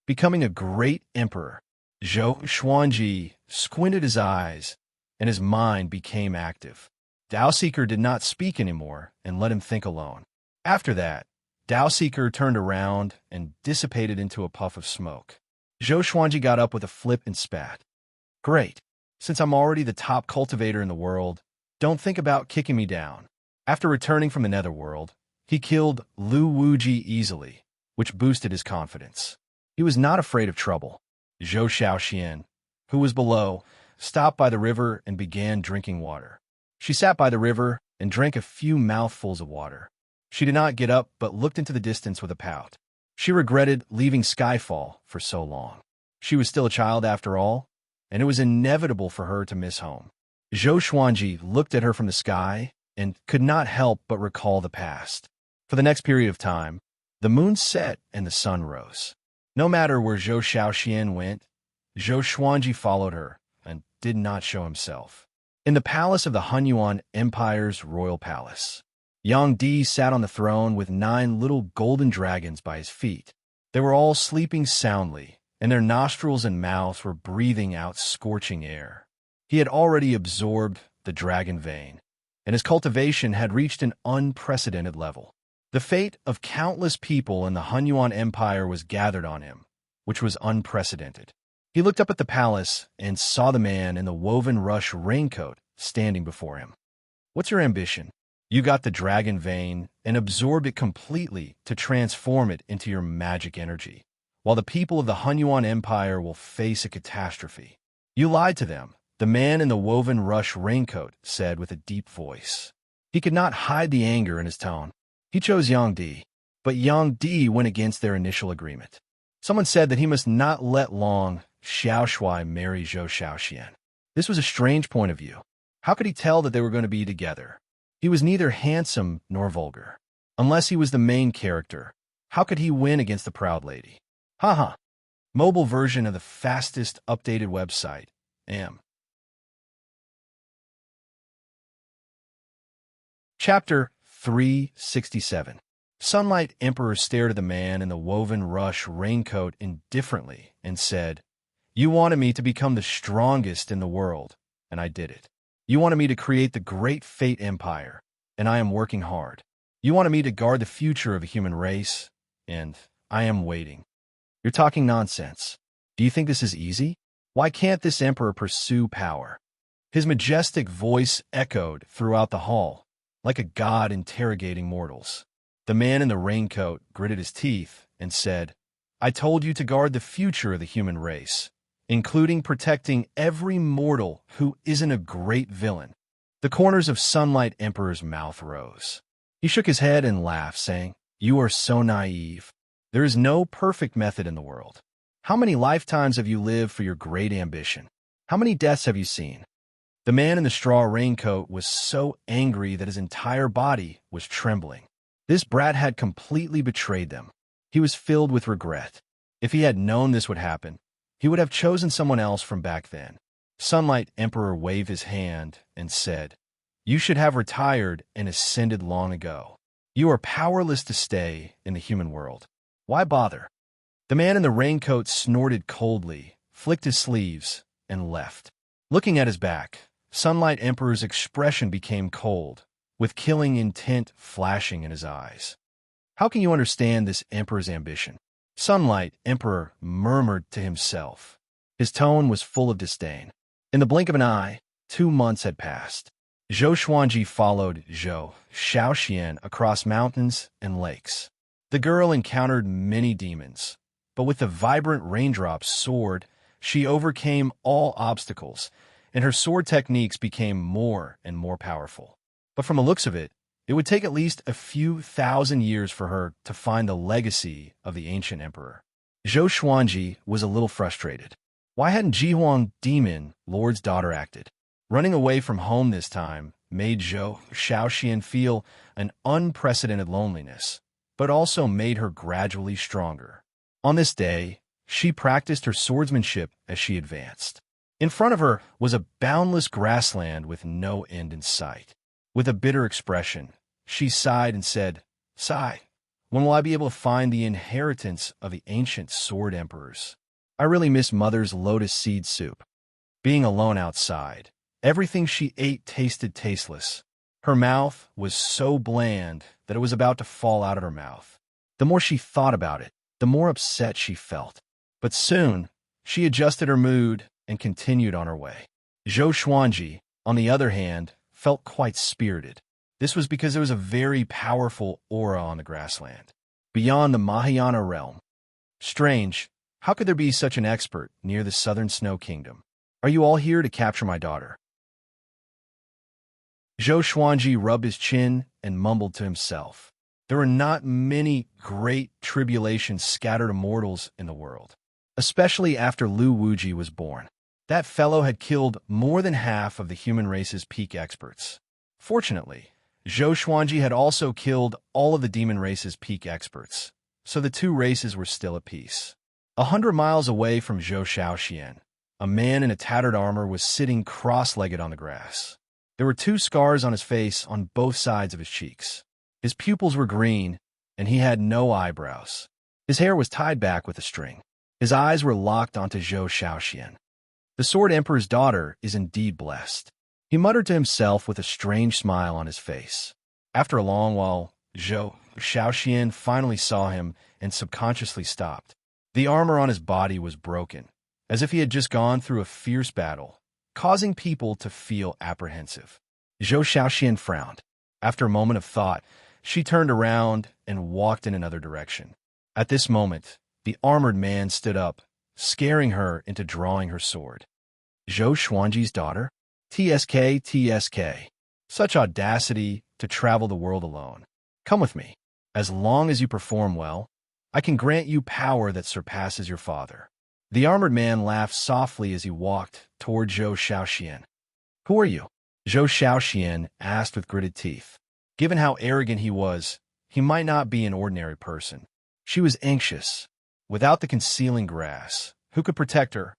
Becoming a great emperor." Zhou Xuanji squinted his eyes, and his mind became active. Dao Seeker did not speak anymore and let him think alone. After that, Dao Seeker turned around and dissipated into a puff of smoke. Zhou Xuanji got up with a flip and spat. "Great. Since I'm already the top cultivator in the world, don't think about kicking me down." After returning from the netherworld, he killed Lu Wuji easily, which boosted his confidence. He was not afraid of trouble. Zhou Xiaoxian, who was below, stopped by the river and began drinking water. She sat by the river and drank a few mouthfuls of water. She did not get up but looked into the distance with a pout. She regretted leaving Skyfall for so long. She was still a child after all, and it was inevitable for her to miss home. Zhou Xuanji looked at her from the sky and could not help but recall the past. For the next period of time, the moon set and the sun rose. No matter where Zhou Xiaoxian went, Zhou Xuanji followed her, and did not show himself. In the palace of the Hunyuan Empire's royal palace, Yang Di sat on the throne with 9 little golden dragons by his feet. They were all sleeping soundly, and their nostrils and mouths were breathing out scorching air. He had already absorbed the dragon vein, and his cultivation had reached an unprecedented level. The fate of countless people in the Hunyuan Empire was gathered on him, which was unprecedented. He looked up at the palace and saw the man in the woven rush raincoat standing before him. "What's your ambition?" "You got the dragon vein and absorbed it completely to transform it into your magic energy, while the people of the Hunyuan Empire will face a catastrophe." "You lied to them," the man in the woven rush raincoat said with a deep voice. He could not hide the anger in his tone. He chose Yang Di, but Yang Di went against their initial agreement. Someone said that he must not let Long Xiaoshui marry Zhou Xiaoxian. This was a strange point of view. How could he tell that they were going to be together? He was neither handsome nor vulgar. Unless he was the main character, how could he win against the proud lady? Haha. Mobile version of the fastest updated website, Chapter 367. Sunlight Emperor stared at the man in the woven rush raincoat indifferently and said, "You wanted me to become the strongest in the world, and I did it. You wanted me to create the great Fate Empire, and I am working hard. You wanted me to guard the future of the human race, and I am waiting. You're talking nonsense. Do you think this is easy? Why can't this emperor pursue power?" His majestic voice echoed throughout the hall, like a god interrogating mortals. The man in the raincoat gritted his teeth and said, "I told you to guard the future of the human race, including protecting every mortal who isn't a great villain." The corners of Sunlight Emperor's mouth rose. He shook his head and laughed, saying, "You are so naive. There is no perfect method in the world. How many lifetimes have you lived for your great ambition? How many deaths have you seen?" The man in the straw raincoat was so angry that his entire body was trembling. This brat had completely betrayed them. He was filled with regret. If he had known this would happen, he would have chosen someone else from back then. Sunlight Emperor waved his hand and said, "You should have retired and ascended long ago. You are powerless to stay in the human world. Why bother?" The man in the raincoat snorted coldly, flicked his sleeves, and left. Looking at his back, Sunlight Emperor's expression became cold, with killing intent flashing in his eyes. "How can you understand this emperor's ambition?" Sunlight Emperor murmured to himself. His tone was full of disdain. In the blink of an eye, 2 months had passed. Zhou Xuanji followed Zhou Xiaoxian across mountains and lakes. The girl encountered many demons, but with the vibrant raindrops sword, she overcame all obstacles, and her sword techniques became more and more powerful. But from the looks of it, it would take at least a few thousand years for her to find the legacy of the ancient emperor. Zhou Xuanji was a little frustrated. Why hadn't Jihuang Demon Lord's daughter acted? Running away from home this time made Zhou Xiaoxian feel an unprecedented loneliness, but also made her gradually stronger. On this day, she practiced her swordsmanship as she advanced. In front of her was a boundless grassland with no end in sight. With a bitter expression, she sighed and said, "Sigh, when will I be able to find the inheritance of the ancient sword emperors? I really miss Mother's lotus seed soup." Being alone outside, everything she ate tasted tasteless. Her mouth was so bland that it was about to fall out of her mouth. The more she thought about it, the more upset she felt. But soon, she adjusted her mood and continued on her way. Zhou Xuanji, on the other hand, felt quite spirited. This was because there was a very powerful aura on the grassland, beyond the Mahayana realm. Strange, how could there be such an expert near the southern snow kingdom? Are you all here to capture my daughter? Zhou Xuanji rubbed his chin and mumbled to himself. There were not many great tribulations scattered immortals in the world, especially after Lu Wuji was born. That fellow had killed more than half of the human race's peak experts. Fortunately, Zhou Xuanji had also killed all of the demon race's peak experts, so the two races were still at peace. 100 miles away from Zhou Xiaoxian, A man in a tattered armor was sitting cross-legged on the grass. There were 2 scars on his face on both sides of his cheeks. His pupils were green, and he had no eyebrows. His hair was tied back with a string. His eyes were locked onto Zhou Shaoxian. The Sword Emperor's daughter is indeed blessed. He muttered to himself with a strange smile on his face. After a long while, Zhou Shaoxian finally saw him and subconsciously stopped. The armor on his body was broken, as if he had just gone through a fierce battle, causing people to feel apprehensive. Zhou Shaoxian frowned. After a moment of thought, she turned around and walked in another direction. At this moment, the armored man stood up, scaring her into drawing her sword. Zhou Xuanji's daughter? TSK, TSK. Such audacity to travel the world alone. Come with me. As long as you perform well, I can grant you power that surpasses your father. The armored man laughed softly as he walked toward Zhou Shaoxian. Who are you? Zhou Shaoxian asked with gritted teeth. Given how arrogant he was, he might not be an ordinary person. She was anxious. Without the concealing grass, who could protect her?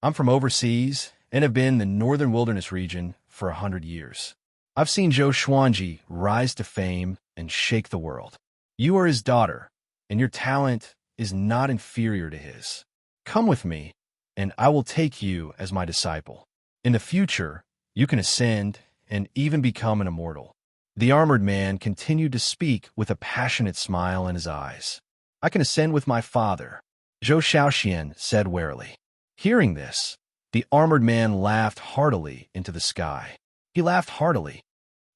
I'm from overseas and have been in the northern wilderness region for 100 years. I've seen Zhou Xuanji rise to fame and shake the world. You are his daughter, and your talent is not inferior to his. Come with me, and I will take you as my disciple. In the future, you can ascend and even become an immortal. The armored man continued to speak with a passionate smile in his eyes. I can ascend with my father, Zhou Shaoxian said warily. Hearing this, the armored man laughed heartily into the sky. He laughed heartily.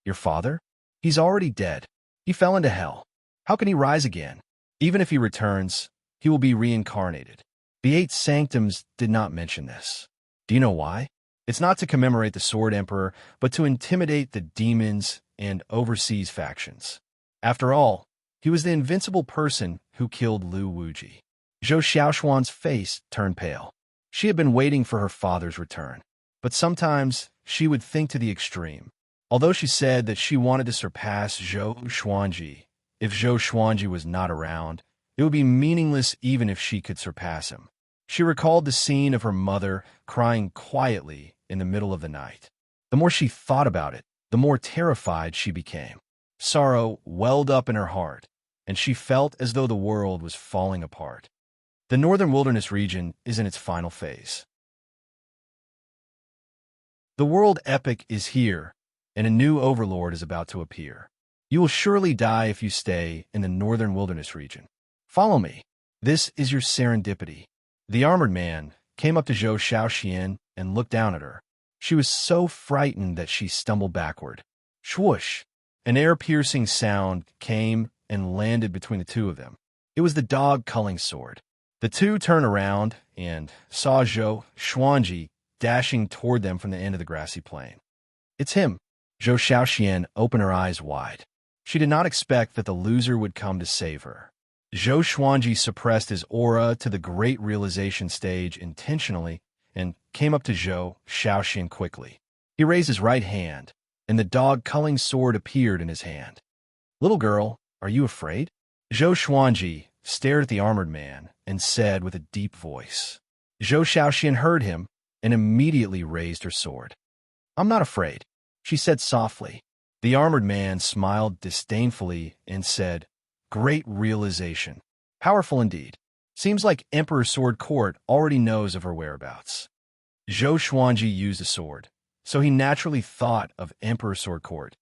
Your father? He's already dead. He fell into hell. How can he rise again? Even if he returns, he will be reincarnated. The 8 sanctums did not mention this. Do you know why? It's not to commemorate the Sword Emperor, but to intimidate the demons and overseas factions. After all, he was the invincible person who killed Lu Wuji. Zhou Xiaoshuan's face turned pale. She had been waiting for her father's return, but sometimes she would think to the extreme. Although she said that she wanted to surpass Zhou Xuanji, if Zhou Xuanji was not around, it would be meaningless even if she could surpass him. She recalled the scene of her mother crying quietly in the middle of the night. The more she thought about it, the more terrified she became. Sorrow welled up in her heart, and she felt as though the world was falling apart. The northern wilderness region is in its final phase. The world epic is here, and a new overlord is about to appear. You will surely die if you stay in the northern wilderness region. Follow me. This is your serendipity. The armored man came up to Zhou Shaoxian and looked down at her. She was so frightened that she stumbled backward. Swoosh! An air-piercing sound came and landed between the two of them. It was the dog culling sword. The two turned around and saw Zhou Xuanji dashing toward them from the end of the grassy plain. It's him. Zhou Shaoxian opened her eyes wide. She did not expect that the loser would come to save her. Zhou Xuanji suppressed his aura to the great realization stage intentionally and came up to Zhou Shaoxian quickly. He raised his right hand, and the dog-culling sword appeared in his hand. Little girl, are you afraid? Zhou Xuanji stared at the armored man and said with a deep voice. Zhou Shaoxian heard him and immediately raised her sword. I'm not afraid, she said softly. The armored man smiled disdainfully and said, Great realization. Powerful indeed. Seems like Emperor Sword Court already knows of her whereabouts. Zhou Xuanji used a sword, so he naturally thought of Emperor Sword Court.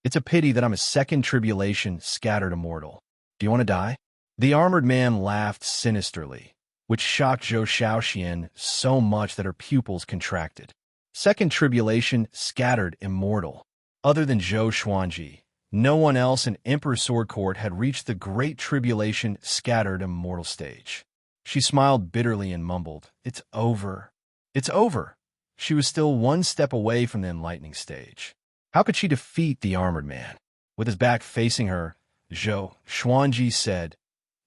It's a pity that I'm a second tribulation scattered immortal. Do you want to die? The armored man laughed sinisterly, which shocked Zhou Shaoxian so much that her pupils contracted. Second tribulation scattered immortal. Other than Zhou Xuanji, no one else in Emperor Sword Court had reached the Great Tribulation scattered immortal stage. She smiled bitterly and mumbled, It's over. It's over. She was still one step away from the enlightening stage. How could she defeat the armored man? With his back facing her, Zhou Xuanji said,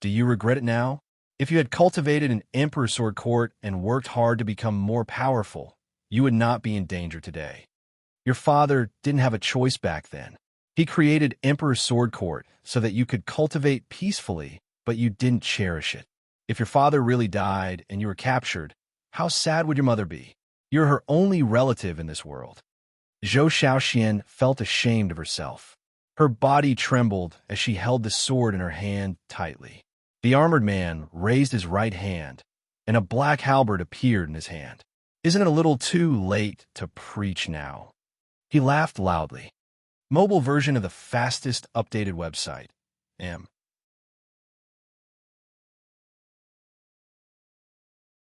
Do you regret it now? If you had cultivated an Emperor Sword Court and worked hard to become more powerful, you would not be in danger today. Your father didn't have a choice back then. He created Emperor Sword Court so that you could cultivate peacefully, but you didn't cherish it. If your father really died and you were captured, How sad would your mother be? You're her only relative in this world. Zhou Xiaoxian felt ashamed of herself. Her body trembled as she held the sword in her hand tightly. The armored man raised his right hand, and a black halberd appeared in his hand. Isn't it a little too late to preach now? He laughed loudly. Mobile version of the fastest updated website.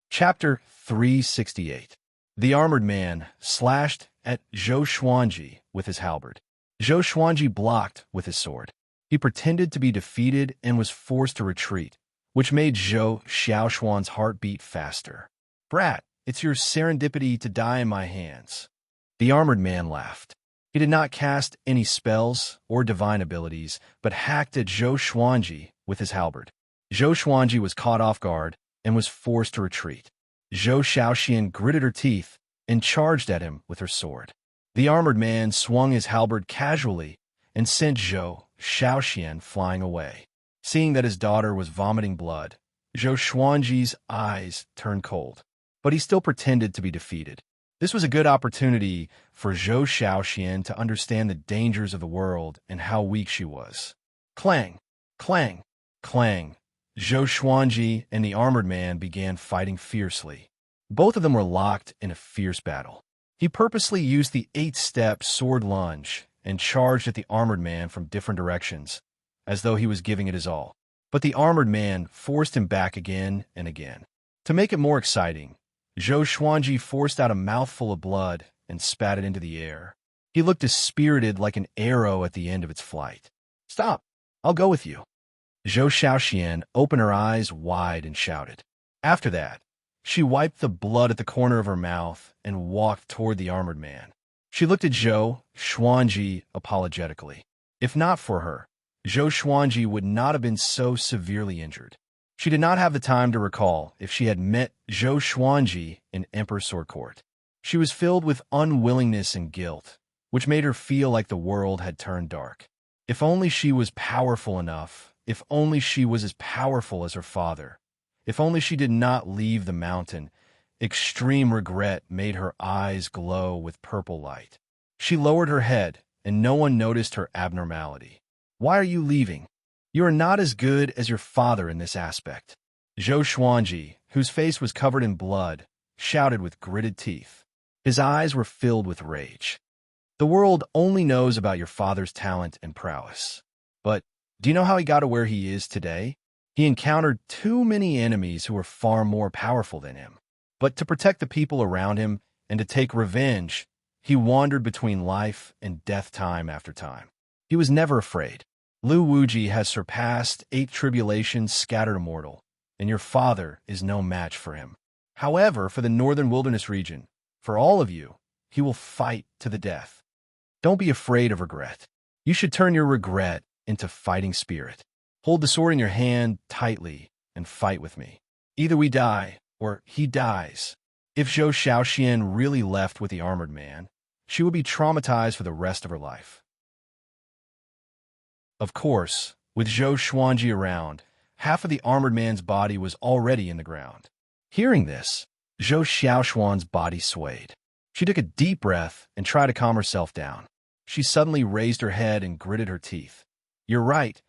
Chapter 368. The armored man slashed at Zhou Xuanji with his halberd. Zhou Xuanji blocked with his sword. He pretended to be defeated and was forced to retreat, which made Zhou Xiaoxuan's heart beat faster. Brat, it's your serendipity to die in my hands. The armored man laughed. He did not cast any spells or divine abilities, but hacked at Zhou Xuanji with his halberd. Zhou Xuanji was caught off guard and was forced to retreat. Zhou Xiaoxian gritted her teeth and charged at him with her sword. The armored man swung his halberd casually and sent Zhou Xiaoxian flying away. Seeing that his daughter was vomiting blood, Zhou Xuanji's eyes turned cold, but he still pretended to be defeated. This was a good opportunity for Zhou Xiaoxian to understand the dangers of the world and how weak she was. Clang, clang, clang. Zhou Xuanji and the armored man began fighting fiercely. Both of them were locked in a fierce battle. He purposely used the 8-step sword lunge and charged at the armored man from different directions, as though he was giving it his all. But the armored man forced him back again and again. To make it more exciting, Zhou Xuanji forced out a mouthful of blood and spat it into the air. He looked dispirited like an arrow at the end of its flight. Stop! I'll go with you. Zhou Xiaoxian opened her eyes wide and shouted. After that, she wiped the blood at the corner of her mouth and walked toward the armored man. She looked at Zhou Xuanji apologetically. If not for her, Zhou Xuanji would not have been so severely injured. She did not have the time to recall if she had met Zhou Xuanji in Emperor's Sword Court. She was filled with unwillingness and guilt, which made her feel like the world had turned dark. If only she was powerful enough, if only she was as powerful as her father, if only she did not leave the mountain. Extreme regret made her eyes glow with purple light. She lowered her head, and no one noticed her abnormality. Why are you leaving? You are not as good as your father in this aspect. Zhou Xuanji, whose face was covered in blood, shouted with gritted teeth. His eyes were filled with rage. The world only knows about your father's talent and prowess. But do you know how he got to where he is today? He encountered too many enemies who were far more powerful than him. But to protect the people around him and to take revenge, he wandered between life and death time after time. He was never afraid. Lu Wuji has surpassed 8 tribulations scattered immortal, and your father is no match for him. However, for the northern wilderness region, for all of you, he will fight to the death. Don't be afraid of regret. You should turn your regret into fighting spirit. Hold the sword in your hand tightly and fight with me. Either we die, or he dies. If Zhou Xiaoxian really left with the armored man, she would be traumatized for the rest of her life. Of course, with Zhou Xuanji around, half of the armored man's body was already in the ground. Hearing this, Zhou Xiaoxuan's body swayed. She took a deep breath and tried to calm herself down. She suddenly raised her head and gritted her teeth. You're right.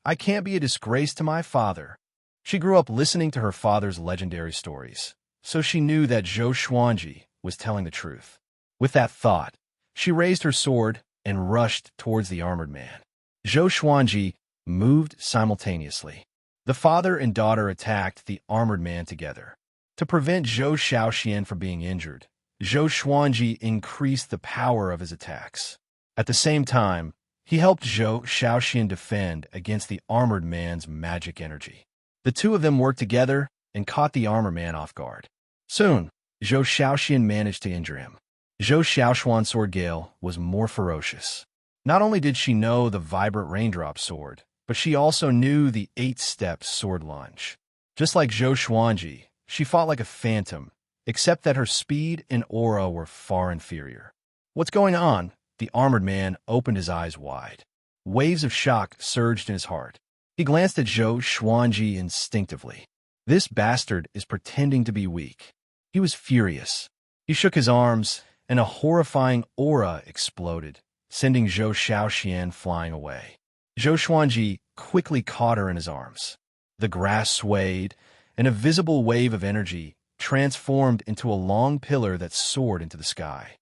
I can't be a disgrace to my father. She grew up listening to her father's legendary stories, so she knew that Zhou Xuanji was telling the truth. With that thought, she raised her sword and rushed towards the armored man. Zhou Xuanji moved simultaneously. The father and daughter attacked the armored man together. To prevent Zhou Xiaoxian from being injured, Zhou Xuanji increased the power of his attacks. At the same time, he helped Zhou Xiaoxian defend against the armored man's magic energy. The two of them worked together and caught the armored man off guard. Soon, Zhou Xiaoxian managed to injure him. Zhou Xiaoxuan's sword gale was more ferocious. Not only did she know the vibrant raindrop sword, but she also knew the 8-step sword lunge. Just like Zhou Xuanji, she fought like a phantom, except that her speed and aura were far inferior. What's going on? The armored man opened his eyes wide. Waves of shock surged in his heart. He glanced at Zhou Xuanji instinctively. This bastard is pretending to be weak. He was furious. He shook his arms, and a horrifying aura exploded, sending Zhou Xiaoxian flying away. Zhou Xuanji quickly caught her in his arms. The grass swayed, and a visible wave of energy transformed into a long pillar that soared into the sky.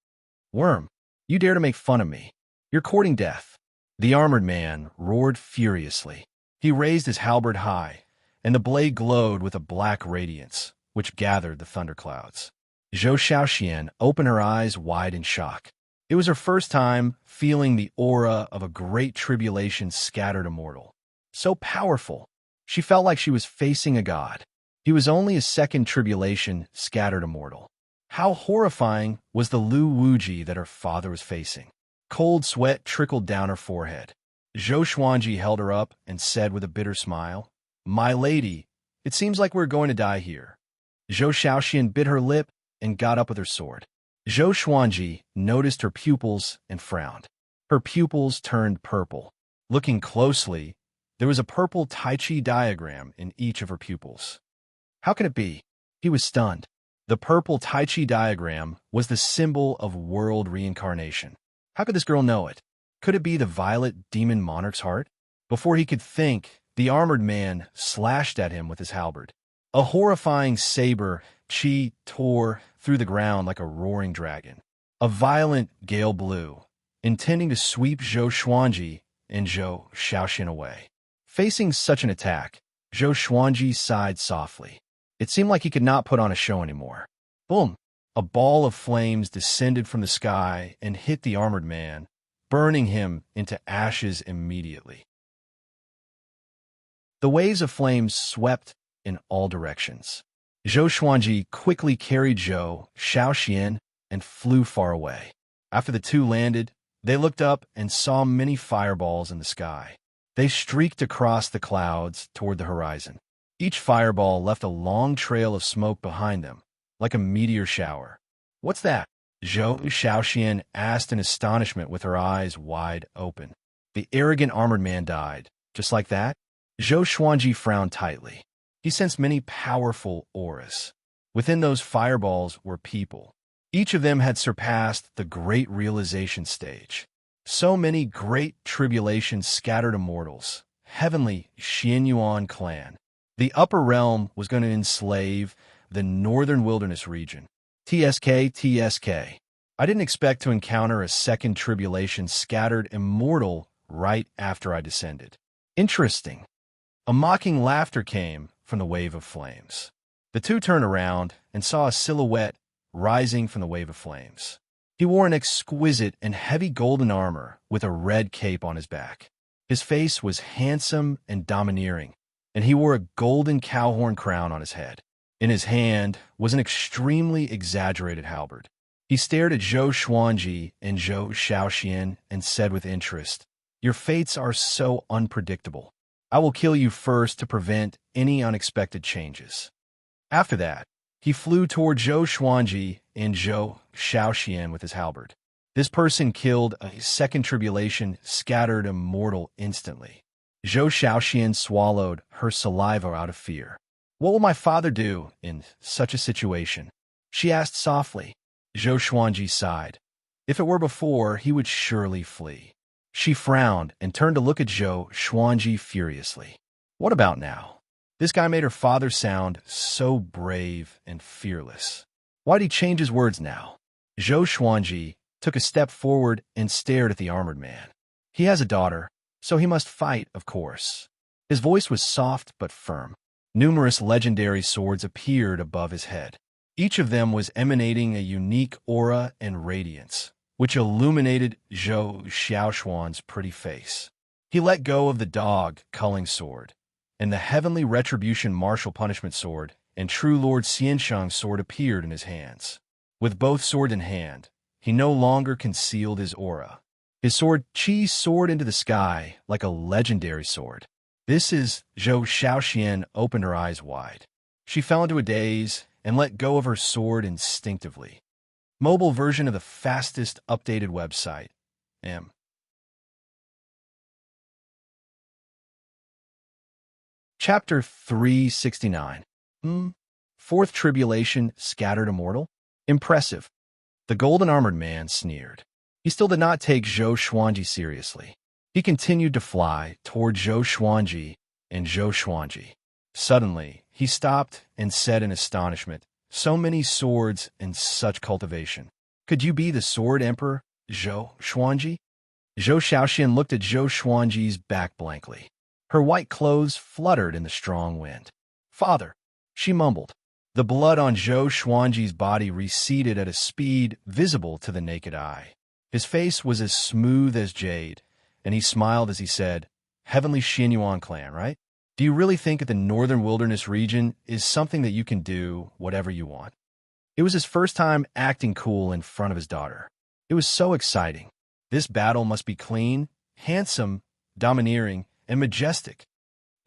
"Worm, you dare to make fun of me. You're courting death." The armored man roared furiously. He raised his halberd high, and the blade glowed with a black radiance, which gathered the thunderclouds. Zhou Xiaoxian opened her eyes wide in shock. It was her first time feeling the aura of a great tribulation scattered immortal. So powerful, she felt like she was facing a god. He was only a second tribulation scattered immortal. How horrifying was the Lu Wuji that her father was facing. Cold sweat trickled down her forehead. Zhou Xuanji held her up and said with a bitter smile, "My lady, it seems like we're going to die here." Zhou Xiaoxian bit her lip and got up with her sword. Zhou Xuanji noticed her pupils and frowned. Her pupils turned purple. Looking closely, there was a purple Tai Chi diagram in each of her pupils. How can it be? He was stunned. The purple Tai Chi diagram was the symbol of world reincarnation. How could this girl know it? Could it be the violet demon monarch's heart? Before he could think, the armored man slashed at him with his halberd. A horrifying saber chi tore through the ground like a roaring dragon. A violent gale blew, intending to sweep Zhou Xuanji and Zhou Xiaoxian away. Facing such an attack, Zhou Xuanji sighed softly. It seemed like he could not put on a show anymore. Boom! A ball of flames descended from the sky and hit the armored man, burning him into ashes immediately. The waves of flames swept in all directions. Zhou Xuanji quickly carried Zhou Xiaoxian and flew far away. After the two landed, they looked up and saw many fireballs in the sky. They streaked across the clouds toward the horizon. Each fireball left a long trail of smoke behind them, like a meteor shower. "What's that?" Zhou Xiaoxian asked in astonishment with her eyes wide open. The arrogant armored man died. Just like that? Zhou Xuanji frowned tightly. He sensed many powerful auras. Within those fireballs were people. Each of them had surpassed the great realization stage. So many great tribulations scattered immortals. Heavenly Xianyuan clan. The upper realm was going to enslave the northern wilderness region. TSK. I didn't expect to encounter a second tribulation scattered immortal right after I descended. Interesting. A mocking laughter came from the wave of flames. The two turned around and saw a silhouette rising from the wave of flames. He wore an exquisite and heavy golden armor with a red cape on his back. His face was handsome and domineering, and he wore a golden cowhorn crown on his head. In his hand was an extremely exaggerated halberd. He stared at Zhou Xuanji and Zhou Xiaoxian and said with interest, "Your fates are so unpredictable. I will kill you first to prevent any unexpected changes." After that, he flew toward Zhou Xuanji and Zhou Xiaoxian with his halberd. This person killed a second tribulation scattered immortal instantly. Zhou Xiaoxian swallowed her saliva out of fear. "What will my father do in such a situation?" she asked softly. Zhou Xuanji sighed. If it were before, he would surely flee. She frowned and turned to look at Zhou Xuanji furiously. What about now? This guy made her father sound so brave and fearless. Why'd he change his words now? Zhou Xuanji took a step forward and stared at the armored man. He has a daughter, so he must fight, of course. His voice was soft but firm. Numerous legendary swords appeared above his head. Each of them was emanating a unique aura and radiance, which illuminated Zhou Xiaoxuan's pretty face. He let go of the dog culling sword, and the heavenly retribution martial punishment sword and true Lord Xianshang's sword appeared in his hands. With both sword in hand, he no longer concealed his aura. His sword chi soared into the sky like a legendary sword. This is Zhou Xiaoxian opened her eyes wide. She fell into a daze and let go of her sword instinctively. Mobile version of the fastest updated website. Chapter 369. Fourth tribulation scattered immortal? Impressive. The golden-armored man sneered. He still did not take Zhou Xuanji seriously. He continued to fly toward Zhou Xuanji and Zhou Xuanji. Suddenly, he stopped and said in astonishment, "So many swords and such cultivation. Could you be the Sword Emperor, Zhou Xuanji?" Zhou Xiaoxian looked at Zhou Xuanji's back blankly. Her white clothes fluttered in the strong wind. "Father," she mumbled. The blood on Zhou Xuanji's body receded at a speed visible to the naked eye. His face was as smooth as jade, and he smiled as he said, "Heavenly Xinyuan clan, right? Do you really think that the northern wilderness region is something that you can do whatever you want?" It was his first time acting cool in front of his daughter. It was so exciting. This battle must be clean, handsome, domineering, and majestic.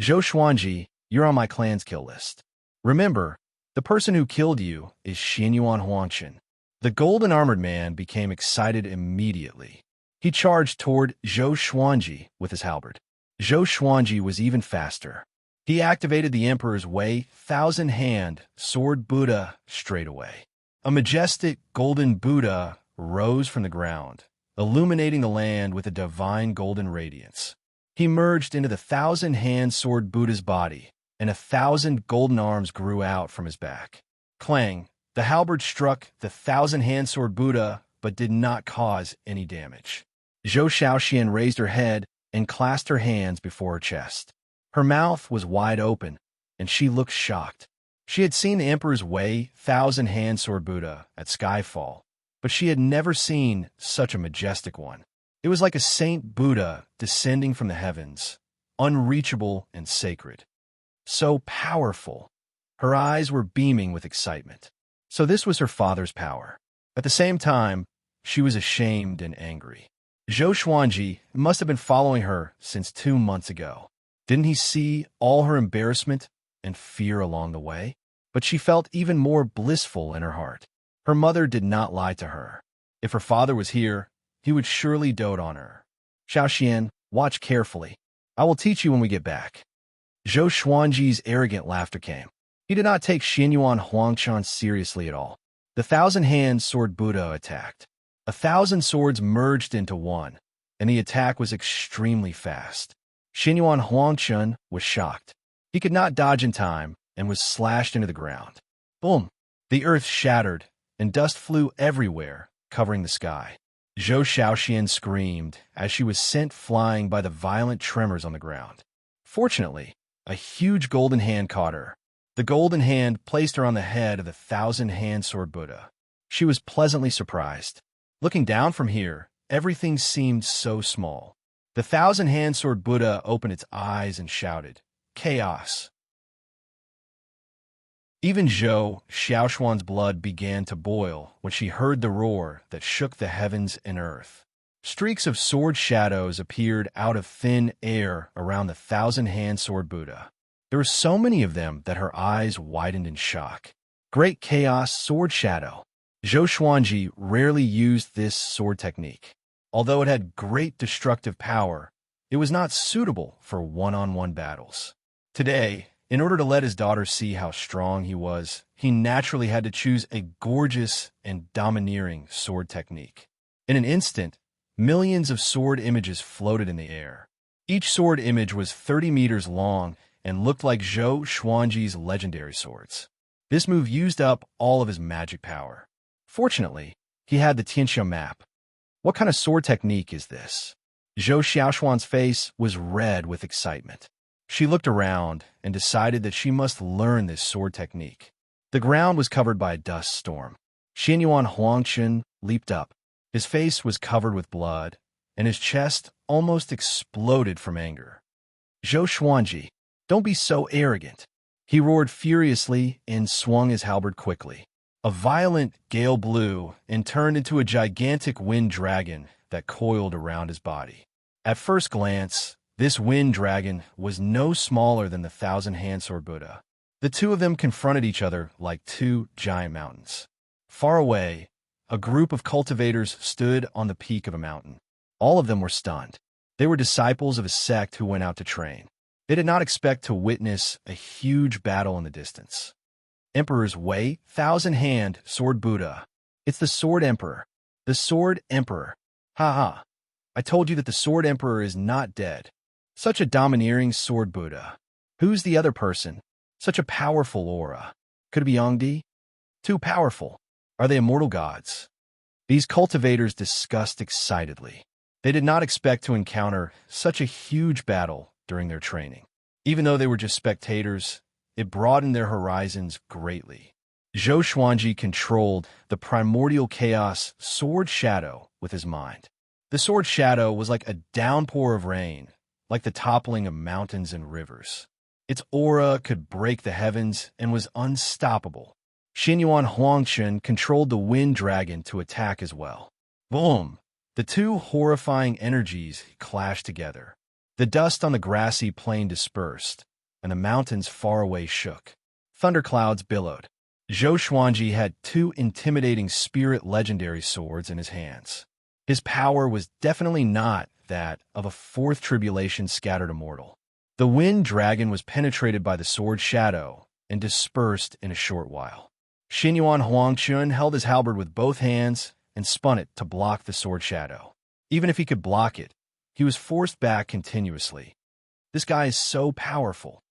"Zhou Xuanji, you're on my clan's kill list. Remember, the person who killed you is Xinyuan Huangshan." The golden-armored man became excited immediately. He charged toward Zhou Xuanji with his halberd. Zhou Xuanji was even faster. He activated the Emperor's Way thousand-hand sword Buddha straight away. A majestic golden Buddha rose from the ground, illuminating the land with a divine golden radiance. He merged into the thousand-hand sword Buddha's body, and 1,000 golden arms grew out from his back. Clang! The halberd struck the thousand-hand sword Buddha, but did not cause any damage. Zhou Xiaoxian raised her head and clasped her hands before her chest. Her mouth was wide open, and she looked shocked. She had seen the Emperor's Way thousand-hand sword Buddha at Skyfall, but she had never seen such a majestic one. It was like a Saint Buddha descending from the heavens, unreachable and sacred. So powerful. Her eyes were beaming with excitement. So this was her father's power. At the same time, she was ashamed and angry. Zhou Xuanji must have been following her since 2 months ago. Didn't he see all her embarrassment and fear along the way? But she felt even more blissful in her heart. Her mother did not lie to her. If her father was here, he would surely dote on her. "Xiaoxian, watch carefully. I will teach you when we get back." Zhou Xuanji's arrogant laughter came. He did not take Xinyuan Huangshan seriously at all. The thousand-hand sword Buddha attacked. 1,000 swords merged into one, and the attack was extremely fast. Xinyuan Huangshan was shocked. He could not dodge in time and was slashed into the ground. Boom! The earth shattered, and dust flew everywhere, covering the sky. Zhou Xiaoxian screamed as she was sent flying by the violent tremors on the ground. Fortunately, a huge golden hand caught her. The golden hand placed her on the head of the thousand-hand sword Buddha. She was pleasantly surprised. Looking down from here, everything seemed so small. The thousand-hand sword Buddha opened its eyes and shouted, "Chaos!" Even Zhou Xiaoshuan's blood began to boil when she heard the roar that shook the heavens and earth. Streaks of sword shadows appeared out of thin air around the thousand-hand sword Buddha. There were so many of them that her eyes widened in shock. Great Chaos Sword Shadow. Zhou Xuanji rarely used this sword technique. Although it had great destructive power, it was not suitable for one-on-one battles. Today, in order to let his daughter see how strong he was, he naturally had to choose a gorgeous and domineering sword technique. In an instant, millions of sword images floated in the air. Each sword image was 30 meters long and looked like Zhou Xuanji's legendary swords. This move used up all of his magic power. Fortunately, he had the Tianxia map. What kind of sword technique is this? Zhou Xiaoshuan's face was red with excitement. She looked around and decided that she must learn this sword technique. The ground was covered by a dust storm. Xinyuan Huangshan leaped up. His face was covered with blood, and his chest almost exploded from anger. "Zhou Xuanji, don't be so arrogant." He roared furiously and swung his halberd quickly. A violent gale blew and turned into a gigantic wind dragon that coiled around his body. At first glance, this wind dragon was no smaller than the thousand-hand sword Buddha. The two of them confronted each other like two giant mountains. Far away, a group of cultivators stood on the peak of a mountain. All of them were stunned. They were disciples of a sect who went out to train. They did not expect to witness a huge battle in the distance. Emperor's Way, Thousand-Hand, Sword Buddha. It's the Sword Emperor. The Sword Emperor. Ha ha. I told you that the Sword Emperor is not dead. Such a domineering Sword Buddha. Who's the other person? Such a powerful aura. Could it be Yongdi? Too powerful. Are they immortal gods? These cultivators discussed excitedly. They did not expect to encounter such a huge battle during their training. Even though they were just spectators, it broadened their horizons greatly. Zhou Xuanji controlled the primordial chaos Sword Shadow with his mind. The Sword Shadow was like a downpour of rain, like the toppling of mountains and rivers. Its aura could break the heavens and was unstoppable. Xinyuan Huangchun controlled the Wind Dragon to attack as well. Boom! The two horrifying energies clashed together. The dust on the grassy plain dispersed, and the mountains far away shook. Thunderclouds billowed. Zhou Xuanji had two intimidating spirit legendary swords in his hands. His power was definitely not that of a fourth tribulation scattered immortal. The Wind Dragon was penetrated by the Sword Shadow and dispersed in a short while. Xinyuan Huangchun held his halberd with both hands and spun it to block the Sword Shadow. Even if he could block it, he was forced back continuously. This guy is so powerful.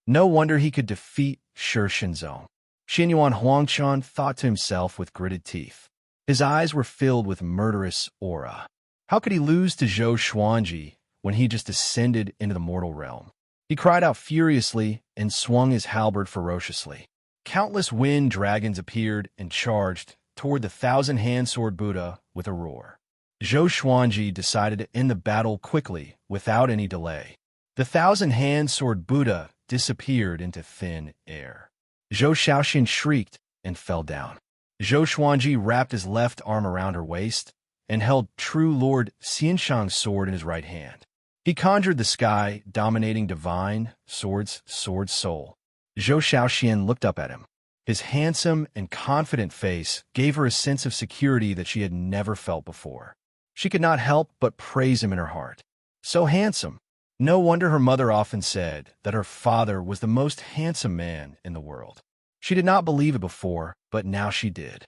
No wonder he could defeat Shi Shinzong. Xinyuan Huangchun thought to himself with gritted teeth. His eyes were filled with murderous aura. How could he lose to Zhou Xuanji when he just ascended into the mortal realm? He cried out furiously and swung his halberd ferociously. Countless wind dragons appeared and charged toward the thousand-hand sword Buddha with a roar. Zhou Xuanji decided to end the battle quickly, without any delay. The thousand-hand sword Buddha disappeared into thin air. Zhou Shaoxian shrieked and fell down. Zhou Xuanji wrapped his left arm around her waist and held true Lord Xianshang's sword in his right hand. He conjured the sky, dominating divine sword soul. Zhou Shaoxian looked up at him. His handsome and confident face gave her a sense of security that she had never felt before. She could not help but praise him in her heart. So handsome. No wonder her mother often said that her father was the most handsome man in the world. She did not believe it before, but now she did.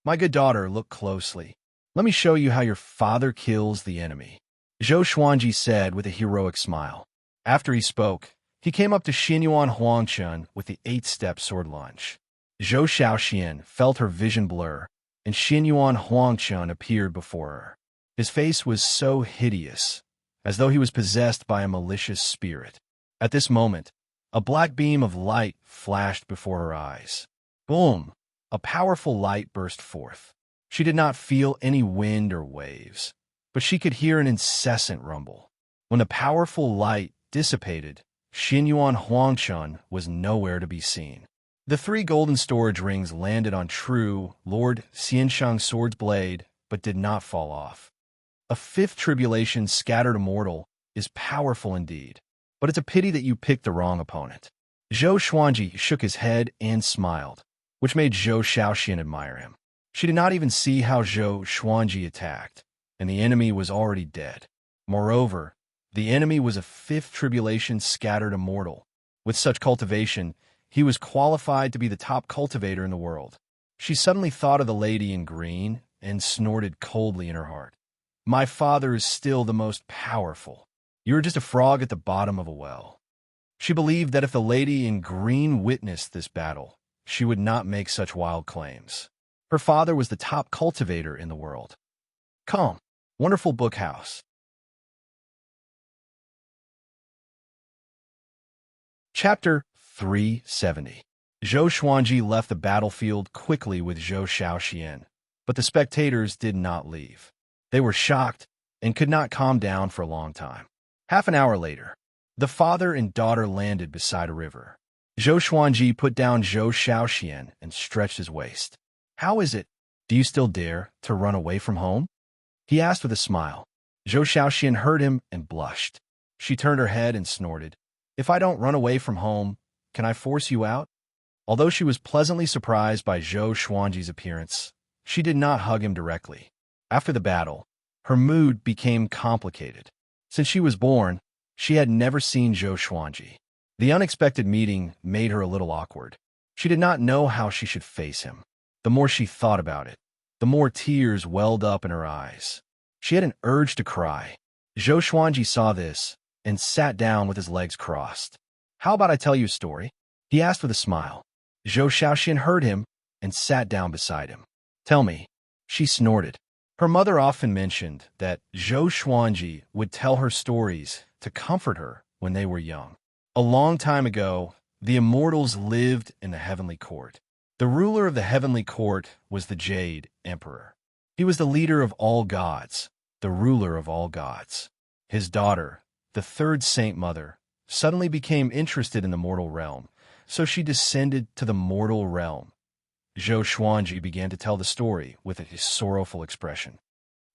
My good daughter, look closely. Let me show you how your father kills the enemy, Zhou Xuanji said with a heroic smile. After he spoke, he came up to Xinyuan Huangchun with the 8-step sword lunge. Zhou Shaoxian felt her vision blur, and Xinyuan Huangchun appeared before her. His face was so hideous, as though he was possessed by a malicious spirit. At this moment, a black beam of light flashed before her eyes. Boom! A powerful light burst forth. She did not feel any wind or waves, but she could hear an incessant rumble. When the powerful light dissipated, Xinyuan Huangchun was nowhere to be seen. The 3 golden storage rings landed on true Lord Xianshang's sword's blade, but did not fall off. A 5th tribulation scattered immortal is powerful indeed, but it's a pity that you picked the wrong opponent. Zhou Xuanji shook his head and smiled, which made Zhou Shaoxian admire him. She did not even see how Zhou Xuanji attacked, and the enemy was already dead. Moreover, the enemy was a 5th tribulation scattered immortal. With such cultivation, he was qualified to be the top cultivator in the world. She suddenly thought of the lady in green and snorted coldly in her heart. My father is still the most powerful. You're just a frog at the bottom of a well. She believed that if the lady in green witnessed this battle, she would not make such wild claims. Her father was the top cultivator in the world. Come, wonderful book house. Chapter 370. Zhou Xuanji left the battlefield quickly with Zhou Shaoxian, but the spectators did not leave. They were shocked and could not calm down for a long time. Half an hour later, the father and daughter landed beside a river. Zhou Xuanji put down Zhou Shaoxian and stretched his waist. How is it? Do you still dare to run away from home? He asked with a smile. Zhou Shaoxian heard him and blushed. She turned her head and snorted. If I don't run away from home, can I force you out? Although she was pleasantly surprised by Zhou Xuanji's appearance, she did not hug him directly. After the battle, her mood became complicated. Since she was born, she had never seen Zhou Xuanji. The unexpected meeting made her a little awkward. She did not know how she should face him. The more she thought about it, the more tears welled up in her eyes. She had an urge to cry. Zhou Xuanji saw this and sat down with his legs crossed. "How about I tell you a story?" he asked with a smile. Zhou Xiaoxian heard him and sat down beside him. "Tell me," she snorted. Her mother often mentioned that Zhou Xuanji would tell her stories to comfort her when they were young. A long time ago, the immortals lived in the heavenly court. The ruler of the heavenly court was the Jade Emperor. He was the leader of all gods, the ruler of all gods. His daughter, the third Saint Mother, suddenly became interested in the mortal realm, so she descended to the mortal realm. Zhou Xuanji began to tell the story with a sorrowful expression.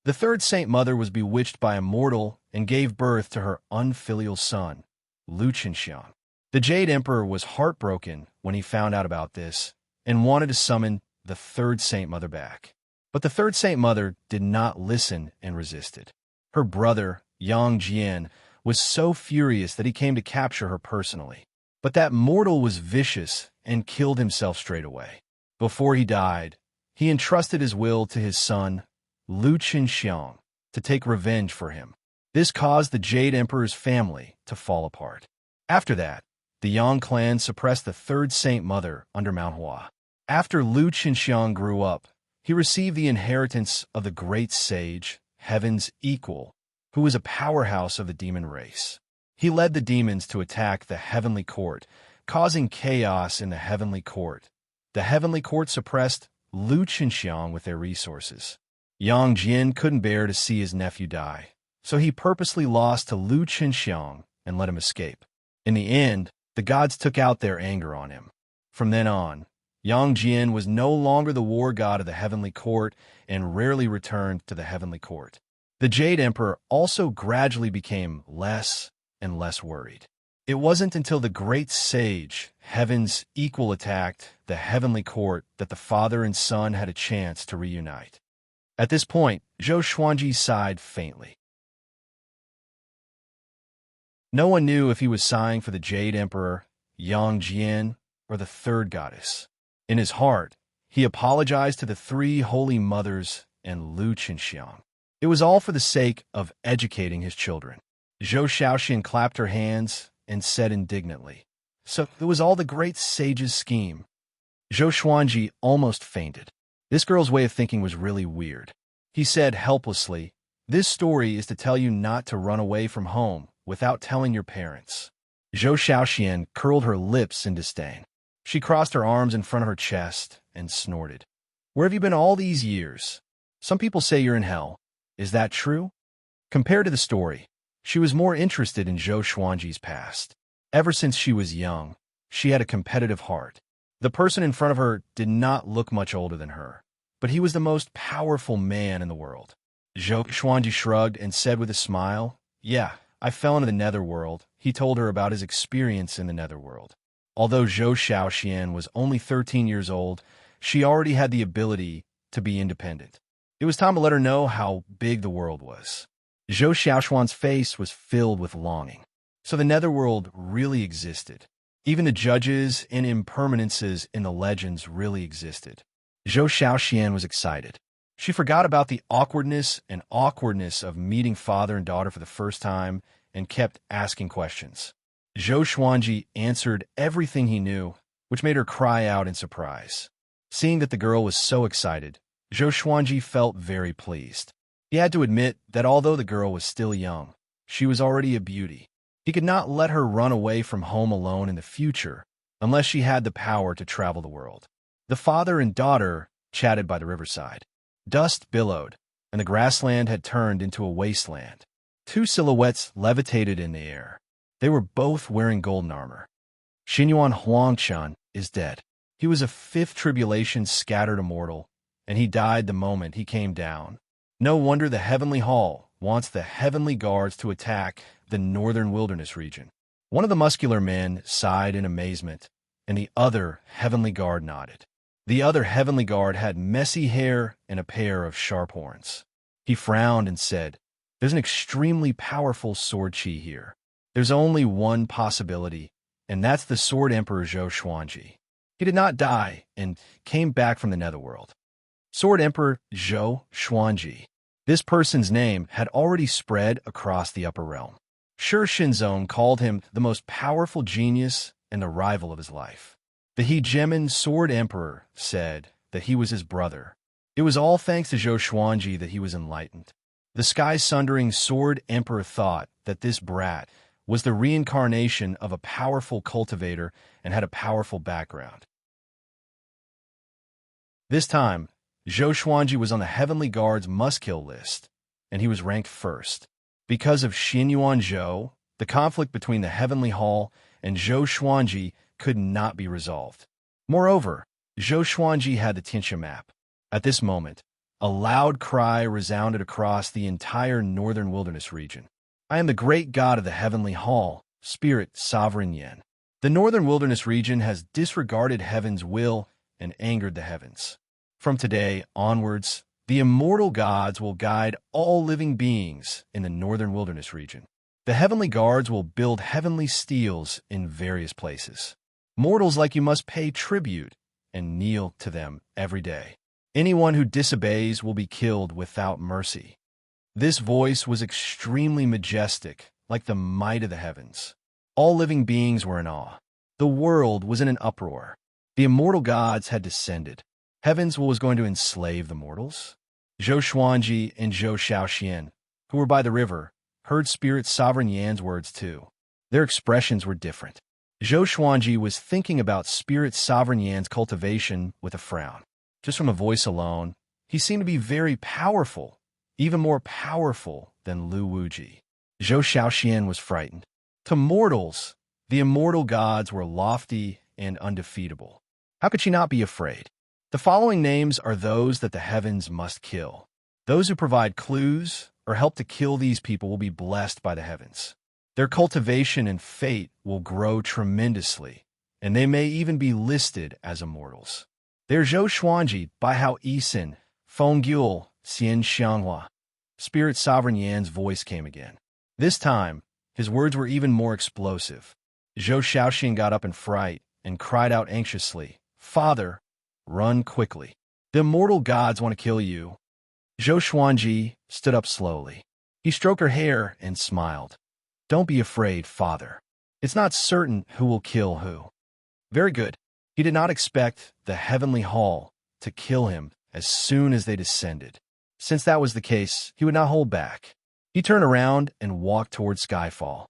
The third Saint Mother was bewitched by a mortal and gave birth to her unfilial son, Lu Qinxiang. The Jade Emperor was heartbroken when he found out about this and wanted to summon the third Saint Mother back. But the third Saint Mother did not listen and resisted. Her brother, Yang Jian, was so furious that he came to capture her personally. But that mortal was vicious and killed himself straight away. Before he died, he entrusted his will to his son, Lu Qinxiang, to take revenge for him. This caused the Jade Emperor's family to fall apart. After that, the Yang clan suppressed the third Saint Mother under Mount Hua. After Lu Qinxiang grew up, he received the inheritance of the great sage, Heaven's Equal, who was a powerhouse of the demon race. He led the demons to attack the heavenly court, causing chaos in the heavenly court. The heavenly court suppressed Lu Qinxiang with their resources. Yang Jian couldn't bear to see his nephew die, so he purposely lost to Lu Qinxiang and let him escape. In the end, the gods took out their anger on him. From then on, Yang Jian was no longer the war god of the heavenly court and rarely returned to the heavenly court. The Jade Emperor also gradually became less and less worried. It wasn't until the great sage, Heaven's Equal, attacked the heavenly court that the father and son had a chance to reunite. At this point, Zhou Xuanji sighed faintly. No one knew if he was sighing for the Jade Emperor, Yang Jian, or the third goddess. In his heart, he apologized to the three holy mothers and Lu Qinxiang. It was all for the sake of educating his children. Zhou Xiaoxian clapped her hands and said indignantly, "So it was all the great sage's scheme." Zhou Xuanji almost fainted. This girl's way of thinking was really weird. He said helplessly, "This story is to tell you not to run away from home without telling your parents." Zhou Xiaoxian curled her lips in disdain. She crossed her arms in front of her chest and snorted. "Where have you been all these years? Some people say you're in hell. Is that true?" Compared to the story, she was more interested in Zhou Xuanji's past. Ever since she was young, she had a competitive heart. The person in front of her did not look much older than her, but he was the most powerful man in the world. Zhou Xuanji shrugged and said with a smile, "Yeah, I fell into the netherworld." He told her about his experience in the netherworld. Although Zhou Xiaoxian was only 13 years old, she already had the ability to be independent. It was time to let her know how big the world was. Zhou Xiaoxian's face was filled with longing. So the netherworld really existed. Even the judges and impermanences in the legends really existed. Zhou Xiaoxian was excited. She forgot about the awkwardness of meeting father and daughter for the first time and kept asking questions. Zhou Xuanji answered everything he knew, which made her cry out in surprise. Seeing that the girl was so excited, Zhou Xuanji felt very pleased. He had to admit that although the girl was still young, she was already a beauty. He could not let her run away from home alone in the future unless she had the power to travel the world. The father and daughter chatted by the riverside. Dust billowed, and the grassland had turned into a wasteland. Two silhouettes levitated in the air. They were both wearing golden armor. Xinyuan Huangshan is dead. He was a fifth tribulation scattered immortal, and he died the moment he came down. No wonder the Heavenly Hall wants the heavenly guards to attack the northern wilderness region. One of the muscular men sighed in amazement, and the other heavenly guard nodded. The other heavenly guard had messy hair and a pair of sharp horns. He frowned and said, "There's an extremely powerful sword chi here. There's only one possibility, and that's the Sword Emperor Zhou Xuanji. He did not die and came back from the netherworld. Sword Emperor Zhou Xuanji. This person's name had already spread across the upper realm. Shi Shinzong called him the most powerful genius and the rival of his life. The hegemon Sword Emperor said that he was his brother. It was all thanks to Zhou Xuanji that he was enlightened. The sky-sundering Sword Emperor thought that this brat was the reincarnation of a powerful cultivator and had a powerful background. This time, Zhou Xuanji was on the Heavenly Guard's must-kill list, and he was ranked first. Because of Xinyuan Zhou, the conflict between the Heavenly Hall and Zhou Xuanji could not be resolved. Moreover, Zhou Xuanji had the Tianxia map. At this moment, a loud cry resounded across the entire northern wilderness region. I am the great god of the Heavenly Hall, Spirit Sovereign Yen. The northern wilderness region has disregarded heaven's will and angered the heavens. From today onwards, the immortal gods will guide all living beings in the northern wilderness region. The heavenly guards will build heavenly steels in various places. Mortals like you must pay tribute and kneel to them every day. Anyone who disobeys will be killed without mercy. This voice was extremely majestic, like the might of the heavens. All living beings were in awe. The world was in an uproar. The immortal gods had descended. Heavens was going to enslave the mortals. Zhou Xuanji and Zhou Shaoxian, who were by the river, heard Spirit Sovereign Yan's words too. Their expressions were different. Zhou Xuanji was thinking about Spirit Sovereign Yan's cultivation with a frown. Just from a voice alone, he seemed to be very powerful, even more powerful than Lu Wuji. Zhou Shaoxian was frightened. To mortals, the immortal gods were lofty and undefeatable. How could she not be afraid? The following names are those that the heavens must kill. Those who provide clues or help to kill these people will be blessed by the heavens. Their cultivation and fate will grow tremendously, and they may even be listed as immortals. They're Zhou Xuanji, Baihao Yisin, Fenggyul, Xian Xianghua. Spirit Sovereign Yan's voice came again. This time, his words were even more explosive. Zhou Shaoxian got up in fright and cried out anxiously, "Father, run quickly. The immortal gods want to kill you." Zhou Xuanji stood up slowly. He stroked her hair and smiled. "Don't be afraid, father. It's not certain who will kill who." Very good. He did not expect the Heavenly Hall to kill him as soon as they descended. Since that was the case, he would not hold back. He turned around and walked toward Skyfall.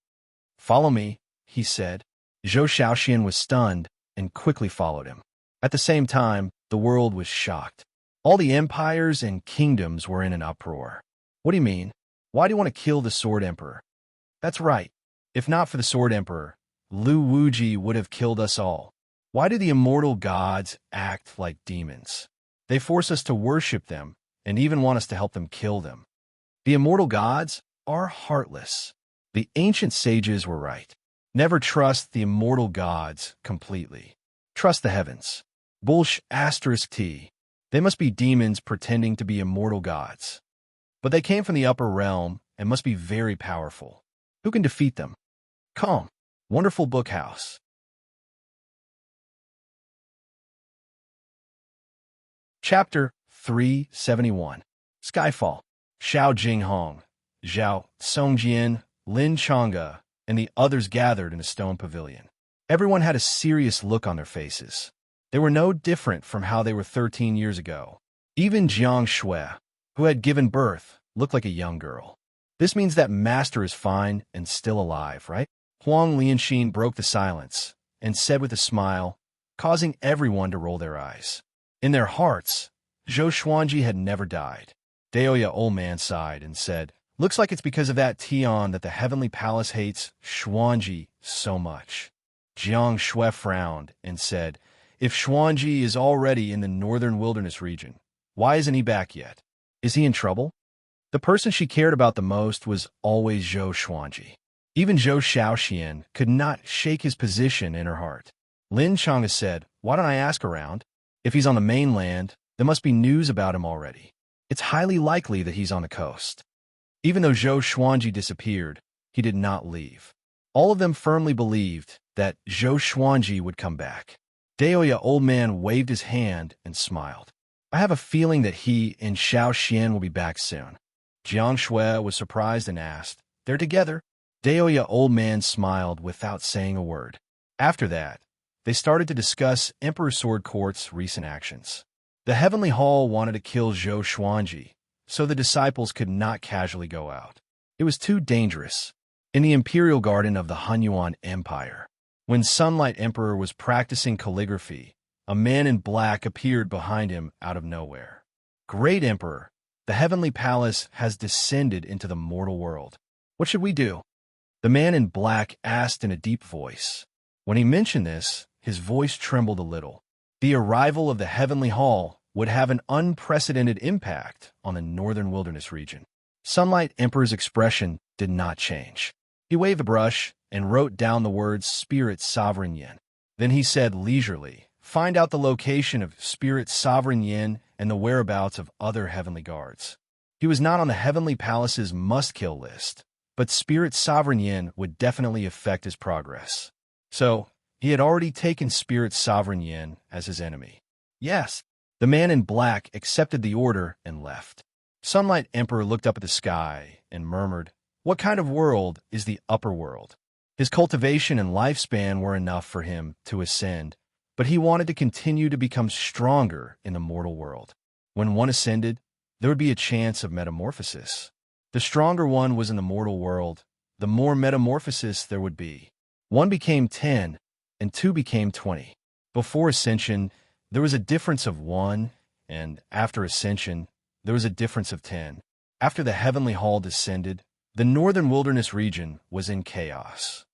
"Follow me," he said. Zhou Shaoxian was stunned and quickly followed him. At the same time, the world was shocked. All the empires and kingdoms were in an uproar. "What do you mean? Why do you want to kill the Sword Emperor?" "That's right. If not for the Sword Emperor, Lu Wuji would have killed us all. Why do the immortal gods act like demons? They force us to worship them and even want us to help them kill them. The immortal gods are heartless. The ancient sages were right. Never trust the immortal gods completely. Trust the heavens. T. They must be demons pretending to be immortal gods. But they came from the upper realm and must be very powerful. Who can defeat them? Come, wonderful book house." Chapter 371. Skyfall. Xiao Jinghong, Zhao Songjian, Lin Chang'e, and the others gathered in a stone pavilion. Everyone had a serious look on their faces. They were no different from how they were 13 years ago. Even Jiang Shui, who had given birth, looked like a young girl. This means that Master is fine and still alive, right? Huang Lianxin broke the silence and said with a smile, causing everyone to roll their eyes. In their hearts, Zhou Xuanji had never died. Daoya Old Man sighed and said, "Looks like it's because of that Tian that the Heavenly Palace hates Xuanji so much." Jiang Shui frowned and said, "If Xuanji is already in the northern wilderness region, why isn't he back yet? Is he in trouble?" The person she cared about the most was always Zhou Xuanji. Even Zhou Shaoxian could not shake his position in her heart. Lin Chang'e said, "Why don't I ask around? If he's on the mainland, there must be news about him already. It's highly likely that he's on the coast." Even though Zhou Xuanji disappeared, he did not leave. All of them firmly believed that Zhou Xuanji would come back. Daoya old man waved his hand and smiled. I have a feeling that he and Xiao Xian will be back soon. Jiang Shui was surprised and asked, "They're together?" Daoya old man smiled without saying a word. After that, they started to discuss Emperor Sword Court's recent actions. The Heavenly Hall wanted to kill Zhou Xuanji, so the disciples could not casually go out. It was too dangerous. In the Imperial Garden of the Hunyuan Empire, when Sunlight Emperor was practicing calligraphy, a man in black appeared behind him out of nowhere. "Great Emperor, the Heavenly Palace has descended into the mortal world. What should we do?" The man in black asked in a deep voice. When he mentioned this, his voice trembled a little. The arrival of the Heavenly Hall would have an unprecedented impact on the northern wilderness region. Sunlight Emperor's expression did not change. He waved a brush and wrote down the words Spirit Sovereign Yin. Then he said leisurely, "Find out the location of Spirit Sovereign Yin and the whereabouts of other heavenly guards." He was not on the Heavenly Palace's must-kill list, but Spirit Sovereign Yin would definitely affect his progress. So, he had already taken Spirit Sovereign Yin as his enemy. Yes, the man in black accepted the order and left. Sunlight Emperor looked up at the sky and murmured, "What kind of world is the upper world?" His cultivation and lifespan were enough for him to ascend, but he wanted to continue to become stronger in the mortal world. When one ascended, there would be a chance of metamorphosis. The stronger one was in the mortal world, the more metamorphosis there would be. One became 10, and 2 became 20. Before ascension, there was a difference of 1, and after ascension, there was a difference of 10. After the Heavenly Hall descended, the northern wilderness region was in chaos.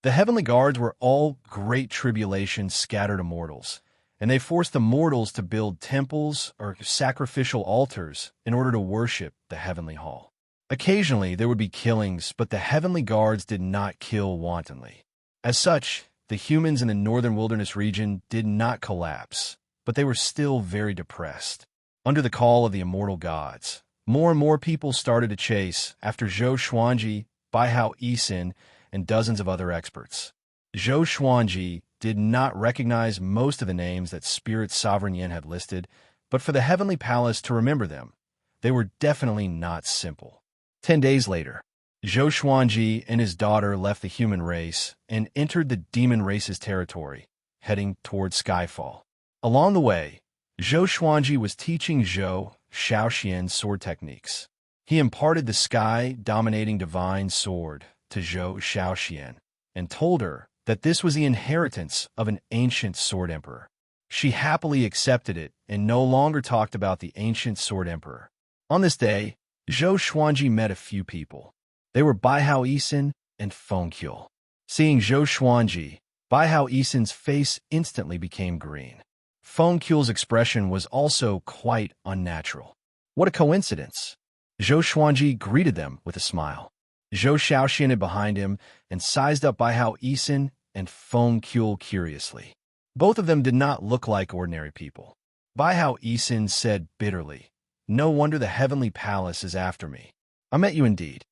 The heavenly guards were all great tribulations scattered immortals, and they forced the mortals to build temples or sacrificial altars in order to worship the Heavenly Hall. Occasionally, there would be killings, but the heavenly guards did not kill wantonly. As such, the humans in the northern wilderness region did not collapse, but they were still very depressed. Under the call of the immortal gods, more and more people started to chase after Zhou Xuanji, Baihao Yisin, and dozens of other experts. Zhou Xuanji did not recognize most of the names that Spirit Sovereign Yin had listed, but for the Heavenly Palace to remember them, they were definitely not simple. 10 days later, Zhou Xuanji and his daughter left the human race and entered the demon race's territory, heading toward Skyfall. Along the way, Zhou Xuanji was teaching Zhou Xiaoxian's sword techniques. He imparted the sky-dominating divine sword to Zhou Xiaoxian and told her that this was the inheritance of an ancient sword emperor. She happily accepted it and no longer talked about the ancient sword emperor. On this day, Zhou Xuanji met a few people. They were Baihao Yisin and Fengqiu. Seeing Zhou Xuanji, Baihao Yisin's face instantly became green. Fengqiu's expression was also quite unnatural. What a coincidence! Zhou Xuanji greeted them with a smile. Zhou Xiaoxian hid behind him and sized up Baihao Yisin and Fengqiu curiously. Both of them did not look like ordinary people. Baihao Yisin said bitterly, "No wonder the Heavenly Palace is after me. I met you indeed."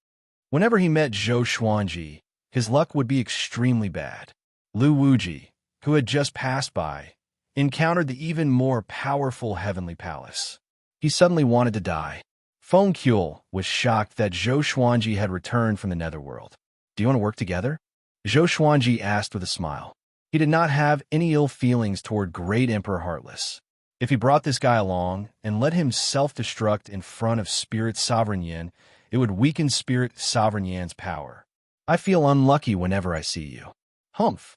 Whenever he met Zhou Xuanji, his luck would be extremely bad. Lu Wuji, who had just passed by, encountered the even more powerful Heavenly Palace. He suddenly wanted to die. Fengqiu was shocked that Zhou Xuanji had returned from the netherworld. "Do you want to work together?" Zhou Xuanji asked with a smile. He did not have any ill feelings toward Great Emperor Heartless. If he brought this guy along and let him self-destruct in front of Spirit Sovereign Yin, it would weaken Spirit Sovereign Yin's power. "I feel unlucky whenever I see you." Humph.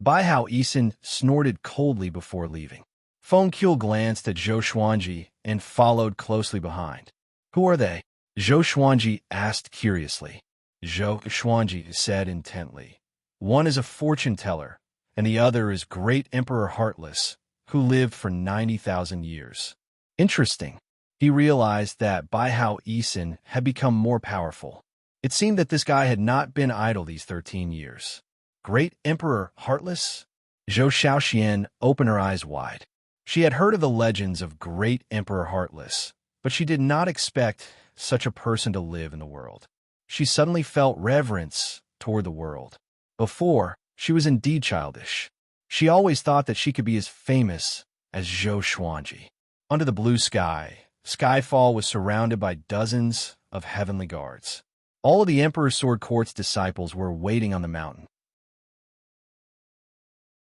Baihao Yisin snorted coldly before leaving. Fengqiu glanced at Zhou Xuanji and followed closely behind. "Who are they?" Zhou Xuanji asked curiously. Zhou Xuanji said intently, "One is a fortune teller, and the other is Great Emperor Heartless, who lived for 90,000 years. Interesting. He realized that Baihao Yisin had become more powerful. It seemed that this guy had not been idle these 13 years. Great Emperor Heartless? Zhou Xiaoxian opened her eyes wide. She had heard of the legends of Great Emperor Heartless, but she did not expect such a person to live in the world. she suddenly felt reverence toward the world. Before, she was indeed childish. She always thought that she could be as famous as Zhou Xuanji. Under the blue sky, Skyfall was surrounded by dozens of heavenly guards. All of the Emperor's Sword Court's disciples were waiting on the mountain.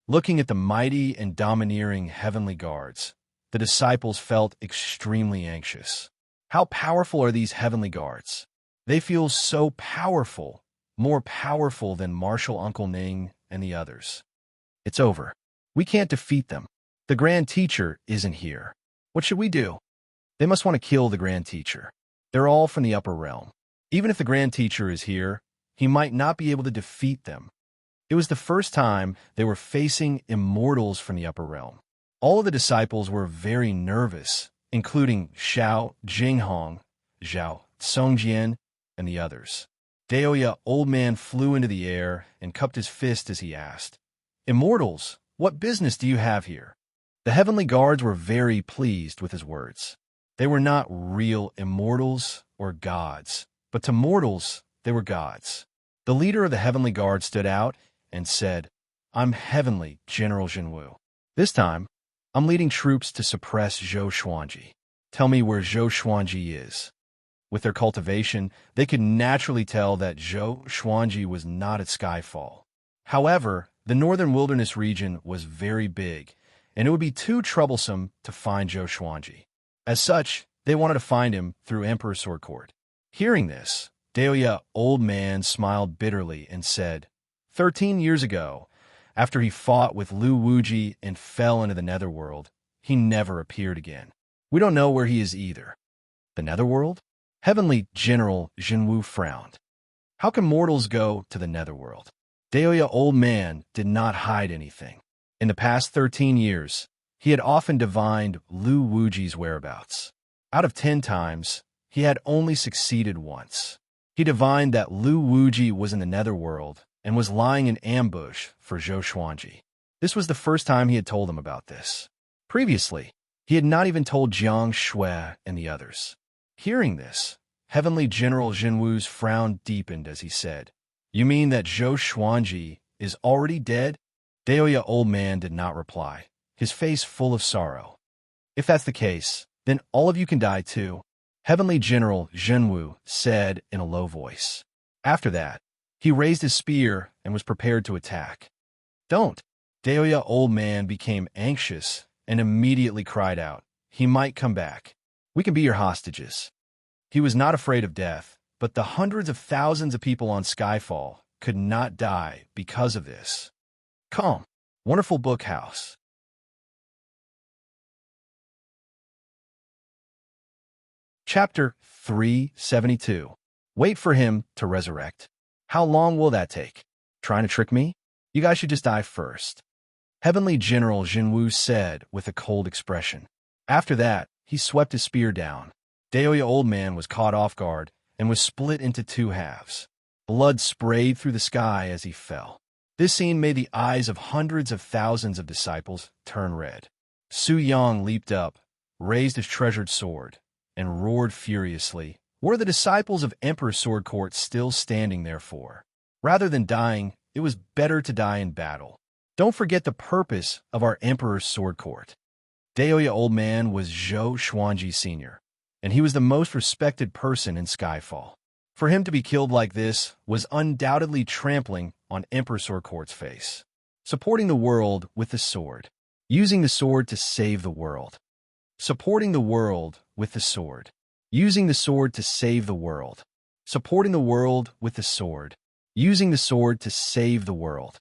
Looking at the mighty and domineering heavenly guards, the disciples felt extremely anxious. How powerful are these heavenly guards? They feel so powerful, more powerful than Marshal Uncle Ning and the others. It's over. We can't defeat them. The Grand Teacher isn't here. What should we do? They must want to kill the Grand Teacher. They're all from the upper realm. Even if the Grand Teacher is here, he might not be able to defeat them. It was the first time they were facing immortals from the upper realm. All of the disciples were very nervous, including Xiao Jinghong, Zhao Songjian, and the others. Daoya, old man, flew into the air and cupped his fist as he asked, "Immortals, what business do you have here?" The heavenly guards were very pleased with his words. They were not real immortals or gods, but to mortals, they were gods. The leader of the heavenly guard stood out and said, "I'm Heavenly General Jinwu. This time, I'm leading troops to suppress Zhou Xuanji. Tell me where Zhou Xuanji is." With their cultivation, they could naturally tell that Zhou Xuanji was not at Skyfall. However, the northern wilderness region was very big, and it would be too troublesome to find Zhou Xuanji. As such, they wanted to find him through Emperor's Sword Court. Hearing this, Daoya, old man, smiled bitterly and said, 13 years ago, after he fought with Lu Wuji and fell into the netherworld, he never appeared again. We don't know where he is either." "The netherworld?" Heavenly General Jinwu frowned. "How can mortals go to the netherworld?" Daoya, old man, did not hide anything. In the past 13 years, he had often divined Lu Wuji's whereabouts. Out of 10 times, he had only succeeded once. He divined that Lu Wuji was in the netherworld and was lying in ambush for Zhou Xuanji. This was the first time he had told them about this. Previously, he had not even told Jiang Shui and the others. Hearing this, Heavenly General Jinwu's frown deepened as he said, "You mean that Zhou Xuanji is already dead?" Daoya, old man, did not reply, his face full of sorrow. "If that's the case, then all of you can die too," Heavenly General Jinwu said in a low voice. After that, he raised his spear and was prepared to attack. "Don't!" Daoya, old man, became anxious and immediately cried out, "He might come back. We can be your hostages." He was not afraid of death, but the hundreds of thousands of people on Skyfall could not die because of this. Come, wonderful book house. Chapter 372. Wait for him to resurrect. How long will that take? Trying to trick me? You guys should just die first. Heavenly General Jinwu said with a cold expression. After that, he swept his spear down. Daoya, old man, was caught off guard and was split into 2 halves. Blood sprayed through the sky as he fell. This scene made the eyes of hundreds of thousands of disciples turn red. Su Yang leaped up, raised his treasured sword, and roared furiously. What are the disciples of Emperor's Sword Court still standing there for? Rather than dying, it was better to die in battle. Don't forget the purpose of our Emperor's Sword Court. Daoya, old man, was Zhou Xuanji Sr., and he was the most respected person in Skyfall. For him to be killed like this was undoubtedly trampling on Emperor's Sword Court's face. Supporting the world with the sword. Using the sword to save the world. Supporting the world with the sword. Using the sword to save the world. Supporting the world with the sword. Using the sword to save the world.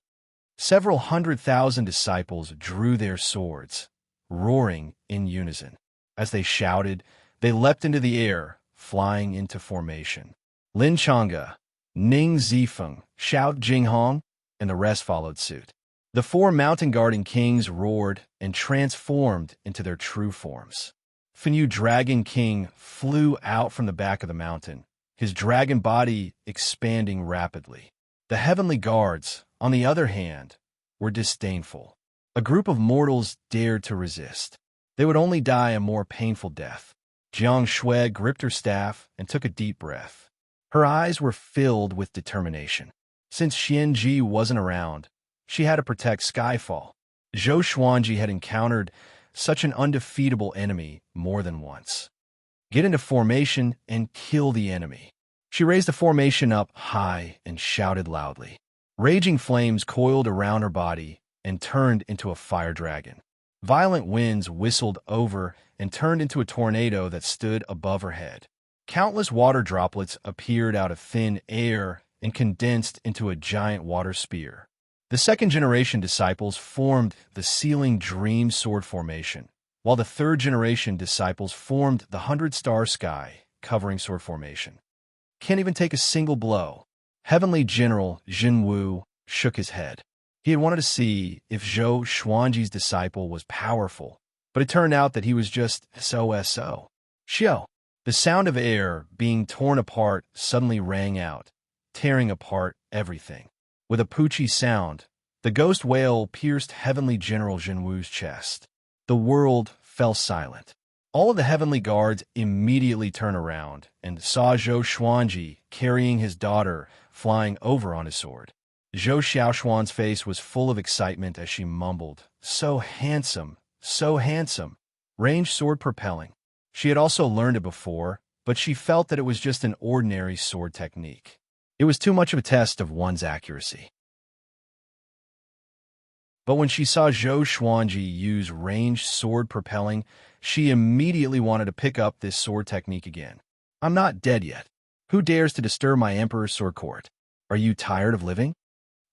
Several 100,000 disciples drew their swords, roaring in unison. As they shouted, they leapt into the air, flying into formation. Lin Chang'e, Ning Zifeng, Xiao Jinghong, and the rest followed suit. The 4 mountain-guarding kings roared and transformed into their true forms. Fenyu Dragon King flew out from the back of the mountain, his dragon body expanding rapidly. The heavenly guards, on the other hand, were disdainful. A group of mortals dared to resist. They would only die a more painful death. Jiang Shui gripped her staff and took a deep breath. Her eyes were filled with determination. Since Xianji wasn't around, she had to protect Skyfall. Zhou Xuanji had encountered such an undefeatable enemy more than once. Get into formation and kill the enemy. She raised the formation up high and shouted loudly. Raging flames coiled around her body and turned into a fire dragon. Violent winds whistled over and turned into a tornado that stood above her head. Countless water droplets appeared out of thin air and condensed into a giant water spear. The second-generation disciples formed the Sealing Dream Sword formation, while the third-generation disciples formed the 100-star sky covering sword formation. Can't even take a single blow. Heavenly General Jinwu shook his head. He had wanted to see if Zhou Xuanji's disciple was powerful, but it turned out that he was just so. Xiao. The sound of air being torn apart suddenly rang out, tearing apart everything. With a poochie sound, the ghost wail pierced Heavenly General Jinwu's chest. The world fell silent. All of the heavenly guards immediately turned around and saw Zhou Xuanji carrying his daughter flying over on his sword. Zhou Xiaoshuan's face was full of excitement as she mumbled, "So handsome, so handsome." Ranged sword propelling. She had also learned it before, but she felt that it was just an ordinary sword technique. It was too much of a test of one's accuracy. But when she saw Zhou Xuanji use ranged sword propelling, she immediately wanted to pick up this sword technique again. "I'm not dead yet. Who dares to disturb my Emperor's sword court? Are you tired of living?"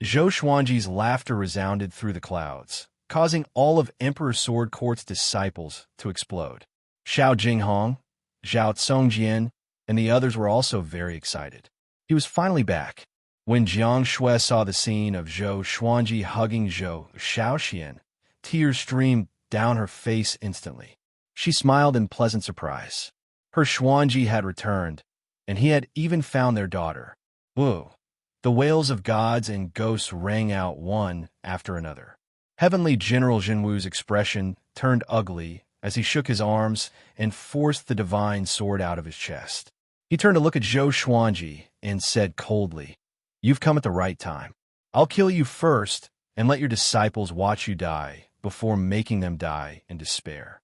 Zhou Xuanji's laughter resounded through the clouds, causing all of Emperor Sword Court's disciples to explode. Xiao Jinghong, Zhao Congjian, and the others were also very excited. He was finally back. When Jiang Shui saw the scene of Zhou Xuanji hugging Zhou Xiaoxian, tears streamed down her face instantly. She smiled in pleasant surprise. Her Xuanji had returned, and he had even found their daughter. Whoa! The wails of gods and ghosts rang out one after another. Heavenly General Jinwu's expression turned ugly as he shook his arms and forced the divine sword out of his chest. He turned to look at Zhou Xuanji and said coldly, "You've come at the right time. I'll kill you first and let your disciples watch you die before making them die in despair."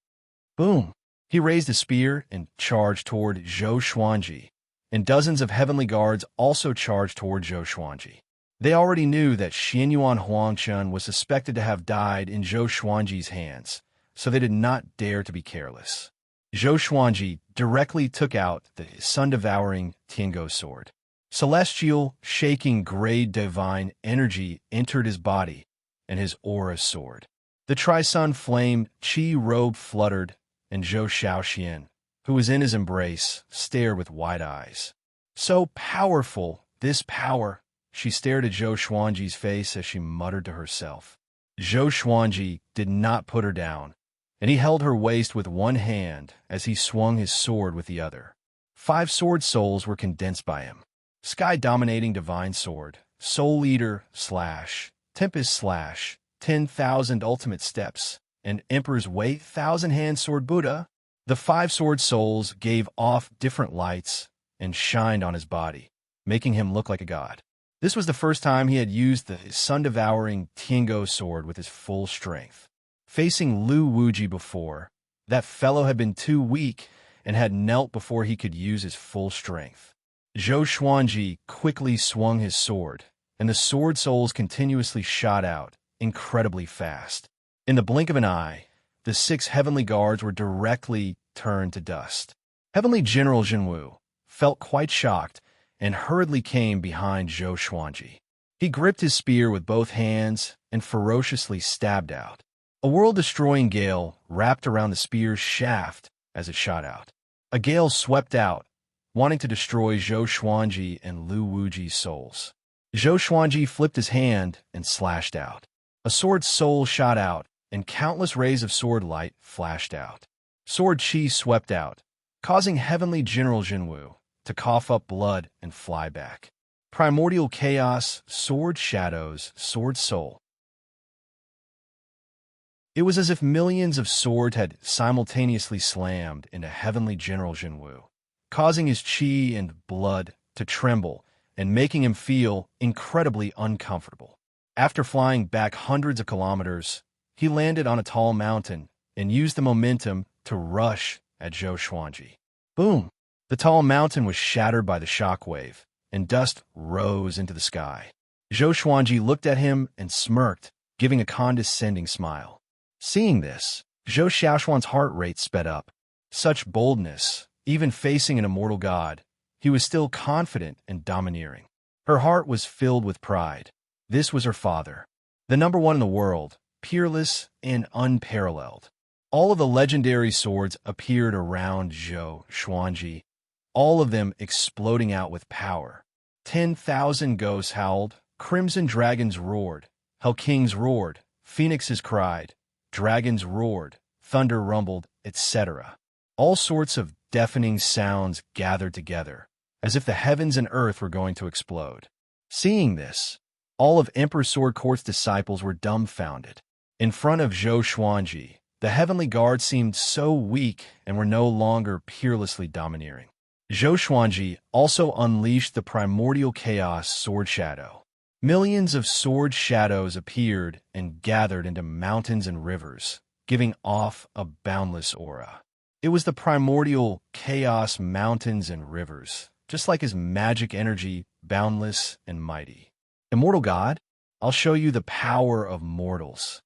Boom! He raised a spear and charged toward Zhou Xuanji, and dozens of heavenly guards also charged toward Zhou Xuanji. They already knew that Xianyuan Huangchun was suspected to have died in Zhou Xuanji's hands, so they did not dare to be careless. Zhou Xuanji directly took out the sun-devouring Tiango sword. Celestial, shaking gray divine energy entered his body and his aura soared. The tri-sun flame Qi robe fluttered, and Zhou Xiaoxian, who was in his embrace, stared with wide eyes. "So powerful, this power!" She stared at Zhou Xuanji's face as she muttered to herself. Zhou Xuanji did not put her down, and he held her waist with one hand as he swung his sword with the other. 5 sword souls were condensed by him. Sky-dominating divine sword, soul eater / tempest / 10,000 ultimate steps, and Emperor's weight 1,000-hand sword Buddha. The 5 sword souls gave off different lights and shined on his body, making him look like a god. This was the first time he had used the sun-devouring Tiango sword with his full strength. Facing Lu Wuji before, that fellow had been too weak and had knelt before he could use his full strength. Zhou Xuanji quickly swung his sword, and the sword souls continuously shot out, incredibly fast. In the blink of an eye, the 6 heavenly guards were directly turned to dust. Heavenly General Jinwu felt quite shocked and hurriedly came behind Zhou Xuanji. He gripped his spear with both hands and ferociously stabbed out. A world-destroying gale wrapped around the spear's shaft as it shot out. A gale swept out, wanting to destroy Zhou Xuanji and Lu Wuji's souls. Zhou Xuanji flipped his hand and slashed out. A sword soul shot out, and countless rays of sword light flashed out. Sword chi swept out, causing Heavenly General Jinwu to cough up blood and fly back. Primordial chaos, sword shadows, sword soul. It was as if millions of swords had simultaneously slammed into Heavenly General Jinwu, causing his chi and blood to tremble and making him feel incredibly uncomfortable. After flying back hundreds of kilometers, he landed on a tall mountain and used the momentum to rush at Zhou Xuanji. Boom! The tall mountain was shattered by the shockwave, and dust rose into the sky. Zhou Xuanji looked at him and smirked, giving a condescending smile. Seeing this, Zhou Xiaoshuan's heart rate sped up. Such boldness, even facing an immortal god, he was still confident and domineering. Her heart was filled with pride. This was her father, the number one in the world, peerless and unparalleled. All of the legendary swords appeared around Zhou Xuanji, all of them exploding out with power. 10,000 ghosts howled, crimson dragons roared, hell kings roared, phoenixes cried, dragons roared, thunder rumbled, etc. All sorts of deafening sounds gathered together, as if the heavens and earth were going to explode. Seeing this, all of Emperor Sword Court's disciples were dumbfounded. In front of Zhou Xuanji, the heavenly guards seemed so weak and were no longer peerlessly domineering. Zhou Xuanji also unleashed the primordial chaos sword shadow. Millions of sword shadows appeared and gathered into mountains and rivers, giving off a boundless aura. It was the primordial chaos mountains and rivers, just like his magic energy, boundless and mighty. Immortal God, I'll show you the power of mortals.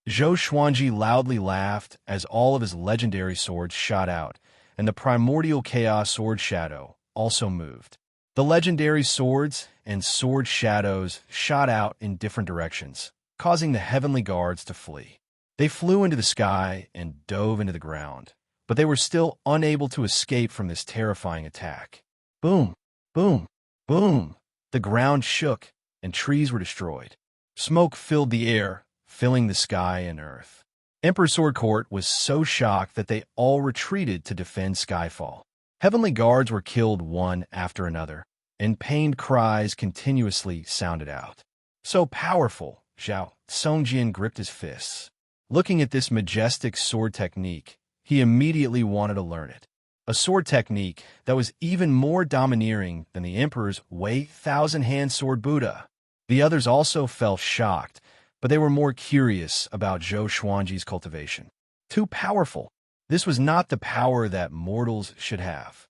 Zhou Xuanji loudly laughed as all of his legendary swords shot out, and the primordial chaos sword shadow also moved. The legendary swords and sword shadows shot out in different directions, causing the heavenly guards to flee. They flew into the sky and dove into the ground, but they were still unable to escape from this terrifying attack. Boom, boom, boom. The ground shook, and trees were destroyed. Smoke filled the air, filling the sky and earth. Emperor Sword Court was so shocked that they all retreated to defend Skyfall. Heavenly guards were killed one after another, and pained cries continuously sounded out. So powerful, Zhao Songjian gripped his fists. Looking at this majestic sword technique, he immediately wanted to learn it. A sword technique that was even more domineering than the Emperor's Wei Thousand-Hand Sword Buddha. The others also felt shocked, but they were more curious about Zhou Xuanji's cultivation. Too powerful. This was not the power that mortals should have.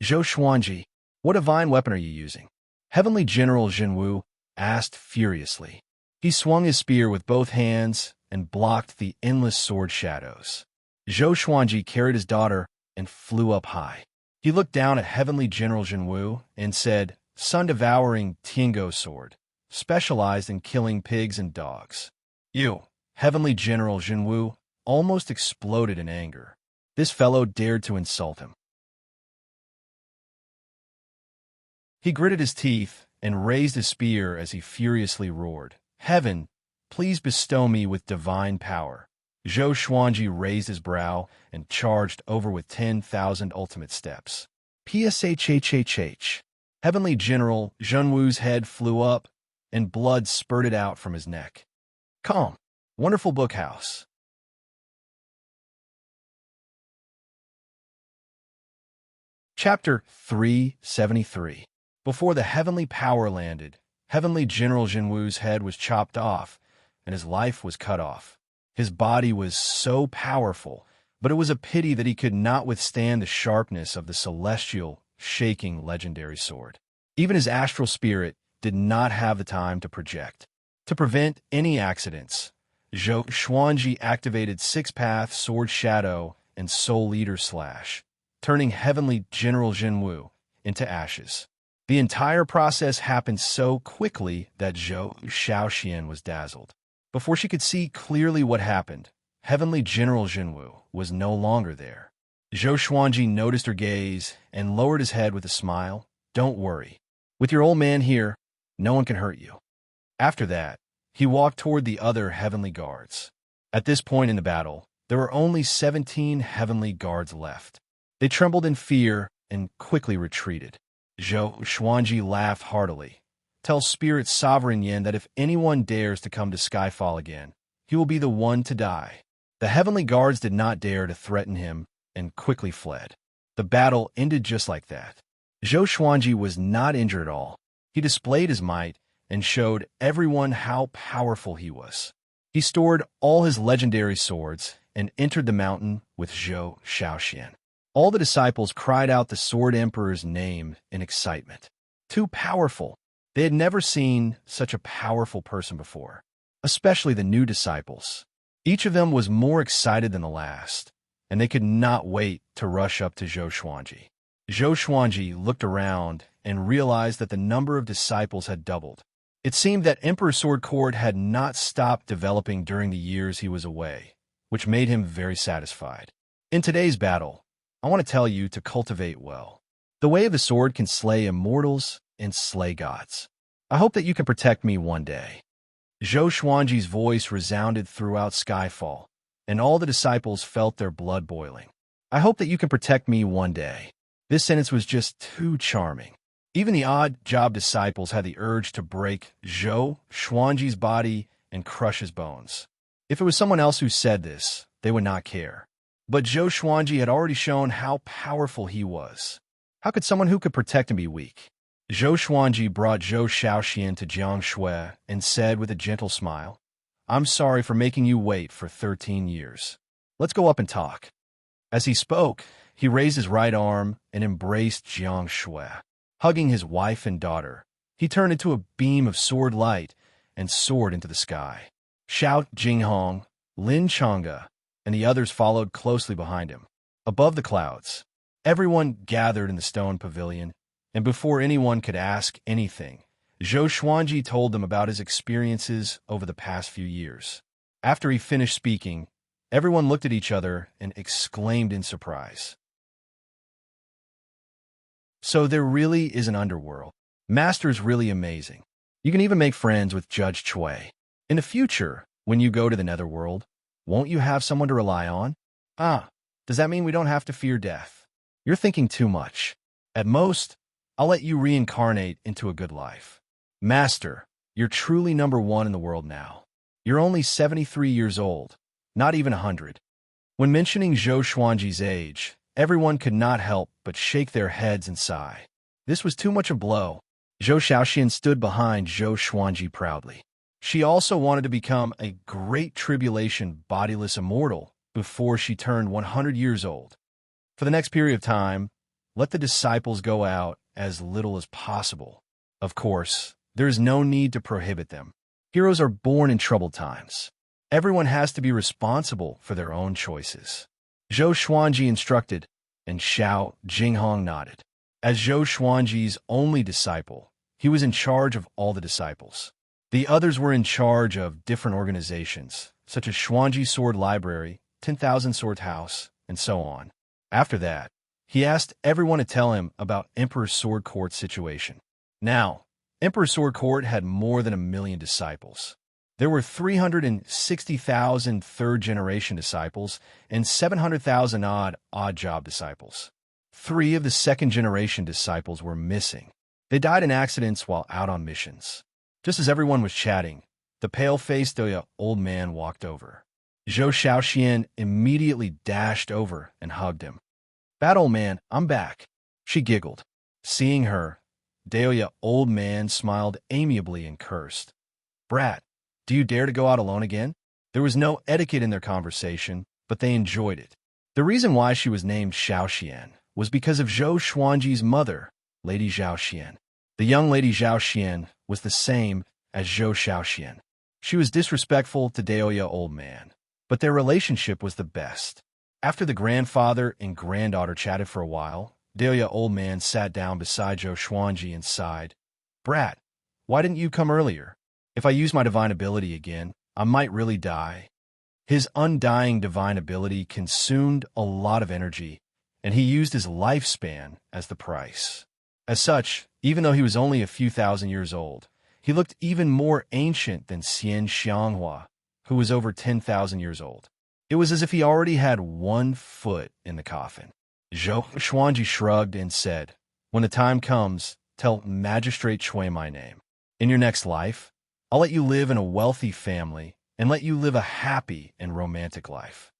Zhou Xuanji, what divine weapon are you using? Heavenly General Jinwu asked furiously. He swung his spear with both hands and blocked the endless sword shadows. Zhou Xuanji carried his daughter and flew up high. He looked down at Heavenly General Jinwu and said, Sun-devouring Tiango sword, specialized in killing pigs and dogs. You, Heavenly General Jinwu, almost exploded in anger. This fellow dared to insult him. He gritted his teeth and raised his spear as he furiously roared, Heaven, please bestow me with divine power. Zhou Xuanji raised his brow and charged over with 10,000 ultimate steps. Pshhhh. Heavenly General Zhenwu's head flew up, and blood spurted out from his neck. Calm. Wonderful bookhouse. Chapter 373. Before the heavenly power landed, Heavenly General Zhenwu's head was chopped off, and his life was cut off. His body was so powerful, but it was a pity that he could not withstand the sharpness of the celestial, shaking legendary sword. Even his astral spirit did not have the time to project. To prevent any accidents, Zhou Xuanji activated Six-Path Sword Shadow and Soul Eater Slash, turning Heavenly General Jinwu into ashes. The entire process happened so quickly that Zhou Xiaoxian was dazzled. Before she could see clearly what happened, Heavenly General Jinwu was no longer there. Zhou Xuanji noticed her gaze and lowered his head with a smile. Don't worry. With your old man here, no one can hurt you. After that, he walked toward the other heavenly guards. At this point in the battle, there were only 17 heavenly guards left. They trembled in fear and quickly retreated. Zhou Xuanji laughed heartily. Tell Spirit Sovereign Yin that if anyone dares to come to Skyfall again, he will be the one to die. The heavenly guards did not dare to threaten him and quickly fled. The battle ended just like that. Zhou Xuanji was not injured at all. He displayed his might and showed everyone how powerful he was. He stored all his legendary swords and entered the mountain with Zhou Shaoxian. All the disciples cried out the Sword Emperor's name in excitement. Too powerful. They had never seen such a powerful person before, especially the new disciples. Each of them was more excited than the last, and they could not wait to rush up to Zhou Xuanji. Zhou Xuanji looked around and realized that the number of disciples had doubled. It seemed that Emperor Sword Court had not stopped developing during the years he was away, which made him very satisfied. In today's battle, I want to tell you to cultivate well. The way of the sword can slay immortals and slay gods. I hope that you can protect me one day. Zhou Xuanji's voice resounded throughout Skyfall, and all the disciples felt their blood boiling. I hope that you can protect me one day. This sentence was just too charming. Even the odd job disciples had the urge to break Zhou Xuanji's body and crush his bones. If it was someone else who said this, they would not care. But Zhou Xuanji had already shown how powerful he was. How could someone who could protect him be weak? Zhou Xuanji brought Zhou Shaoxian to Jiang Shui and said with a gentle smile, "I'm sorry for making you wait for 13 years. Let's go up and talk." As he spoke, he raised his right arm and embraced Jiang Shui. Hugging his wife and daughter, he turned into a beam of sword light and soared into the sky. Xiao Jinghong, Lin Changge, and the others followed closely behind him. Above the clouds, everyone gathered in the stone pavilion, and before anyone could ask anything, Zhou Xuanji told them about his experiences over the past few years. After he finished speaking, everyone looked at each other and exclaimed in surprise. So there really is an underworld. Master's really amazing. You can even make friends with Judge Chui. In the future, when you go to the netherworld, won't you have someone to rely on? Does that mean we don't have to fear death? You're thinking too much. At most, I'll let you reincarnate into a good life. Master, you're truly number one in the world now. You're only 73 years old, not even 100. When mentioning Zhou Xuanji's age, everyone could not help but shake their heads and sigh. This was too much a blow. Zhou Shaoxian stood behind Zhou Xuanji proudly. She also wanted to become a great tribulation bodiless immortal before she turned 100 years old. For the next period of time, let the disciples go out as little as possible. Of course, there is no need to prohibit them. Heroes are born in troubled times. Everyone has to be responsible for their own choices. Zhou Xuanji instructed, and Xiao Jinghong nodded. As Zhou Xuanji's only disciple, he was in charge of all the disciples. The others were in charge of different organizations, such as Xuanji Sword Library, 10,000 Sword House, and so on. After that, he asked everyone to tell him about Emperor Sword Court's situation. Now, Emperor Sword Court had more than 1 million disciples. There were 360,000 third-generation disciples and 700,000 odd job disciples. 3 of the second-generation disciples were missing. They died in accidents while out on missions. Just as everyone was chatting, the pale-faced old man walked over. Zhou Shaoxian immediately dashed over and hugged him. "Bad old man, I'm back," she giggled. Seeing her, the old man smiled amiably and cursed. "Brat, do you dare to go out alone again?" There was no etiquette in their conversation, but they enjoyed it. The reason why she was named Shaoxian was because of Zhou Xuanji's mother, Lady Zhaoxian. The young Lady Zhaoxian was the same as Zhou Shaoxian. She was disrespectful to Daoya old man, but their relationship was the best. After the grandfather and granddaughter chatted for a while, Daoya old man sat down beside Zhou Xuanji and sighed. "Brat, why didn't you come earlier? If I use my divine ability again, I might really die." His undying divine ability consumed a lot of energy, and he used his lifespan as the price. As such, even though he was only a few thousand years old, he looked even more ancient than Xian Xianghua, who was over 10,000 years old. It was as if he already had 1 foot in the coffin. Zhou Xuanji shrugged and said, "When the time comes, tell Magistrate Chui my name. In your next life, I'll let you live in a wealthy family and let you live a happy and romantic life."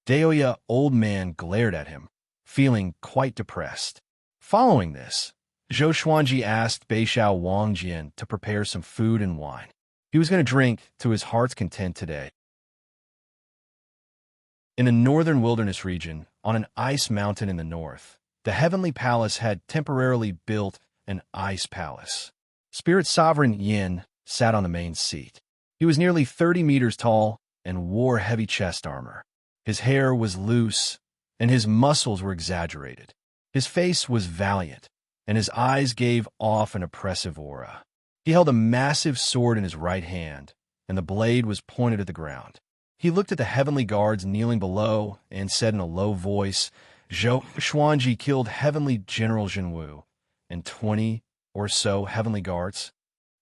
Daoya old man glared at him, feeling quite depressed. Following this, Zhou Xuanji asked Beishao Wangjian to prepare some food and wine. He was going to drink to his heart's content today. In a northern wilderness region, on an ice mountain in the north, the Heavenly Palace had temporarily built an ice palace. Spirit Sovereign Yin sat on the main seat. He was nearly 30 meters tall and wore heavy chest armor. His hair was loose, and his muscles were exaggerated. His face was valiant, and his eyes gave off an oppressive aura. He held a massive sword in his right hand, and the blade was pointed at the ground. He looked at the heavenly guards kneeling below and said in a low voice, "Zhou Xuanji killed Heavenly General Jinwu and 20 or so heavenly guards."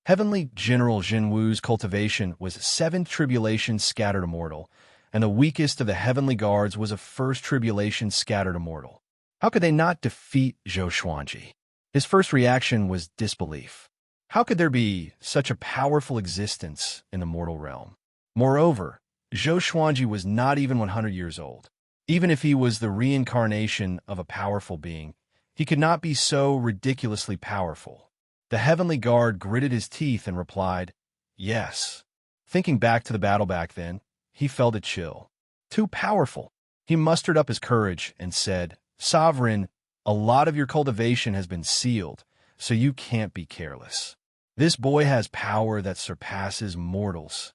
Heavenly General Jinwu's cultivation was 7 tribulations scattered immortal, and the weakest of the heavenly guards was a first tribulation scattered immortal. How could they not defeat Zhou Xuanji? His first reaction was disbelief. How could there be such a powerful existence in the mortal realm? Moreover, Zhou Xuanji was not even 100 years old. Even if he was the reincarnation of a powerful being, he could not be so ridiculously powerful. The heavenly guard gritted his teeth and replied, "Yes." Thinking back to the battle back then, he felt a chill. Too powerful. He mustered up his courage and said, "Sovereign, a lot of your cultivation has been sealed, so you can't be careless. This boy has power that surpasses mortals."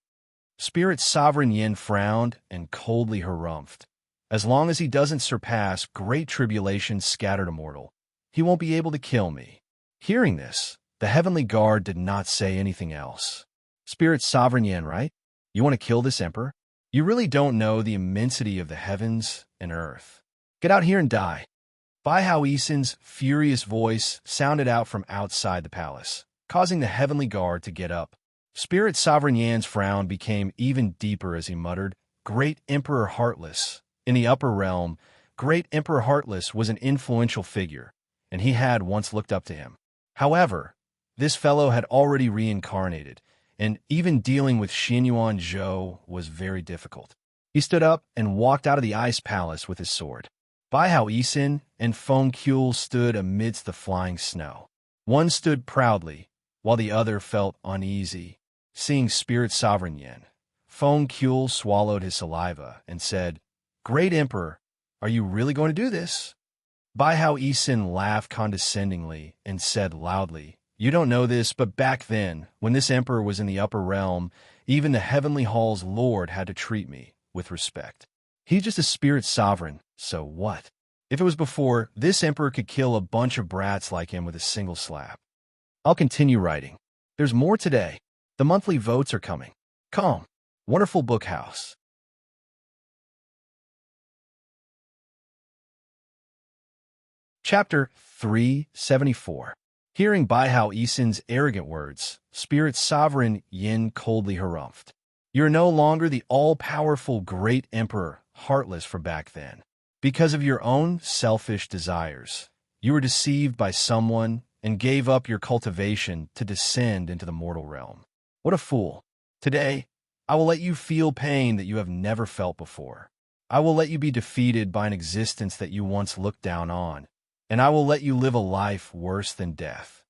Spirit Sovereign Yin frowned and coldly harumphed. "As long as he doesn't surpass great tribulations scattered immortal, he won't be able to kill me." Hearing this, the heavenly guard did not say anything else. "Spirit Sovereign Yin, right? You want to kill this emperor? You really don't know the immensity of the heavens and earth. Get out here and die." Bai Hao Yisin's furious voice sounded out from outside the palace, causing the heavenly guard to get up. Spirit Sovereign Yan's frown became even deeper as he muttered, "Great Emperor Heartless." In the upper realm, Great Emperor Heartless was an influential figure, and he had once looked up to him. However, this fellow had already reincarnated, and even dealing with Xinyuan Zhou was very difficult. He stood up and walked out of the ice palace with his sword. Bai Hao Yisin and Feng Kuel stood amidst the flying snow. One stood proudly, while the other felt uneasy. Seeing Spirit Sovereign Yin, Feng Kuel swallowed his saliva and said, "Great Emperor, are you really going to do this?" Bai Hao Yisin laughed condescendingly and said loudly, "You don't know this, but back then, when this emperor was in the upper realm, even the Heavenly Hall's Lord had to treat me with respect. He's just a spirit sovereign, so what? If it was before, this emperor could kill a bunch of brats like him with a single slap." I'll continue writing. There's more today. The monthly votes are coming. Come, wonderful book house. Chapter 374. Hearing Bai Hao Yisin's arrogant words, Spirit Sovereign Yin coldly harumphed. "You're no longer the all-powerful great emperor, Heartless, from back then. Because of your own selfish desires, you were deceived by someone and gave up your cultivation to descend into the mortal realm. What a fool. Today, I will let you feel pain that you have never felt before. I will let you be defeated by an existence that you once looked down on, and I will let you live a life worse than death."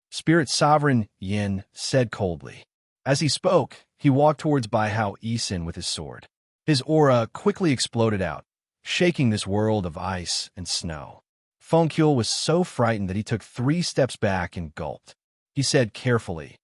Spirit Sovereign Yin said coldly. As he spoke, he walked towards Bai Hao Yisin with his sword. His aura quickly exploded out, shaking this world of ice and snow. Feng Kuel was so frightened that he took 3 steps back and gulped. He said carefully,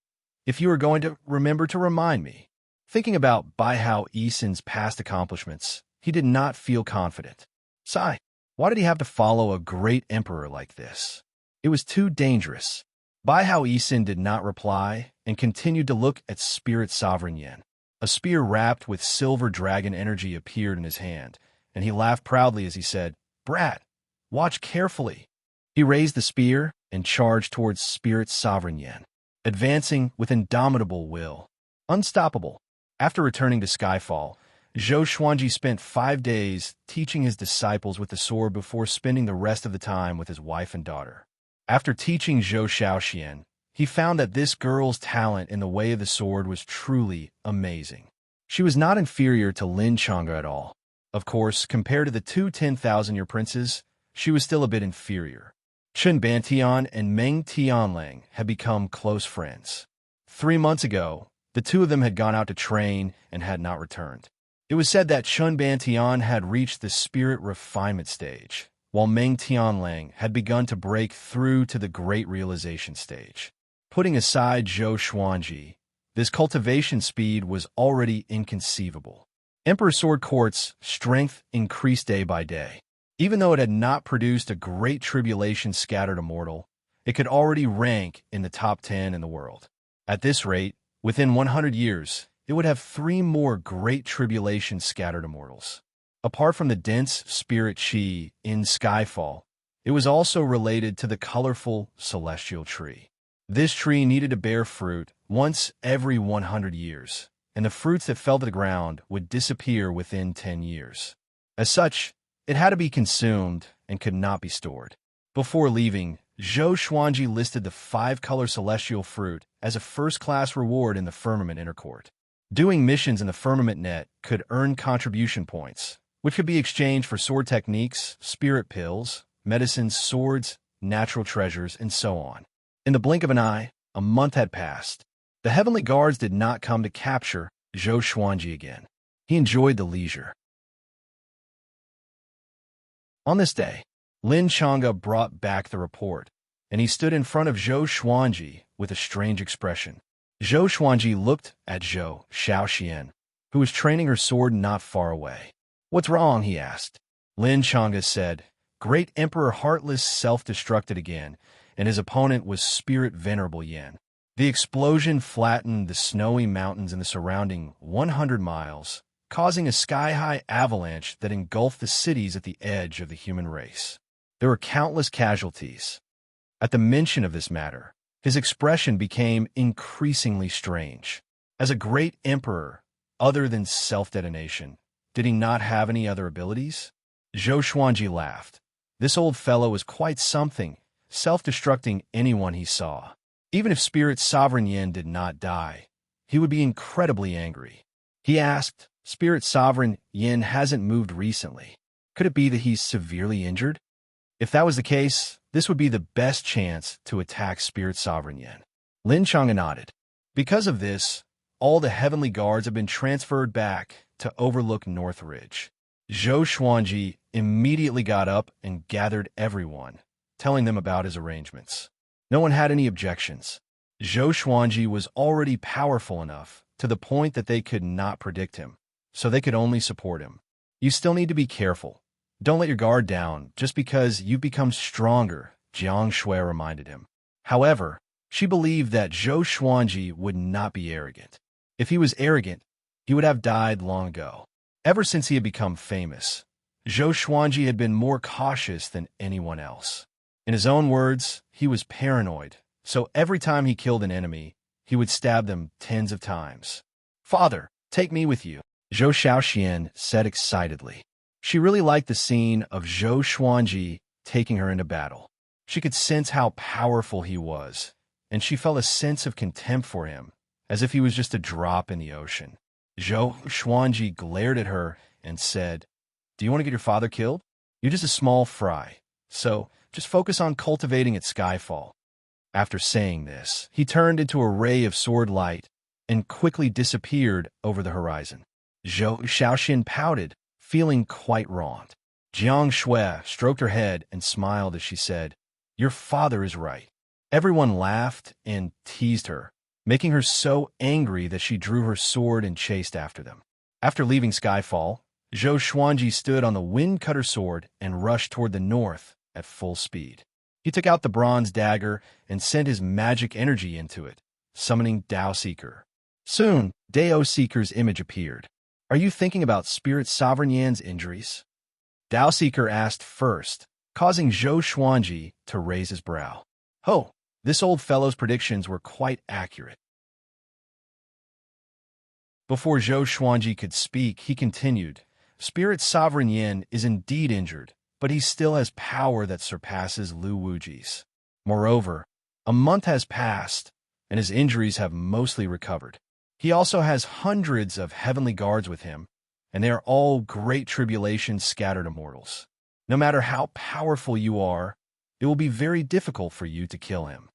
"If you are going to remember to remind me." Thinking about Bai Hao Yisin's past accomplishments, he did not feel confident. Sigh. Why did he have to follow a great emperor like this? It was too dangerous. Bai Hao Yisin did not reply and continued to look at Spirit Sovereign Yin. A spear wrapped with silver dragon energy appeared in his hand, and he laughed proudly as he said, "Brat, watch carefully." He raised the spear and charged towards Spirit Sovereign Yin, advancing with indomitable will. Unstoppable. After returning to Skyfall, Zhou Xuanji spent 5 days teaching his disciples with the sword before spending the rest of the time with his wife and daughter. After teaching Zhou Shaoxian, he found that this girl's talent in the way of the sword was truly amazing. She was not inferior to Lin Chang'e at all. Of course, compared to the 2 10,000-year princes, she was still a bit inferior. Chun Bantian and Meng Tianlang had become close friends. 3 months ago, the two of them had gone out to train and had not returned. It was said that Chun Bantian had reached the spirit refinement stage, while Meng Tianlang had begun to break through to the great realization stage. Putting aside Zhou Xuanji, this cultivation speed was already inconceivable. Emperor Sword Court's strength increased day by day. Even though it had not produced a great tribulation scattered immortal, it could already rank in the top 10 in the world. At this rate, within 100 years, it would have 3 more great tribulation scattered immortals. Apart from the dense spirit chi in Skyfall, it was also related to the colorful celestial tree. This tree needed to bear fruit once every 100 years, and the fruits that fell to the ground would disappear within 10 years. As such, it had to be consumed and could not be stored. Before leaving, Zhou Xuanji listed the 5-color celestial fruit as a first-class reward in the Firmament Intercourt. Doing missions in the Firmament Net could earn contribution points, which could be exchanged for sword techniques, spirit pills, medicines, swords, natural treasures, and so on. In the blink of an eye, a month had passed. The Heavenly Guards did not come to capture Zhou Xuanji again. He enjoyed the leisure. On this day, Lin Chang'e brought back the report, and he stood in front of Zhou Xuanji with a strange expression. Zhou Xuanji looked at Zhou Xiaoxian, who was training her sword not far away. "What's wrong?" he asked. Lin Chang'e said, "Great Emperor Heartless self-destructed again, and his opponent was Spirit Venerable Yan." The explosion flattened the snowy mountains in the surrounding 100 miles, causing a sky-high avalanche that engulfed the cities at the edge of the human race. There were countless casualties. At the mention of this matter, his expression became increasingly strange. As a great emperor, other than self-detonation, did he not have any other abilities? Zhou Xuanji laughed. This old fellow was quite something, self-destructing anyone he saw. Even if Spirit Sovereign Yin did not die, he would be incredibly angry. He asked, "Spirit Sovereign Yin hasn't moved recently. Could it be that he's severely injured?" If that was the case, this would be the best chance to attack Spirit Sovereign Yin. Lin Chang'e nodded. Because of this, all the Heavenly Guards have been transferred back to overlook North Ridge. Zhou Xuanji immediately got up and gathered everyone, telling them about his arrangements. No one had any objections. Zhou Xuanji was already powerful enough to the point that they could not predict him, so they could only support him. "You still need to be careful. Don't let your guard down just because you've become stronger," Jiang Shui reminded him. However, she believed that Zhou Xuanji would not be arrogant. If he was arrogant, he would have died long ago. Ever since he had become famous, Zhou Xuanji had been more cautious than anyone else. In his own words, he was paranoid, so every time he killed an enemy, he would stab them tens of times. "Father, take me with you," Zhou Xiaoxian said excitedly. She really liked the scene of Zhou Xuanji taking her into battle. She could sense how powerful he was, and she felt a sense of contempt for him, as if he was just a drop in the ocean. Zhou Xuanji glared at her and said, "Do you want to get your father killed? You're just a small fry, so just focus on cultivating at Skyfall." After saying this, he turned into a ray of sword light and quickly disappeared over the horizon. Zhou Xiaoxian pouted, feeling quite wronged. Jiang Shui stroked her head and smiled as she said, "Your father is right." Everyone laughed and teased her, making her so angry that she drew her sword and chased after them. After leaving Skyfall, Zhou Xuanji stood on the wind-cutter sword and rushed toward the north at full speed. He took out the bronze dagger and sent his magic energy into it, summoning Dao Seeker. Soon, Dao Seeker's image appeared. "Are you thinking about Spirit Sovereign Yan's injuries?" Dao Seeker asked first, causing Zhou Xuanji to raise his brow. "Oh, this old fellow's predictions were quite accurate." Before Zhou Xuanji could speak, he continued, "Spirit Sovereign Yin is indeed injured, but he still has power that surpasses Lu Wuji's. Moreover, a month has passed, and his injuries have mostly recovered. He also has hundreds of Heavenly Guards with him, and they are all great tribulation scattered immortals. No matter how powerful you are, it will be very difficult for you to kill him.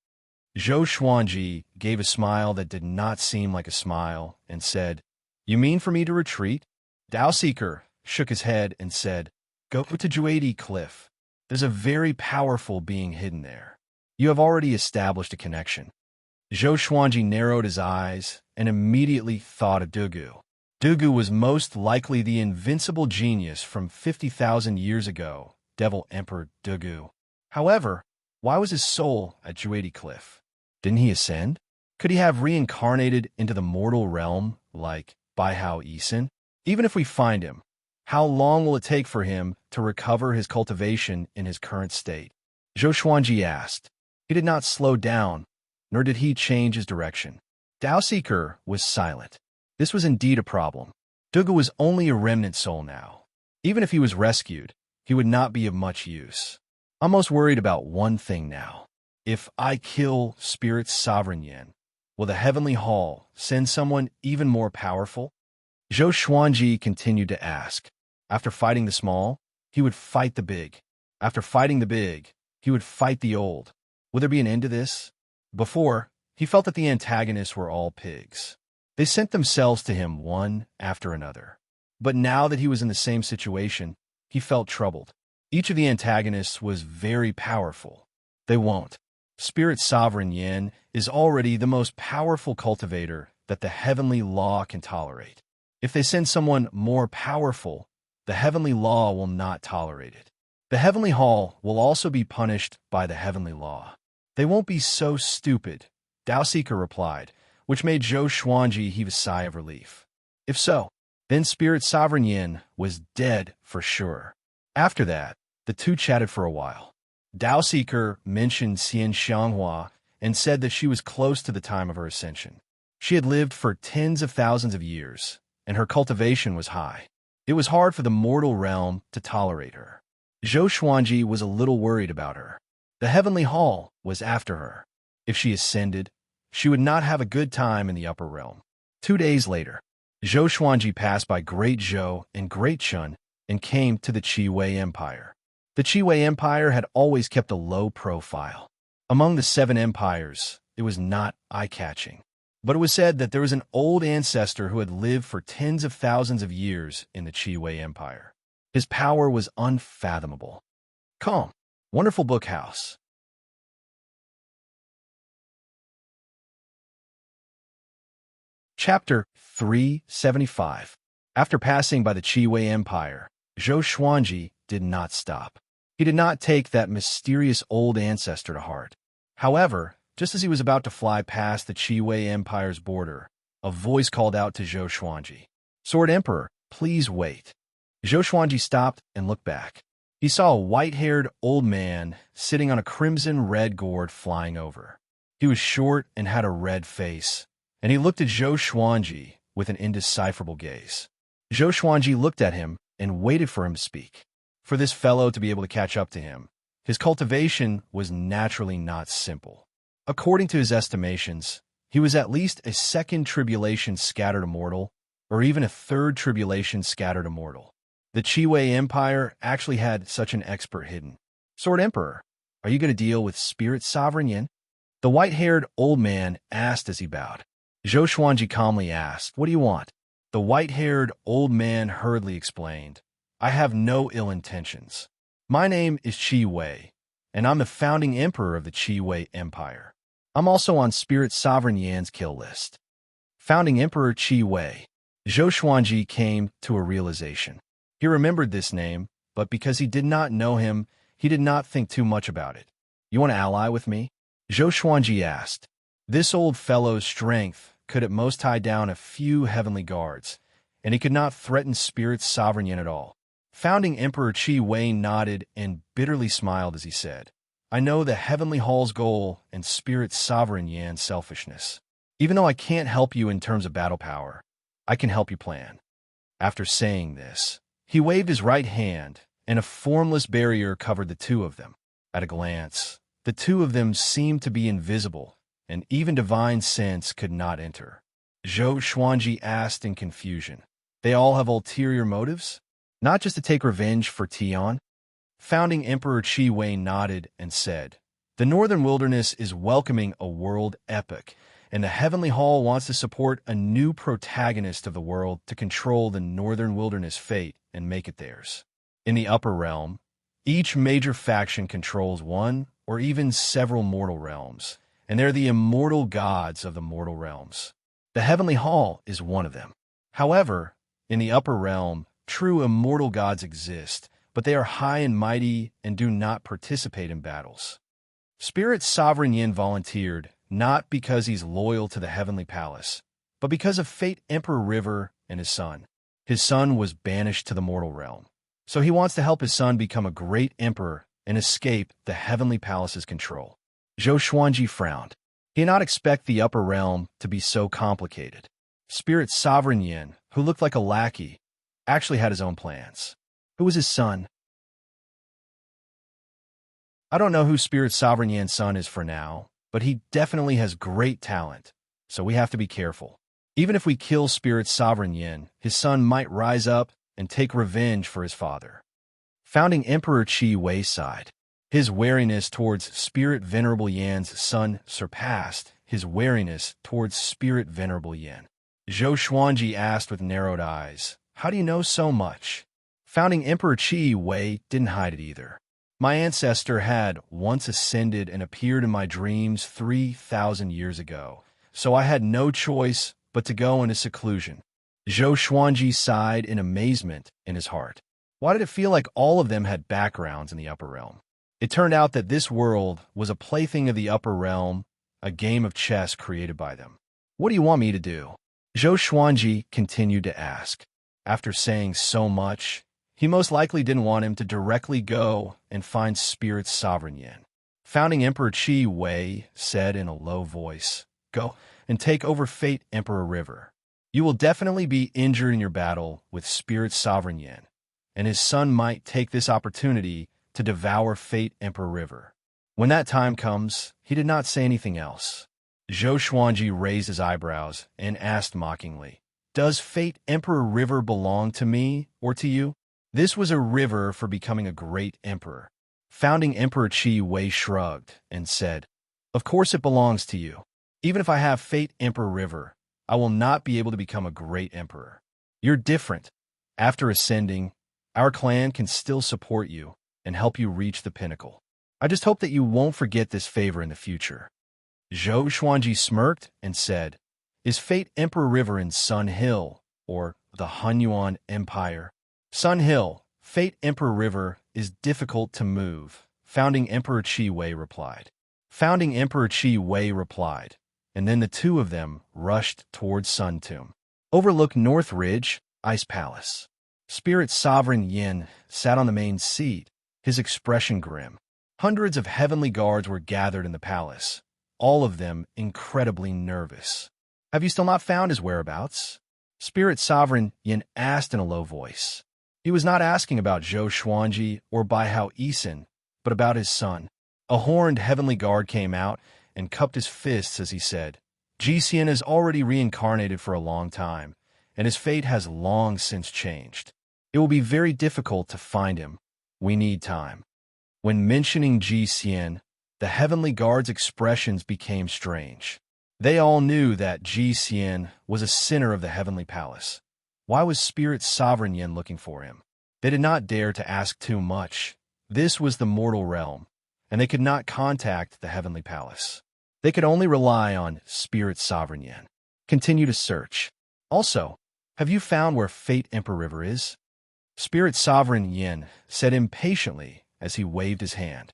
Zhou Xuanji gave a smile that did not seem like a smile and said, "You mean for me to retreat?" Dao Seeker shook his head and said, "Go to Juadi Cliff. There's a very powerful being hidden there. You have already established a connection." Zhou Xuanji narrowed his eyes and immediately thought of Dugu. Dugu was most likely the invincible genius from 50,000 years ago, Devil Emperor Dugu. However, why was his soul at Juadi Cliff? Didn't he ascend? Could he have reincarnated into the mortal realm like Baihao Yisan? Even if we find him, how long will it take for him to recover his cultivation in his current state? Zhou Xuanji asked. He did not slow down, nor did he change his direction. Dao Seeker was silent. This was indeed a problem. Dugu was only a remnant soul now. Even if he was rescued, he would not be of much use. I'm most worried about one thing now. If I kill Spirit's sovereign Yin, will the Heavenly Hall send someone even more powerful? Zhou Xuanji continued to ask. After fighting the small, he would fight the big. After fighting the big, he would fight the old. Would there be an end to this? Before, he felt that the antagonists were all pigs. They sent themselves to him one after another. But now that he was in the same situation, he felt troubled. Each of the antagonists was very powerful. They won't. Spirit Sovereign Yin is already the most powerful cultivator that the heavenly law can tolerate. If they send someone more powerful, the heavenly law will not tolerate it. The heavenly hall will also be punished by the heavenly law. They won't be so stupid, Dao Seeker replied, which made Zhou Xuanji heave a sigh of relief. If so, then Spirit Sovereign Yin was dead for sure. After that, the two chatted for a while. Dao Seeker mentioned Xian Xianghua and said that she was close to the time of her ascension. She had lived for tens of thousands of years, and her cultivation was high. It was hard for the mortal realm to tolerate her. Zhou Xuanji was a little worried about her. The heavenly hall was after her. If she ascended, she would not have a good time in the upper realm. 2 days later, Zhou Xuanji passed by Great Zhou and Great Chun and came to the Qi Wei Empire. The Qi Wei Empire had always kept a low profile. Among the 7 empires, it was not eye-catching. But it was said that there was an old ancestor who had lived for tens of thousands of years in the Qi Wei Empire. His power was unfathomable. Calm. Wonderful Book House. Chapter 375. After passing by the Qi Wei Empire, Zhou Xuanji did not stop. He did not take that mysterious old ancestor to heart. However, just as he was about to fly past the Qi Wei Empire's border, a voice called out to Zhou Xuanji, "Sword Emperor, please wait." Zhou Xuanji stopped and looked back. He saw a white-haired old man sitting on a crimson-red gourd flying over. He was short and had a red face, and he looked at Zhou Xuanji with an indecipherable gaze. Zhou Xuanji looked at him and waited for him to speak. For this fellow to be able to catch up to him, his cultivation was naturally not simple. According to his estimations, he was at least a 2nd tribulation scattered immortal, or even a 3rd tribulation scattered immortal. The Qi Wei Empire actually had such an expert hidden. "Sword Emperor, are you going to deal with Spirit Sovereign Yin?" The white-haired old man asked as he bowed. Zhou Xuanji calmly asked, "What do you want?" The white-haired old man hurriedly explained, "I have no ill intentions. My name is Qi Wei, and I'm the founding emperor of the Qi Wei Empire. I'm also on Spirit Sovereign Yan's kill list." Founding Emperor Qi Wei. Zhou Xuanji came to a realization. He remembered this name, but because he did not know him, he did not think too much about it. "You want to ally with me?" Zhou Xuanji asked. This old fellow's strength could at most tie down a few heavenly guards, and he could not threaten Spirit's sovereign Yin at all. Founding Emperor Qi Wei nodded and bitterly smiled as he said, "I know the Heavenly Hall's goal and Spirit's sovereign Yan's selfishness. Even though I can't help you in terms of battle power, I can help you plan." After saying this, he waved his right hand, and a formless barrier covered the two of them. At a glance, the two of them seemed to be invisible, and even divine sense could not enter. Zhou Xuanji asked in confusion, "They all have ulterior motives? Not just to take revenge for Tian?" Founding Emperor Qi Wei nodded and said, "The Northern Wilderness is welcoming a world epic, and the Heavenly Hall wants to support a new protagonist of the world to control the Northern Wilderness fate and make it theirs. In the Upper Realm, each major faction controls one or even several mortal realms, and they're the immortal gods of the mortal realms. The Heavenly Hall is one of them. However, in the Upper Realm, true immortal gods exist, but they are high and mighty and do not participate in battles." Spirit Sovereign Yin volunteered, not because he's loyal to the Heavenly Palace, but because of Fate Emperor River and his son. His son was banished to the mortal realm, so he wants to help his son become a great emperor and escape the Heavenly Palace's control. Zhou Xuanji frowned. He did not expect the Upper Realm to be so complicated. Spirit Sovereign Yin, who looked like a lackey, actually had his own plans. Who was his son? I don't know who Spirit Sovereign Yin's son is for now, but he definitely has great talent, so we have to be careful. Even if we kill Spirit Sovereign Yin, his son might rise up and take revenge for his father. Founding Emperor Qi Wei sighed. His wariness towards Spirit Venerable Yan's son surpassed his wariness towards Spirit Venerable Yin. Zhou Xuanji asked with narrowed eyes, "How do you know so much?" Founding Emperor Qi Wei didn't hide it either. "My ancestor had once ascended and appeared in my dreams 3,000 years ago, so I had no choice but to go into seclusion." Zhou Xuanji sighed in amazement in his heart. Why did it feel like all of them had backgrounds in the Upper Realm? It turned out that this world was a plaything of the Upper Realm, a game of chess created by them. "What do you want me to do?" Zhou Xuanji continued to ask. After saying so much, he most likely didn't want him to directly go and find Spirit Sovereign Yin. Founding Emperor Qi Wei said in a low voice, "Go and take over Fate Emperor River. You will definitely be injured in your battle with Spirit Sovereign Yin, and his son might take this opportunity to devour Fate Emperor River." When that time comes, he did not say anything else. Zhou Xuanji raised his eyebrows and asked mockingly, "Does Fate Emperor River belong to me or to you?" This was a river for becoming a great emperor. Founding Emperor Qi Wei shrugged and said, "Of course it belongs to you. Even if I have Fate Emperor River, I will not be able to become a great emperor. You're different. After ascending, our clan can still support you and help you reach the pinnacle. I just hope that you won't forget this favor in the future." Zhou Xuanji smirked and said, "Is Fate Emperor River in Sun Hill or the Hunyuan Empire?" "Sun Hill, Fate Emperor River is difficult to move," Founding Emperor Qi Wei replied. Founding Emperor Qi Wei replied, and then the two of them rushed towards Sun Tomb. Overlook North Ridge, Ice Palace. Spirit Sovereign Yin sat on the main seat, his expression grim. Hundreds of heavenly guards were gathered in the palace, all of them incredibly nervous. "Have you still not found his whereabouts?" Spirit Sovereign Yin asked in a low voice. He was not asking about Zhou Xuanji or Baihao Yisin, but about his son. A horned heavenly guard came out and cupped his fists as he said, "Ji Xian is already reincarnated for a long time, and his fate has long since changed. It will be very difficult to find him. We need time." When mentioning Ji Xian, the heavenly guard's expressions became strange. They all knew that Ji Xian was a sinner of the heavenly palace. Why was Spirit Sovereign Yin looking for him? They did not dare to ask too much. This was the mortal realm, and they could not contact the heavenly palace. They could only rely on Spirit Sovereign Yin. Continue to search. Also, have you found where Fate Emperor River is? Spirit Sovereign Yin said impatiently as he waved his hand.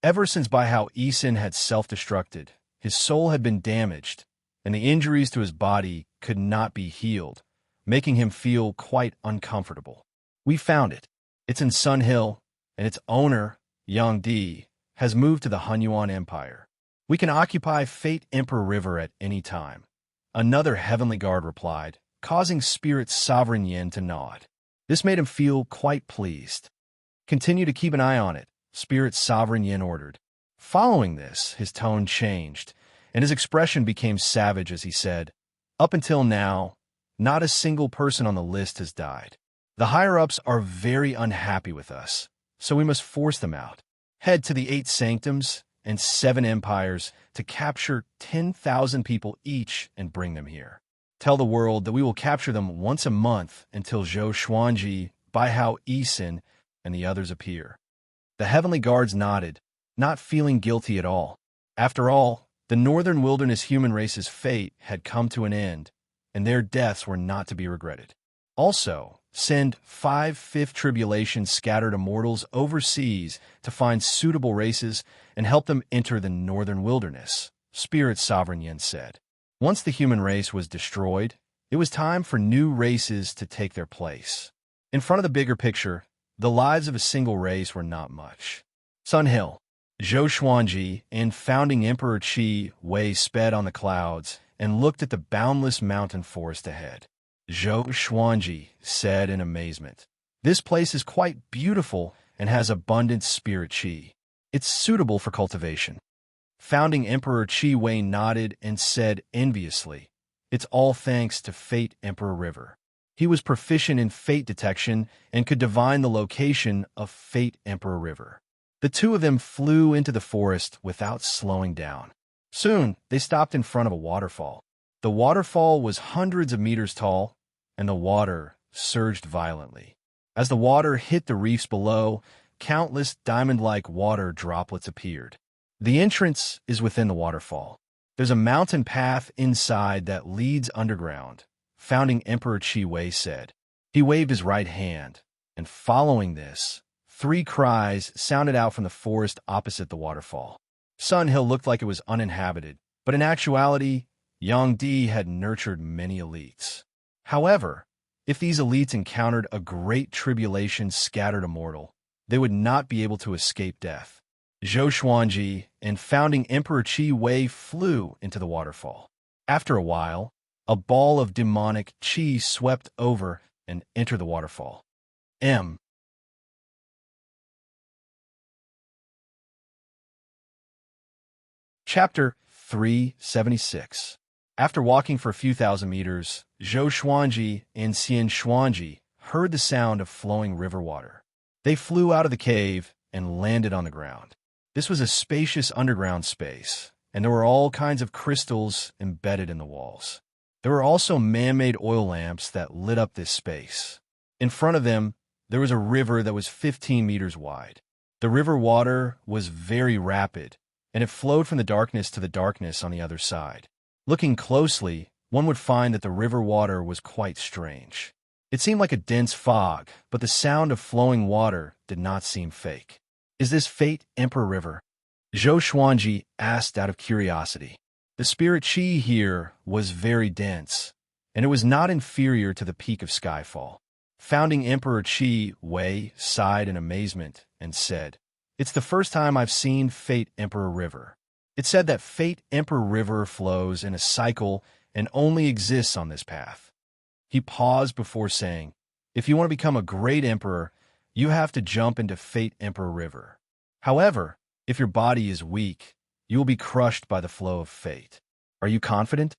Ever since Baihao Yisin had self-destructed, his soul had been damaged, and the injuries to his body could not be healed, making him feel quite uncomfortable. "We found it. It's in Sun Hill, and its owner, Yang Di, has moved to the Hunyuan Empire. We can occupy Fate Emperor River at any time," another heavenly guard replied, causing Spirit Sovereign Yin to nod. This made him feel quite pleased. "Continue to keep an eye on it," Spirit Sovereign Yin ordered. Following this, his tone changed, and his expression became savage as he said, "Up until now, Not a single person on the list has died. The higher-ups are very unhappy with us, so we must force them out. Head to the 8 sanctums and 7 empires to capture 10,000 people each and bring them here. Tell the world that we will capture them once a month until Zhou Xuanji, Baihao Yisin, and the others appear. The heavenly guards nodded, not feeling guilty at all. After all, the northern wilderness human race's fate had come to an end, and their deaths were not to be regretted. Also, send 5 fifth tribulation scattered immortals overseas to find suitable races and help them enter the northern wilderness, Spirit Sovereign Yin said. Once the human race was destroyed, it was time for new races to take their place. In front of the bigger picture, the lives of a single race were not much. Sun Hill, Zhou Xuanji, and founding Emperor Qi Wei sped on the clouds and looked at the boundless mountain forest ahead. Zhou Xuanji said in amazement, "This place is quite beautiful and has abundant spirit qi. It's suitable for cultivation." Founding Emperor Qi Wei nodded and said enviously, "It's all thanks to Fate Emperor River." He was proficient in fate detection and could divine the location of Fate Emperor River. The two of them flew into the forest without slowing down. Soon, they stopped in front of a waterfall. The waterfall was hundreds of meters tall, and the water surged violently. As the water hit the reefs below, countless diamond-like water droplets appeared. The entrance is within the waterfall. There's a mountain path inside that leads underground, founding Emperor Qi Wei said. He waved his right hand, and following this, 3 cries sounded out from the forest opposite the waterfall. Sun Hill looked like it was uninhabited, but in actuality, Yang Di had nurtured many elites. However, if these elites encountered a great tribulation scattered immortal, they would not be able to escape death. Zhou Xuanji and founding Emperor Qi Wei flew into the waterfall. After a while, a ball of demonic qi swept over and entered the waterfall. Chapter 376. After walking for a few thousand meters, Zhou Xuanji and Xian Xuanji heard the sound of flowing river water. They flew out of the cave and landed on the ground. This was a spacious underground space, and there were all kinds of crystals embedded in the walls. There were also man-made oil lamps that lit up this space. In front of them, there was a river that was 15 meters wide. The river water was very rapid, and it flowed from the darkness to the darkness on the other side. Looking closely, one would find that the river water was quite strange. It seemed like a dense fog, but the sound of flowing water did not seem fake. "Is this Fate Emperor River?" Zhou Xuanji asked out of curiosity. The spirit qi here was very dense, and it was not inferior to the peak of Skyfall. Founding Emperor Qi Wei sighed in amazement and said, "It's the first time I've seen Fate Emperor River. It said that Fate Emperor River flows in a cycle and only exists on this path." He paused before saying, "If you want to become a great emperor, you have to jump into Fate Emperor River. However, if your body is weak, you will be crushed by the flow of fate. Are you confident?"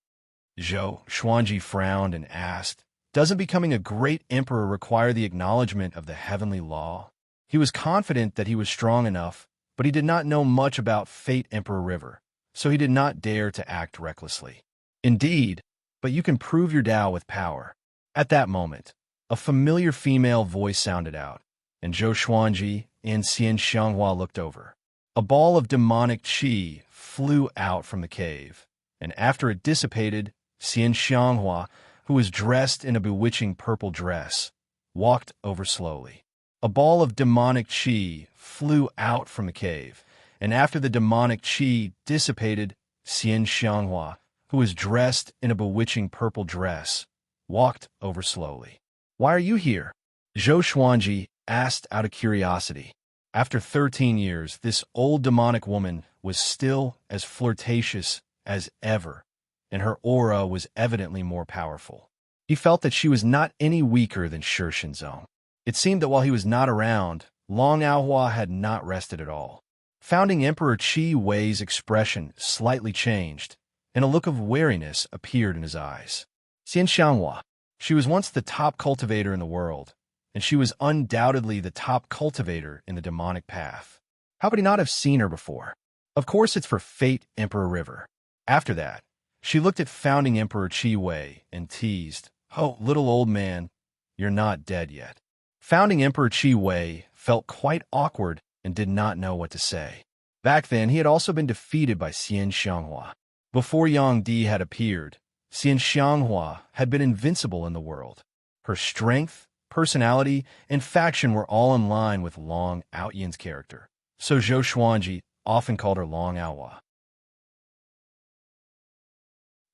Zhou Xuanji frowned and asked, "Doesn't becoming a great emperor require the acknowledgement of the heavenly law?" He was confident that he was strong enough, but he did not know much about Fate Emperor River, so he did not dare to act recklessly. "Indeed, but you can prove your Tao with power." At that moment, a familiar female voice sounded out, and Zhou Xuanji and Xian Xianghua looked over. A ball of demonic qi flew out from the cave, and after it dissipated, Xian Xianghua, who was dressed in a bewitching purple dress, walked over slowly. A ball of demonic qi flew out from the cave, and after the demonic qi dissipated, Xian Xianghua, who was dressed in a bewitching purple dress, walked over slowly. "Why are you here?" Zhou Xuanji asked out of curiosity. After 13 years, this old demonic woman was still as flirtatious as ever, and her aura was evidently more powerful. He felt that she was not any weaker than Shi Shinzong. It seemed that while he was not around, Long Aohua had not rested at all. Founding Emperor Qi Wei's expression slightly changed, and a look of wariness appeared in his eyes. "Xian Xianghua, She was once the top cultivator in the world, and she was undoubtedly the top cultivator in the demonic path. How could he not have seen her before? Of course it's for Fate Emperor River. After that, she looked at founding Emperor Qi Wei and teased, "Oh, little old man, you're not dead yet." Founding Emperor Qi Wei felt quite awkward and did not know what to say. Back then, he had also been defeated by Xian Xianghua. Before Yang Di had appeared, Xian Xianghua had been invincible in the world. Her strength, personality, and faction were all in line with Long Aoyin's character, so Zhou Xuanji often called her Long Aohua.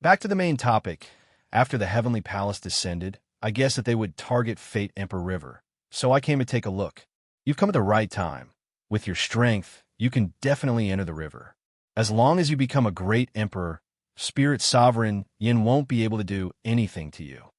Back to the main topic. After the Heavenly Palace descended, I guessed that they would target Fate Emperor River, so I came to take a look. You've come at the right time. With your strength, you can definitely enter the river. As long as you become a great emperor, Spirit Sovereign Yin won't be able to do anything to you.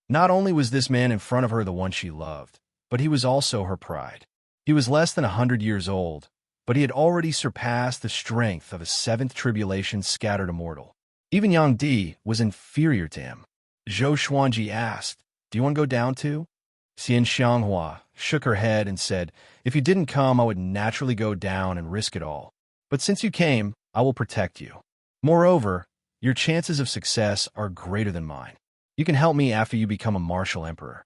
Not only was this man in front of her the one she loved, but he was also her pride. He was less than 100 years old, but he had already surpassed the strength of a seventh tribulation scattered immortal. Even Yang Di was inferior to him. Zhou Xuanji asked, "Do you want to go down too?" Xian Xianghua shook her head and said, "If you didn't come, I would naturally go down and risk it all. But since you came, I will protect you. Moreover, your chances of success are greater than mine. You can help me after you become a martial emperor."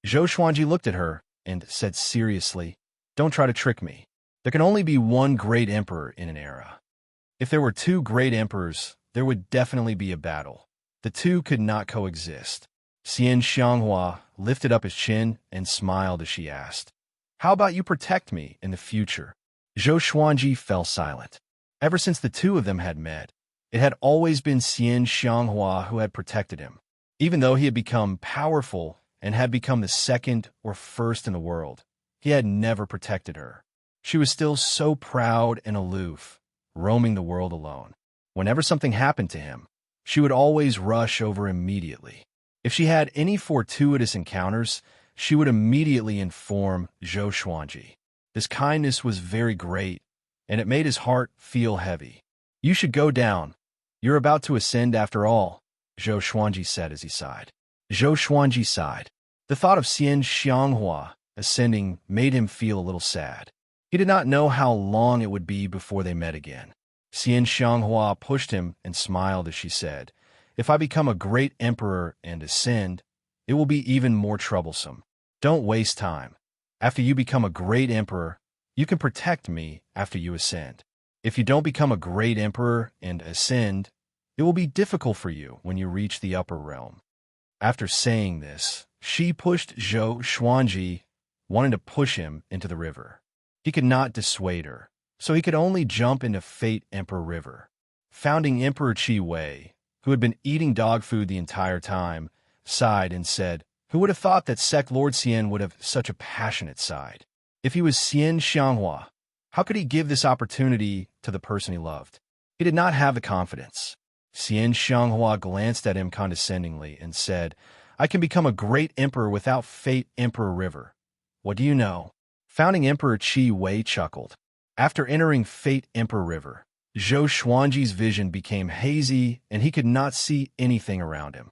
Zhou Xuanji looked at her and said seriously, "Don't try to trick me. There can only be one great emperor in an era. If there were two great emperors, there would definitely be a battle. The two could not coexist." Xian Xianghua lifted up his chin and smiled as she asked, "How about you protect me in the future?" Zhou Xuanji fell silent. Ever since the two of them had met, it had always been Xian Xianghua who had protected him. Even though he had become powerful and had become the second or first in the world, he had never protected her. She was still so proud and aloof, roaming the world alone. Whenever something happened to him, she would always rush over immediately. If she had any fortuitous encounters, she would immediately inform Zhou Xuanji. This kindness was very great, and it made his heart feel heavy. "You should go down. You're about to ascend after all," Zhou Xuanji said as he sighed. Zhou Xuanji sighed. The thought of Xian Xianghua ascending made him feel a little sad. He did not know how long it would be before they met again. Xian Xianghua pushed him and smiled as she said, "If I become a great emperor and ascend, it will be even more troublesome. Don't waste time. After you become a great emperor, you can protect me after you ascend. If you don't become a great emperor and ascend, it will be difficult for you when you reach the upper realm." After saying this, she pushed Zhou Xuanji, wanting to push him into the river. He could not dissuade her, so he could only jump into Fate Emperor River. Founding Emperor Qi Wei, who had been eating dog food the entire time, sighed and said, "Who would have thought that Sect Lord Xian would have such a passionate side? If he was Xian Xianghua, how could he give this opportunity to the person he loved?" He did not have the confidence. Xian Xianghua glanced at him condescendingly and said, "I can become a great emperor without Fate Emperor River. What do you know?" Founding Emperor Qi Wei chuckled. After entering Fate Emperor River, Zhou Xuanji's vision became hazy and he could not see anything around him.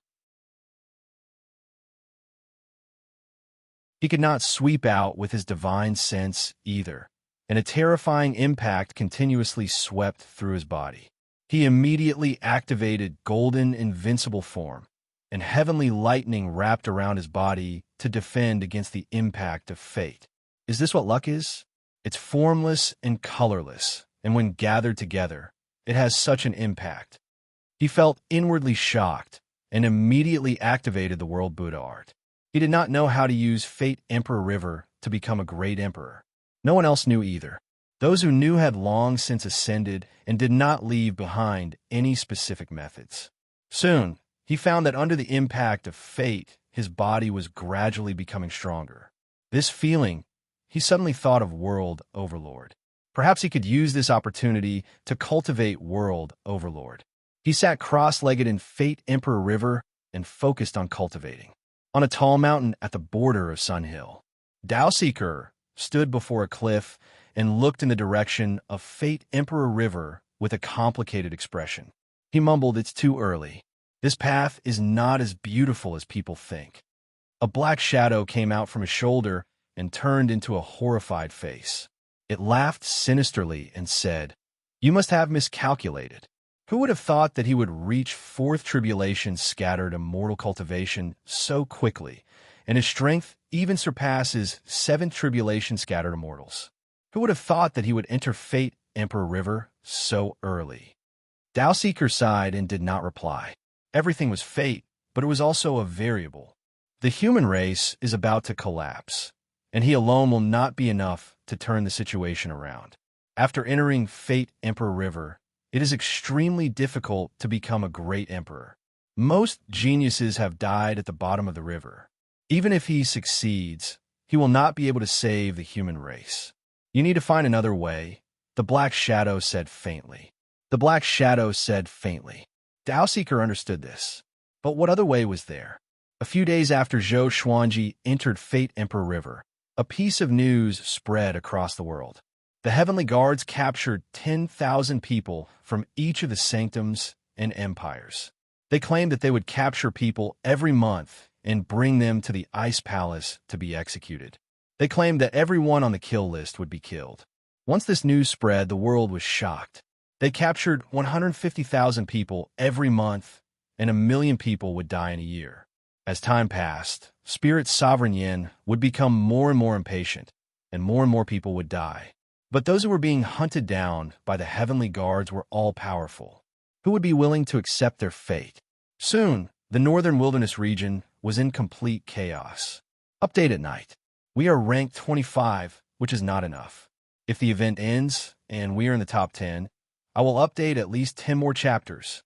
He could not sweep out with his divine sense either, and a terrifying impact continuously swept through his body. He immediately activated Golden Invincible Form, and heavenly lightning wrapped around his body to defend against the impact of fate. Is this what luck is? It's formless and colorless, and when gathered together, it has such an impact. He felt inwardly shocked and immediately activated the World Buddha art. He did not know how to use Fate Emperor River to become a great emperor. No one else knew either. Those who knew had long since ascended and did not leave behind any specific methods. Soon, he found that under the impact of fate, his body was gradually becoming stronger. This feeling, he suddenly thought of World Overlord. Perhaps he could use this opportunity to cultivate World Overlord. He sat cross-legged in Fate Emperor River and focused on cultivating. On a tall mountain at the border of Sun Hill, Daoseeker stood before a cliff and looked in the direction of Fate Emperor River with a complicated expression. He mumbled, "It's too early. This path is not as beautiful as people think. A black shadow came out from his shoulder and turned into a horrified face. It laughed sinisterly and said, "You must have miscalculated. Who would have thought that he would reach fourth tribulation scattered immortal cultivation so quickly, and his strength even surpasses seventh tribulation scattered immortals? Who would have thought that he would enter Fate Emperor River so early?" Dowseeker sighed and did not reply. Everything was fate, but it was also a variable. The human race is about to collapse, and he alone will not be enough to turn the situation around. After entering Fate Emperor River, it is extremely difficult to become a great emperor. Most geniuses have died at the bottom of the river. Even if he succeeds, he will not be able to save the human race. You need to find another way, the Black Shadow said faintly. The Black Shadow said faintly. Dowseeker understood this. But what other way was there? A few days after Zhou Xuanji entered Fate Emperor River, a piece of news spread across the world. The Heavenly Guards captured 10,000 people from each of the sanctums and empires. They claimed that they would capture people every month and bring them to the Ice Palace to be executed. They claimed that everyone on the kill list would be killed. Once this news spread, the world was shocked. They captured 150,000 people every month, and 1 million people would die in a year. As time passed, Spirit Sovereign Yin would become more and more impatient, and more people would die. But those who were being hunted down by the Heavenly Guards were all-powerful. Who would be willing to accept their fate? Soon, the Northern Wilderness region was in complete chaos. Update at night. We are ranked 25, which is not enough. If the event ends, and we are in the top 10, I will update at least 10 more chapters.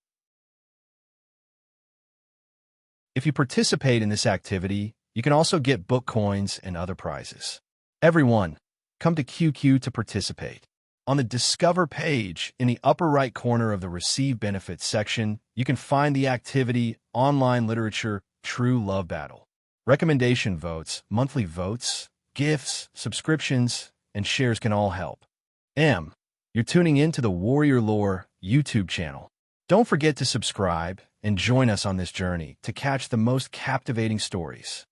If you participate in this activity, you can also get book coins and other prizes. Everyone, come to QQ to participate. On the Discover page, in the upper right corner of the Receive Benefits section, you can find the activity Online Literature True Love Battle. Recommendation votes, monthly votes, gifts, subscriptions, and shares can all help. You're tuning in to the Warrior Lore YouTube channel. Don't forget to subscribe and join us on this journey to catch the most captivating stories.